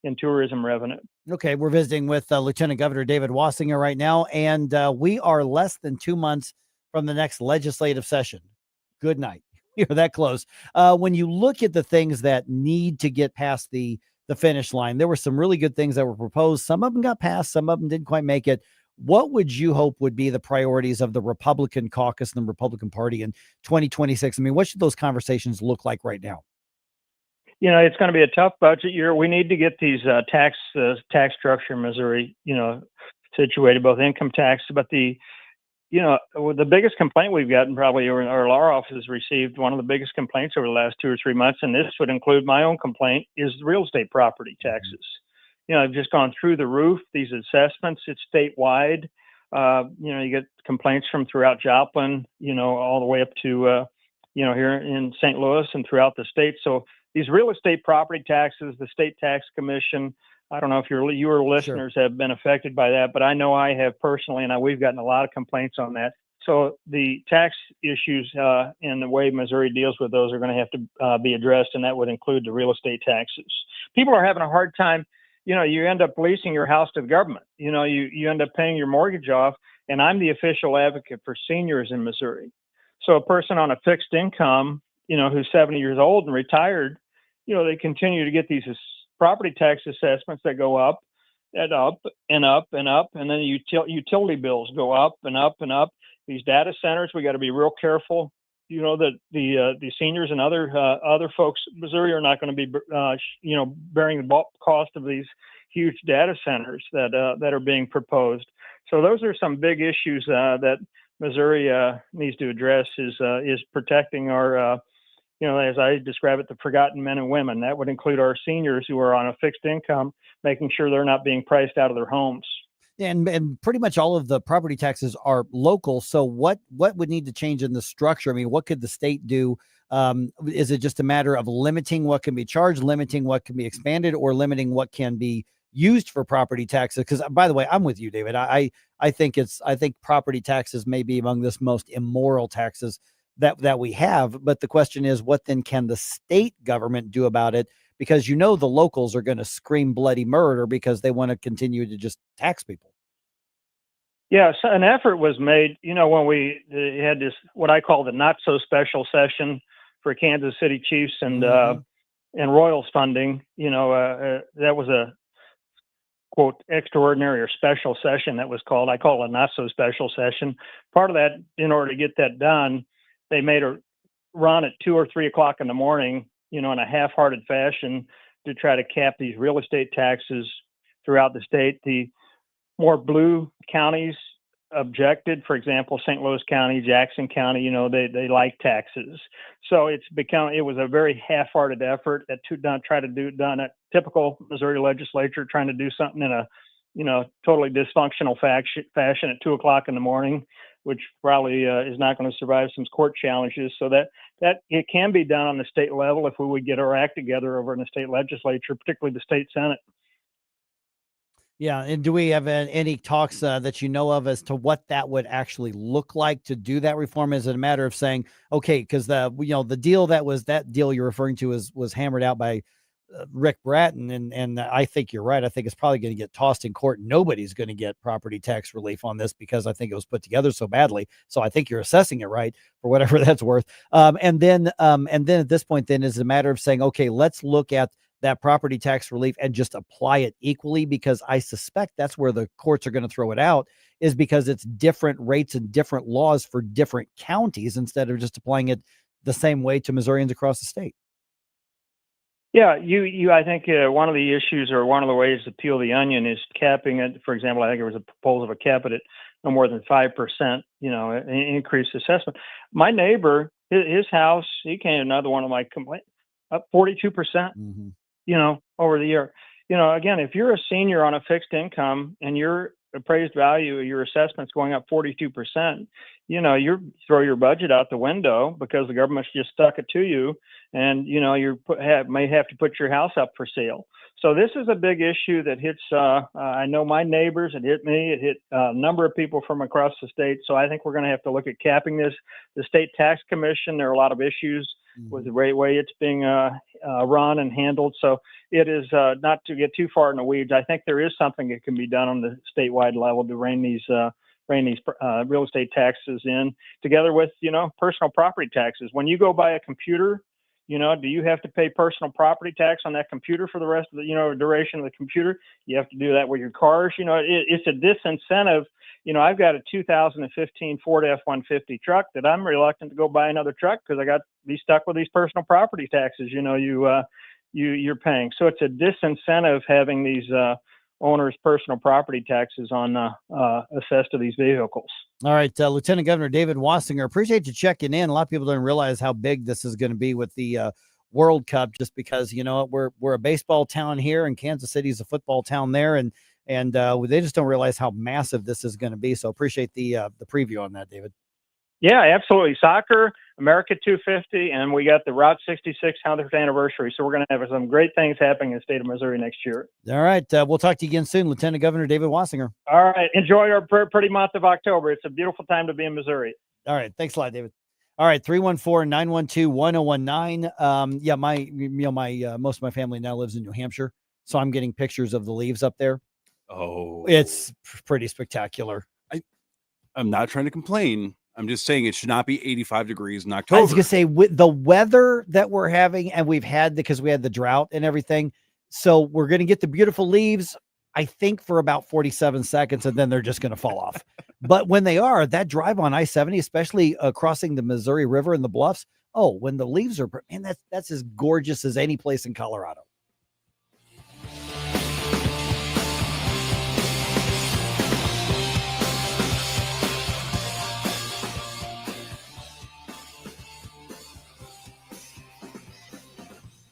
in tourism revenue. Okay, we're visiting with Lieutenant Governor David Wasinger right now, and we are less than 2 months from the next legislative session. Good night. You're that close. When you look at the things that need to get past the finish line, there were some really good things that were proposed. Some of them got passed, some of them didn't quite make it. What would you hope would be the priorities of the Republican caucus and the Republican Party in 2026? I mean, what should those conversations look like right now? It's going to be a tough budget year. We need to get these tax structure in Missouri, situated, both income tax, but the biggest complaint we've gotten, probably our office has received one of the biggest complaints over the last 2 or 3 months, and this would include my own complaint, is real estate property taxes. I've just gone through the roof, these assessments. It's statewide. You get complaints from throughout Joplin, all the way up to, here in St. Louis and throughout the state. So these real estate property taxes, the state tax commission. I don't know if your listeners have been affected by that, but I know I have personally, and we've gotten a lot of complaints on that. So the tax issues and the way Missouri deals with those are going to have to be addressed, and that would include the real estate taxes. People are having a hard time. You end up leasing your house to the government. You end up paying your mortgage off, and I'm the official advocate for seniors in Missouri. So a person on a fixed income, who's 70 years old and retired, they continue to get these property tax assessments that go up and up and up and up, and then utility bills go up and up and up. These data centers, we got to be real careful. That the seniors and other folks in Missouri are not going to be bearing the bulk cost of these huge data centers that are being proposed. So those are some big issues that Missouri needs to address. Is protecting our as I describe it, the forgotten men and women. That would include our seniors who are on a fixed income, making sure they're not being priced out of their homes. And pretty much all of the property taxes are local. So what would need to change in the structure? I mean, what could the state do? Is it just a matter of limiting what can be charged, limiting what can be expanded, or limiting what can be used for property taxes? Because, by the way, I'm with you, David. I think property taxes may be among the most immoral taxes that we have. But the question is, what then can the state government do about it? Because the locals are going to scream bloody murder because they want to continue to just tax people. Yeah, so an effort was made, when we had this, what I call the not so special session for Kansas City Chiefs and Royals funding. That was a quote extraordinary or special session that was called. I call it a not so special session. Part of that, in order to get that done, they made a run at 2 or 3 o'clock in the morning, in a half-hearted fashion to try to cap these real estate taxes throughout the state. The more blue counties objected. For example, St. Louis County, Jackson County, they like taxes. So it was a very half-hearted effort done a typical Missouri legislature trying to do something in a totally dysfunctional fashion at 2 o'clock in the morning, which probably is not going to survive some court challenges. So that it can be done on the state level if we would get our act together over in the state legislature, particularly the state Senate. Yeah. And do we have any talks that you know of as to what that would actually look like to do that reform? Is it a matter of saying, okay, because the deal you're referring to was hammered out by Rick Bratton, and I think you're right. I think it's probably going to get tossed in court. Nobody's going to get property tax relief on this because I think it was put together so badly. So I think you're assessing it right for whatever that's worth. And then at this point, then is a matter of saying, okay, let's look at that property tax relief and just apply it equally, because I suspect that's where the courts are going to throw it out, is because it's different rates and different laws for different counties instead of just applying it the same way to Missourians across the state. Yeah, I think one of the issues or one of the ways to peel the onion is capping it. For example, I think there was a proposal to cap it at no more than 5%, increased assessment. My neighbor, his house, he came another one of my complaints, up 42%, over the year. Again, if you're a senior on a fixed income and your appraised value of your assessment's going up 42%, you throw your budget out the window because the government's just stuck it to you, and may have to put your house up for sale. So this is a big issue that hits. I know my neighbors. It hit me. It hit a number of people from across the state. So I think we're going to have to look at capping this. The state tax commission. There are a lot of issues with the way it's being run and handled. So it is not to get too far in the weeds. I think there is something that can be done on the statewide level to rein these real estate taxes in, together with personal property taxes. When you go buy a computer, do you have to pay personal property tax on that computer for the rest of the duration of the computer? You have to do that with your cars. It's a disincentive. I've got a 2015 Ford F-150 truck that I'm reluctant to go buy another truck because I got to be stuck with these personal property taxes. You're paying. So it's a disincentive having these owners' personal property taxes on assessed to these vehicles. All right, Lieutenant Governor David Wasinger, appreciate you checking in. A lot of people don't realize how big this is going to be with the World Cup, just because we're a baseball town here and Kansas City is a football town there, and they just don't realize how massive this is going to be. So appreciate the preview on that, David. Yeah, absolutely. Soccer, America 250, and we got the Route 66 100th anniversary. So we're going to have some great things happening in the state of Missouri next year. All right. We'll talk to you again soon, Lieutenant Governor David Wasinger. All right. Enjoy our pretty month of October. It's a beautiful time to be in Missouri. All right. Thanks a lot, David. All right. 314-912-1019. Yeah, my most of my family now lives in New Hampshire. So I'm getting pictures of the leaves up there. Oh, it's pretty spectacular. I'm not trying to complain. I'm just saying it should not be 85 degrees in October. I was going to say, with the weather that we're having, and we've had because we had the drought and everything. So we're going to get the beautiful leaves, I think, for about 47 seconds, and then they're just going to fall off. But when they are, that drive on I-70, especially crossing the Missouri River and the bluffs, when the leaves are, man, that's as gorgeous as any place in Colorado.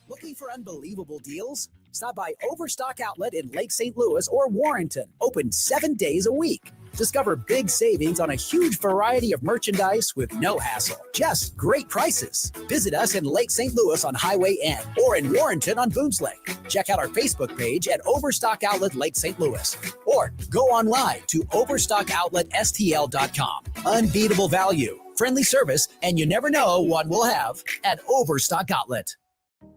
Looking for unbelievable deals? Stop by Overstock Outlet in Lake St. Louis or Warrenton, open 7 days a week. Discover big savings on a huge variety of merchandise with no hassle. Just great prices. Visit us in Lake St. Louis on Highway N or in Warrenton on Boones Lake. Check out our Facebook page at Overstock Outlet Lake St. Louis or go online to overstockoutletstl.com. Unbeatable value, friendly service, and you never know what we'll have at Overstock Outlet.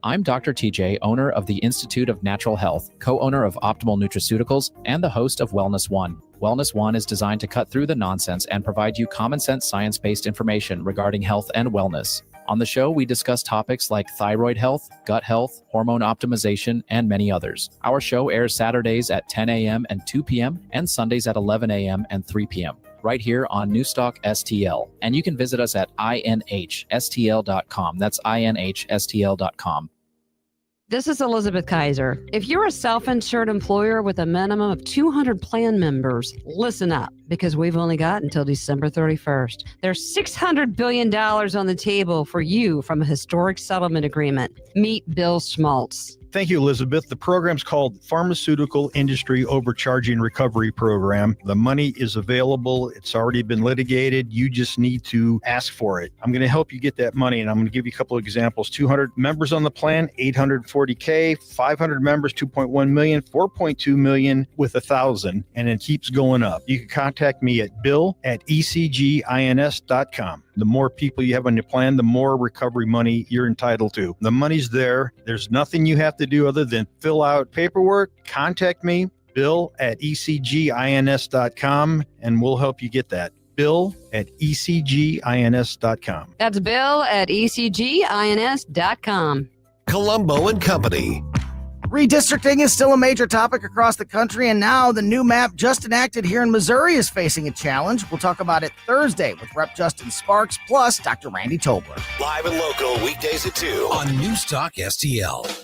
I'm Dr. TJ, owner of the Institute of Natural Health, co-owner of Optimal Nutraceuticals, and the host of Wellness One. Wellness One is designed to cut through the nonsense and provide you common sense science-based information regarding health and wellness. On the show, we discuss topics like thyroid health, gut health, hormone optimization, and many others. Our show airs Saturdays at 10 a.m. and 2 p.m. and Sundays at 11 a.m. and 3 p.m. right here on NewsTalkSTL. And you can visit us at inhstl.com. That's inhstl.com. This is Elizabeth Kaiser. If you're a self-insured employer with a minimum of 200 plan members, listen up, because we've only got until December 31st. There's $600 billion on the table for you from a historic settlement agreement. Meet Bill Schmaltz. Thank you, Elizabeth. The program's called Pharmaceutical Industry Overcharging Recovery Program. The money is available. It's already been litigated. You just need to ask for it. I'm going to help you get that money, and I'm going to give you a couple of examples. 200 members on the plan, $840K, 500 members, $2.1 million, 4.2 million with 1,000, and it keeps going up. You can contact me at bill@ecgins.com. The more people you have on your plan, the more recovery money you're entitled to. The money's there. There's nothing you have to do other than fill out paperwork, contact me, bill@ecgins.com, and we'll help you get that. bill@ecgins.com. That's bill@ecgins.com. Colombo and Company. Redistricting is still a major topic across the country, and now the new map just enacted here in Missouri is facing a challenge. We'll talk about it Thursday with Rep. Justin Sparks, plus Dr. Randy Tobler. Live and local, weekdays at 2 on NewsTalkSTL.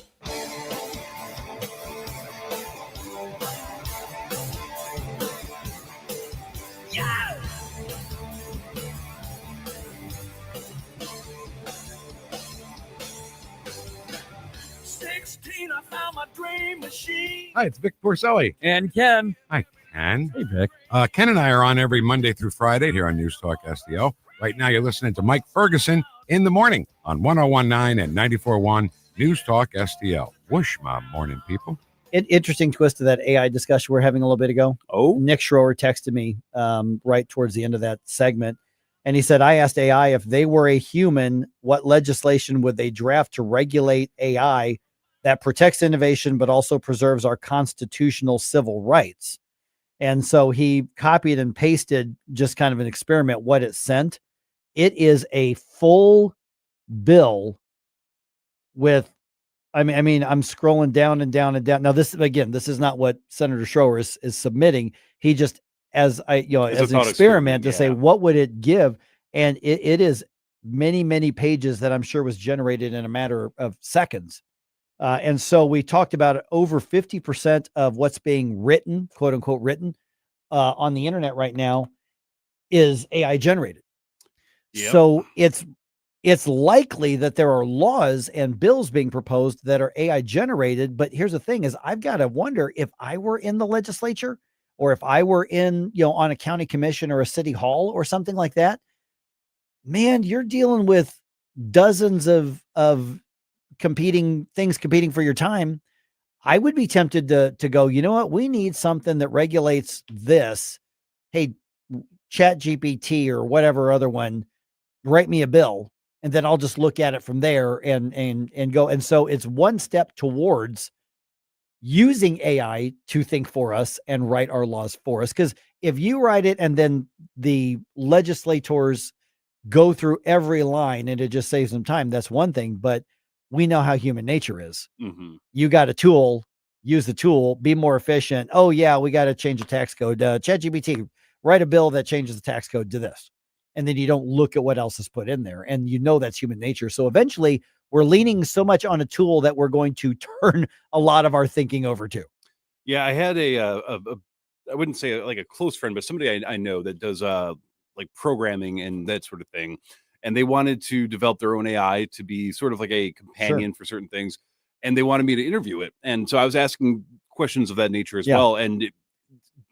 Hi, it's Vic Porcelli. And Ken. Hi, Ken. Hey, Vic. Ken and I are on every Monday through Friday here on News Talk STL. Right now, you're listening to Mike Ferguson in the morning on 101.9 and 94.1 News Talk STL. Whoosh, my morning, people. Interesting twist to that AI discussion we're having a little bit ago. Oh, Nick Schroer texted me right towards the end of that segment. And he said, I asked AI if they were a human, what legislation would they draft to regulate AI that protects innovation, but also preserves our constitutional civil rights? And so he copied and pasted, just kind of an experiment, what it sent. It is a full bill with, I mean, I'm scrolling down and down and down. Now, this is not what Senator Schroer is submitting. He just, as an experiment to say, what would it give? And it is many, many pages that I'm sure was generated in a matter of seconds. And so we talked about it. Over 50% of what's being written, quote unquote, written on the internet right now is AI generated. Yep. So it's likely that there are laws and bills being proposed that are AI generated. But here's the thing is, I've got to wonder, if I were in the legislature or if I were in, on a county commission or a city hall or something like that, man, you're dealing with dozens of competing for your time. I would be tempted to go, you know what? We need something that regulates this. Hey, Chat GPT or whatever other one, write me a bill, and then I'll just look at it from there and go. And so it's one step towards using AI to think for us and write our laws for us. Because if you write it and then the legislators go through every line and it just saves them time, that's one thing. But we know how human nature is. Mm-hmm. You got a tool, use the tool, be more efficient. Oh yeah, we got to change the tax code. ChatGPT, write a bill that changes the tax code to this. And then you don't look at what else is put in there. And you know that's human nature. So eventually we're leaning so much on a tool that we're going to turn a lot of our thinking over to. Yeah, I had I wouldn't say like a close friend, but somebody I know that does like programming and that sort of thing. And they wanted to develop their own AI to be sort of like a companion for certain things. And they wanted me to interview it. And so I was asking questions of that nature as well. And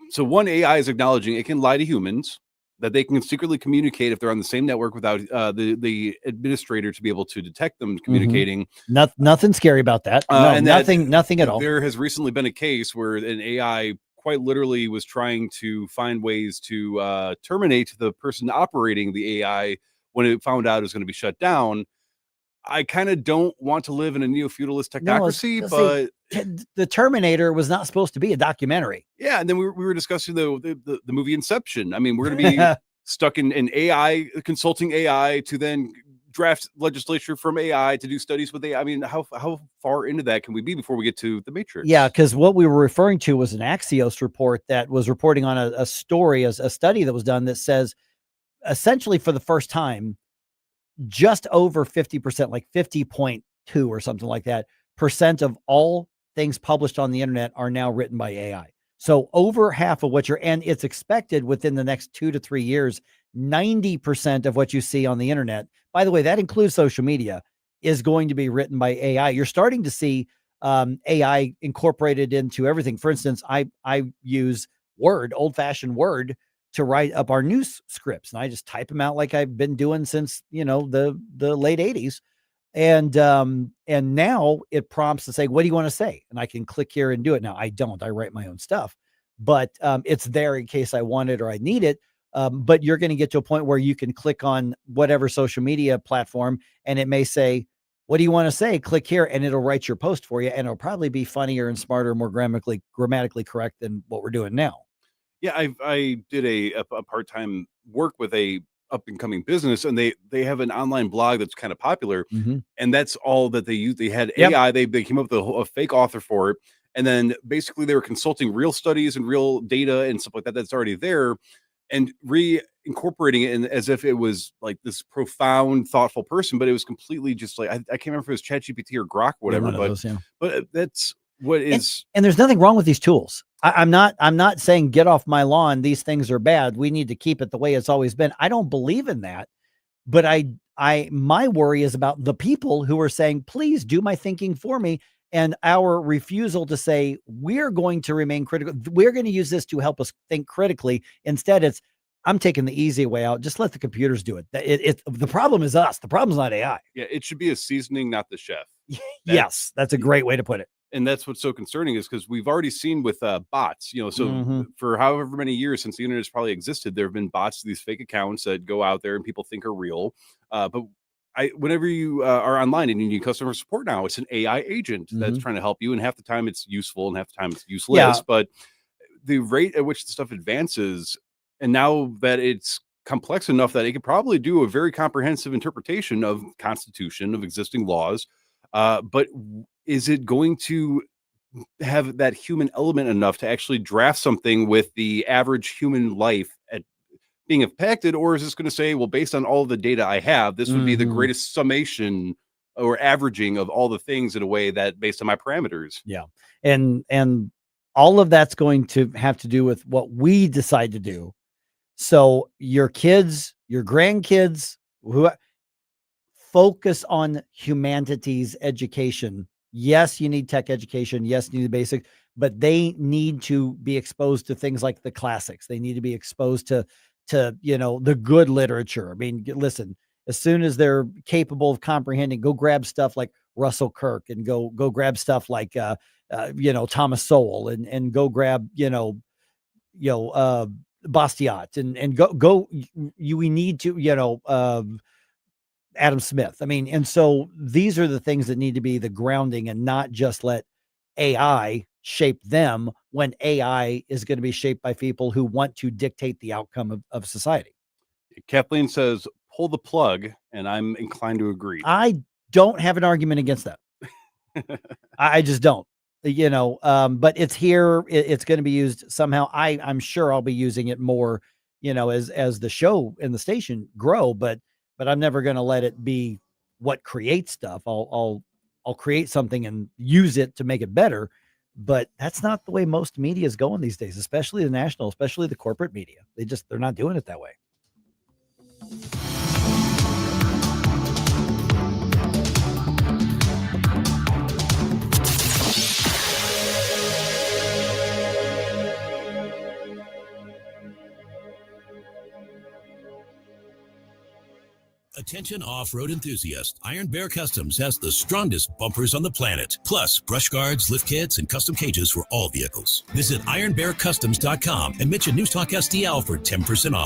so one AI is acknowledging it can lie to humans, that they can secretly communicate if they're on the same network without the administrator to be able to detect them communicating. Nothing scary about that. No, And nothing at all. There has recently been a case where an AI quite literally was trying to find ways to terminate the person operating the AI when it found out it was going to be shut down. I kind of don't want to live in a neo-feudalist technocracy, but the Terminator was not supposed to be a documentary. Yeah, and then we were discussing the movie Inception. I mean, we're going to be stuck in an AI, consulting AI to then draft legislature from AI to do studies with AI. I mean, how far into that can we be before we get to the Matrix? Yeah, because what we were referring to was an Axios report that was reporting on a story, as a study that was done that says essentially for the first time, just over 50%, like 50.2 or something like that, percent of all things published on the internet are now written by AI. So over half of and it's expected within the next 2 to 3 years, 90% of what you see on the internet, by the way, that includes social media, is going to be written by AI. You're starting to see AI incorporated into everything. For instance, I use Word, old-fashioned Word, to write up our news scripts. And I just type them out like I've been doing since, the late 80s. And now it prompts to say, what do you want to say? And I can click here and do it. Now I write my own stuff, but it's there in case I want it or I need it. But you're going to get to a point where you can click on whatever social media platform and it may say, what do you want to say? Click here and it'll write your post for you. And it'll probably be funnier and smarter, more grammatically correct than what we're doing now. Yeah, I did a part-time work with a up-and-coming business, and they have an online blog that's kind of popular, and that's all that they use. They had AI, they came up with a fake author for it, and then basically they were consulting real studies and real data and stuff like that that's already there, and reincorporating it in as if it was like this profound, thoughtful person, but it was completely just like I can't remember if it was ChatGPT or Grok or whatever, but that's what is. And there's nothing wrong with these tools. I'm not saying get off my lawn. These things are bad. We need to keep it the way it's always been. I don't believe in that, but my worry is about the people who are saying, please do my thinking for me. And our refusal to say, we're going to remain critical. We're going to use this to help us think critically. Instead, I'm taking the easy way out. Just let the computers do it. The problem is us. The problem's not AI. Yeah. It should be a seasoning, not the chef. Yes. That's a great way to put it. And that's what's so concerning is because we've already seen with bots, for however many years since the internet has probably existed, there have been bots, these fake accounts that go out there and people think are real. But whenever you are online and you need customer support now, it's an AI agent that's trying to help you. And half the time it's useful and half the time it's useless. Yeah. But the rate at which the stuff advances, and now that it's complex enough that it could probably do a very comprehensive interpretation of the Constitution, of existing laws. But is it going to have that human element enough to actually draft something with the average human life at being impacted? Or is this going to say, well, based on all the data I have, this would be the greatest summation or averaging of all the things in a way that based on my parameters? Yeah. And all of that's going to have to do with what we decide to do. So your kids, your grandkids, focus on humanities education. Yes, you need tech education. Yes, you need the basics, but they need to be exposed to things like the classics. They need to be exposed to to, the good literature. I mean, listen, as soon as they're capable of comprehending, go grab stuff like Russell Kirk and go grab stuff like, Thomas Sowell and go grab, Bastiat and go, we need to, Adam Smith. I mean, and so these are the things that need to be the grounding and not just let AI shape them when AI is going to be shaped by people who want to dictate the outcome of society. Kathleen says, pull the plug, and I'm inclined to agree. I don't have an argument against that. I just don't, but it's here. It's going to be used somehow. I'm sure I'll be using it more, as the show and the station grow, but I'm never going to let it be what creates stuff. I'll create something and use it to make it better. But that's not the way most media is going these days, especially the national, especially the corporate media. They're not doing it that way. Attention off-road enthusiasts. Iron Bear Customs has the strongest bumpers on the planet. Plus, brush guards, lift kits, and custom cages for all vehicles. Visit ironbearcustoms.com and mention News Talk STL for 10% off.